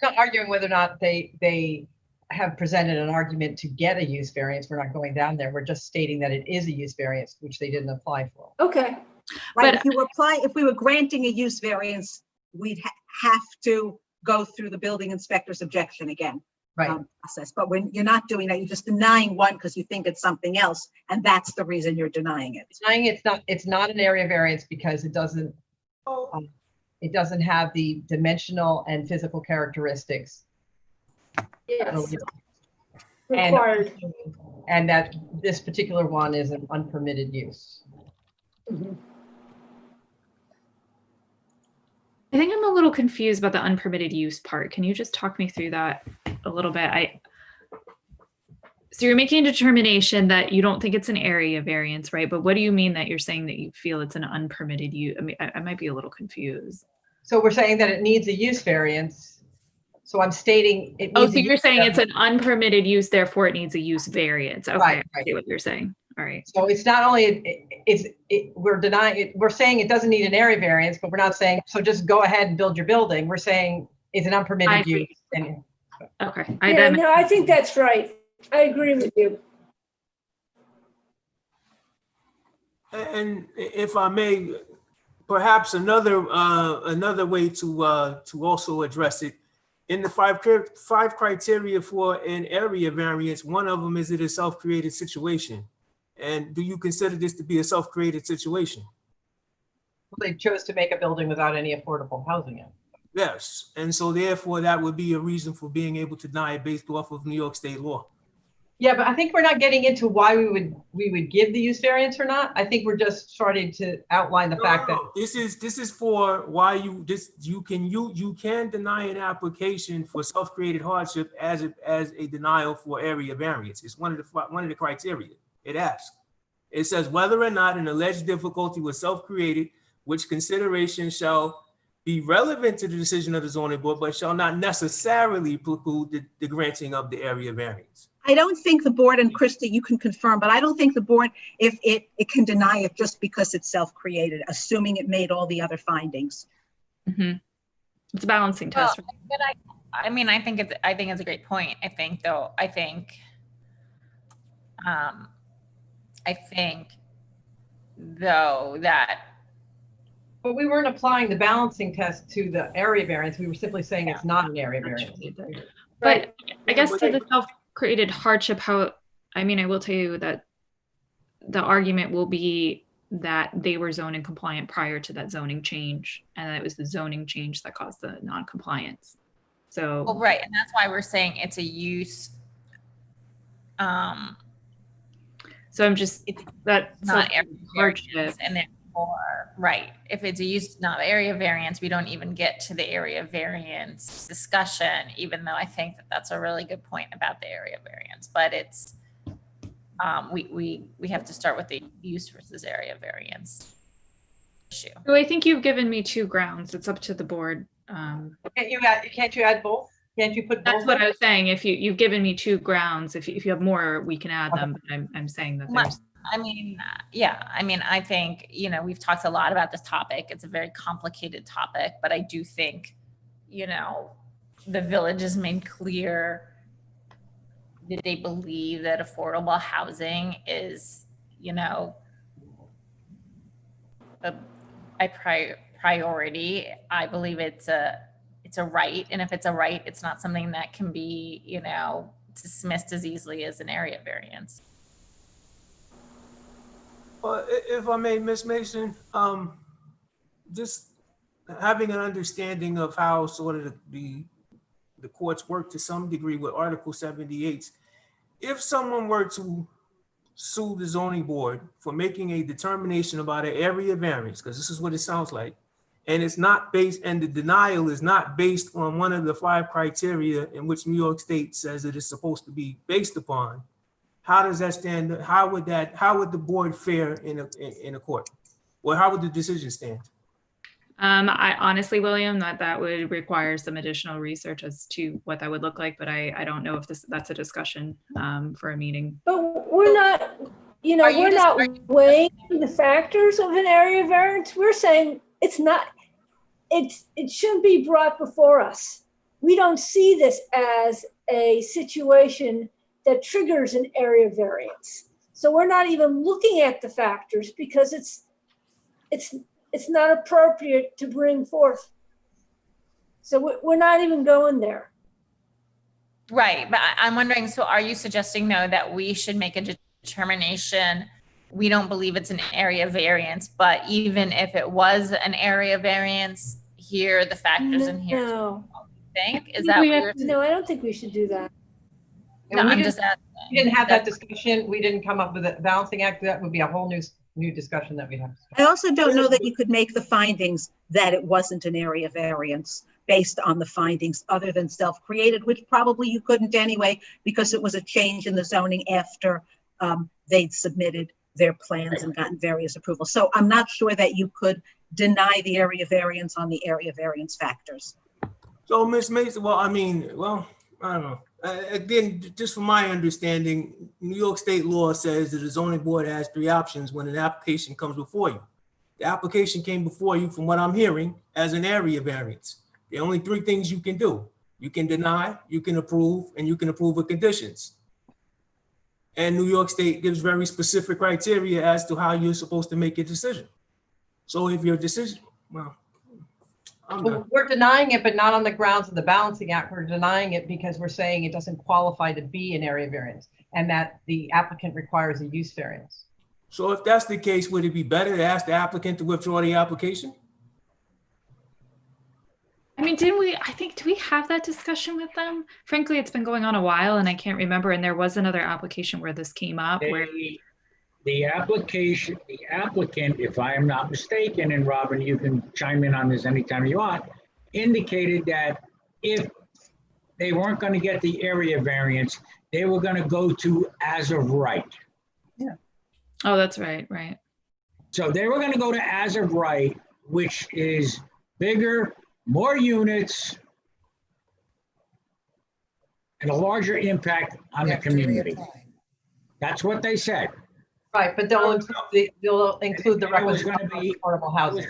We're not arguing whether or not they have presented an argument to get a use variance. We're not going down there. We're just stating that it is a use variance, which they didn't apply for. Okay. Right, if we were granting a use variance, we'd have to go through the building inspector's objection again. Right. Process. But when you're not doing that, you're just denying one because you think it's something else, and that's the reason you're denying it. It's not an area variance because it doesn't have the dimensional and physical characteristics. Yes. Required. And that this particular one is an unpermitted use. I think I'm a little confused about the unpermitted use part. Can you just talk me through that a little bit? So you're making a determination that you don't think it's an area variance, right? But what do you mean that you're saying that you feel it's an unpermitted use? I mean, I might be a little confused. So we're saying that it needs a use variance. So I'm stating it. Oh, so you're saying it's an unpermitted use, therefore it needs a use variance. Okay, Right, I see what you're saying. All right. So it's not only, we're denying it, we're saying it doesn't need an area variance, but we're not saying, so just go ahead and build your building. We're saying it's an unpermitted use. Okay. I think that's right. I agree with you. And if I may, perhaps another way to also address it, in the five criteria for an area variance, one of them is it a self-created situation. And do you consider this to be a self-created situation? Well, they chose to make a building without any affordable housing in it. Yes, and so therefore that would be a reason for being able to deny it based off of New York state law. Yeah, but I think we're not getting into why we would give the use variance or not. I think we're just starting to outline the fact that this is for why you can deny an application for self-created hardship as a denial for area variance. It's one of the criteria it asks. It says whether or not an alleged difficulty was self-created, which consideration shall be relevant to the decision of the zoning board, but shall not necessarily preclude the granting of the area variance. I don't think the board, and Christy, you can confirm, but I don't think the board, if it can deny it just because it's self-created, assuming it made all the other findings. Mm-hmm. It's a balancing test. Well, but I mean, I think it's a great point. I think though that. But we weren't applying the balancing test to the area variance. We were simply saying it's not an area variance. But I guess to the self-created hardship, I will tell you that the argument will be that they were zoning compliant prior to that zoning change, and that it was the zoning change that caused the non-compliance. So, well, right, and that's why we're saying it's a use. So I'm just that's not area hardship, and therefore, right, if it's a use not area variance, we don't even get to the area variance discussion, even though I think that that's a really good point about the area variance. But it's we have to start with the use versus area variance issue. So I think you've given me two grounds. It's up to the board. Can't you add both? Can't you put both? That's what I was saying. If you've given me two grounds, if you have more, we can add them. But I'm saying that there's. I think, we've talked a lot about this topic. It's a very complicated topic, but I do think, the village has made clear that they believe that affordable housing is, a priority. I believe it's a right. And if it's a right, it's not something that can be, dismissed as easily as an area variance. Well, if I may, Ms. Mason, just having an understanding of how sort of the courts work to some degree with Article 78, if someone were to sue the zoning board for making a determination about an area variance, because this is what it sounds like, and it's not based, and the denial is not based on one of the 5 criteria in which New York State says it is supposed to be based upon, how does that stand? How would the board fare in a court? Well, how would the decision stand? I honestly, William, that would require some additional research as to what that would look like, but I don't know if that's a discussion for a meeting. But we're not, we're not weighing the factors of an area variance. We're saying it shouldn't be brought before us. We don't see this as a situation that triggers an area variance. So we're not even looking at the factors because it's not appropriate to bring forth. So we're not even going there. Right, but I'm wondering, so are you suggesting though that we should make a determination, we don't believe it's an area variance, but even if it was an area variance, here are the factors in here. No. Think? Is that what you're No, I don't think we should do that. No, I'm just asking. We didn't have that discussion. We didn't come up with a balancing act. That would be a whole new new discussion that we have. I also don't know that you could make the findings that it wasn't an area variance based on the findings other than self-created, which probably you couldn't anyway, because it was a change in the zoning after they'd submitted their plans and gotten various approvals. So I'm not sure that you could deny the area variance on the area variance factors. So Ms. Mason, I don't know. Again, just from my understanding, New York state law says that the zoning board has 3 options when an application comes before you. The application came before you, from what I'm hearing, as an area variance. The only 3 things you can do: you can deny, you can approve, and you can approve with conditions. And New York state gives very specific criteria as to how you're supposed to make your decision. So if your decision, We're denying it, but not on the grounds of the balancing act. We're denying it because we're saying it doesn't qualify to be an area variance and that the applicant requires a use variance. So if that's the case, would it be better to ask the applicant to withdraw the application? I mean, did we have that discussion with them? Frankly, it's been going on a while and I can't remember. And there was another application where this came up where the applicant, if I am not mistaken, and Robin, you can chime in on this anytime you want, indicated that if they weren't going to get the area variance, they were going to go to as of right. Yeah. Oh, that's right, right. So they were going to go to as of right, which is bigger, more units, and a larger impact on the community. That's what they said. Right, but they'll include the requisite affordable housing.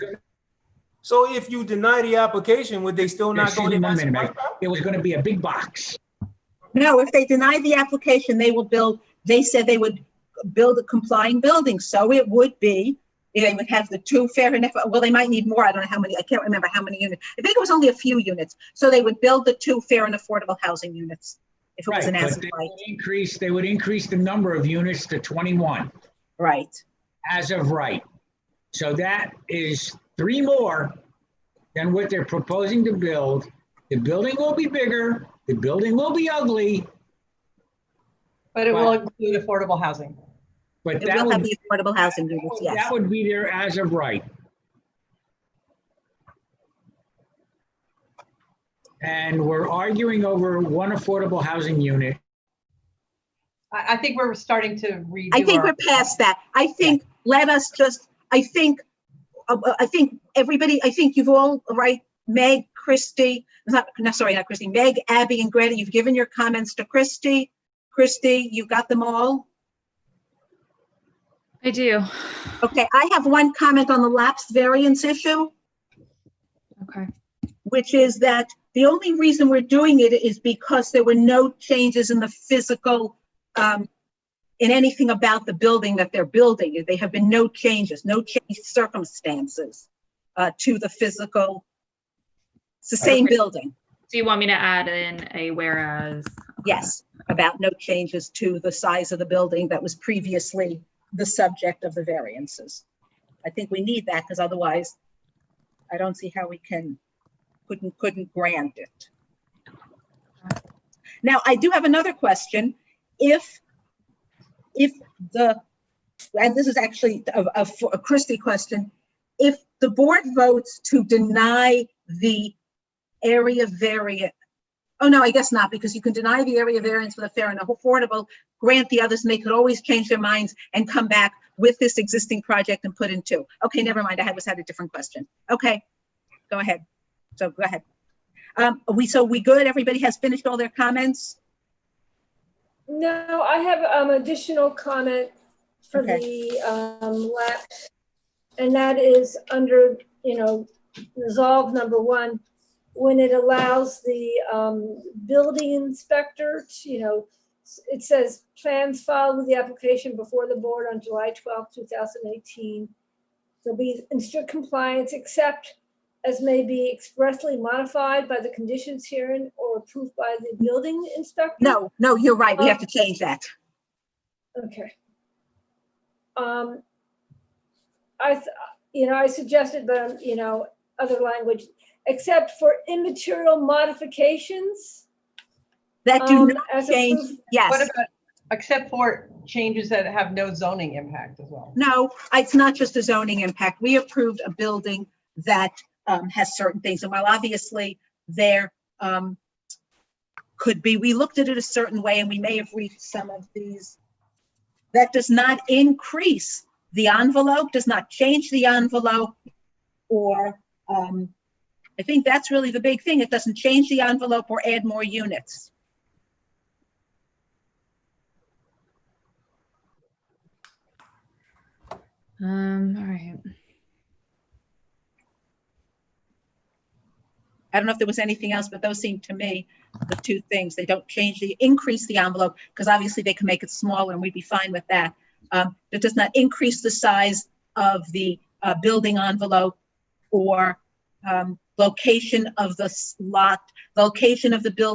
So if you deny the application, would they still not go to that? It was going to be a big box. No, if they deny the application, they said they would build a complying building. So it would be, they would have the 2 fair enough. Well, they might need more. I don't know how many. I can't remember how many units. I think it was only a few units. So they would build the 2 fair and affordable housing units if it was an as of right. They would increase the number of units to 21. Right. As of right. So that is 3 more than what they're proposing to build. The building will be bigger. The building will be ugly. But it will include affordable housing. But it will have the affordable housing units, yes. That would be there as of right. And we're arguing over 1 affordable housing unit. I think we're starting to redo. I think we're past that. I think let us just, I think everybody, I think you've all, right, Meg, Christy, not Christy, Meg, Abby, and Greta, you've given your comments to Christy. Christy, you got them all? I do. Okay, I have one comment on the lapsed variance issue. Okay. Which is that the only reason we're doing it is because there were no changes in the physical, in anything about the building that they're building. There have been no changes, no changed circumstances to the physical. It's the same building. So you want me to add in a whereas? Yes, about no changes to the size of the building that was previously the subject of the variances. I think we need that because otherwise I don't see how we couldn't grant it. Now, I do have another question. If and this is actually a Christie question, if the board votes to deny the area variance, oh no, I guess not, because you can deny the area variance with a fair and affordable, grant the others, and they could always change their minds and come back with this existing project and put in 2. Okay, never mind, I had a different question. Okay, go ahead. So go ahead. We good? Everybody has finished all their comments? No, I have additional comment for the lapse, and that is under, resolve number 1, when it allows the building inspector to, it says plans filed with the application before the board on July 12, 2018. They'll be in strict compliance except as may be expressly modified by the conditions herein or approved by the building inspector? No, you're right. We have to change that. Okay. I suggested, but other language, except for immaterial modifications that do not change. Yes. What about Except for changes that have no zoning impact as well. No, it's not just a zoning impact. We approved a building that has certain things. And while obviously there could be, we looked at it a certain way and we may have reached some of these. That does not increase the envelope, does not change the envelope, or I think that's really the big thing. It doesn't change the envelope or add more units. All right. I don't know if there was anything else, but those seem to me the two things. They don't increase the envelope, because obviously they can make it smaller and we'd be fine with that. It does not increase the size of the building envelope or location of the lot, location of the building.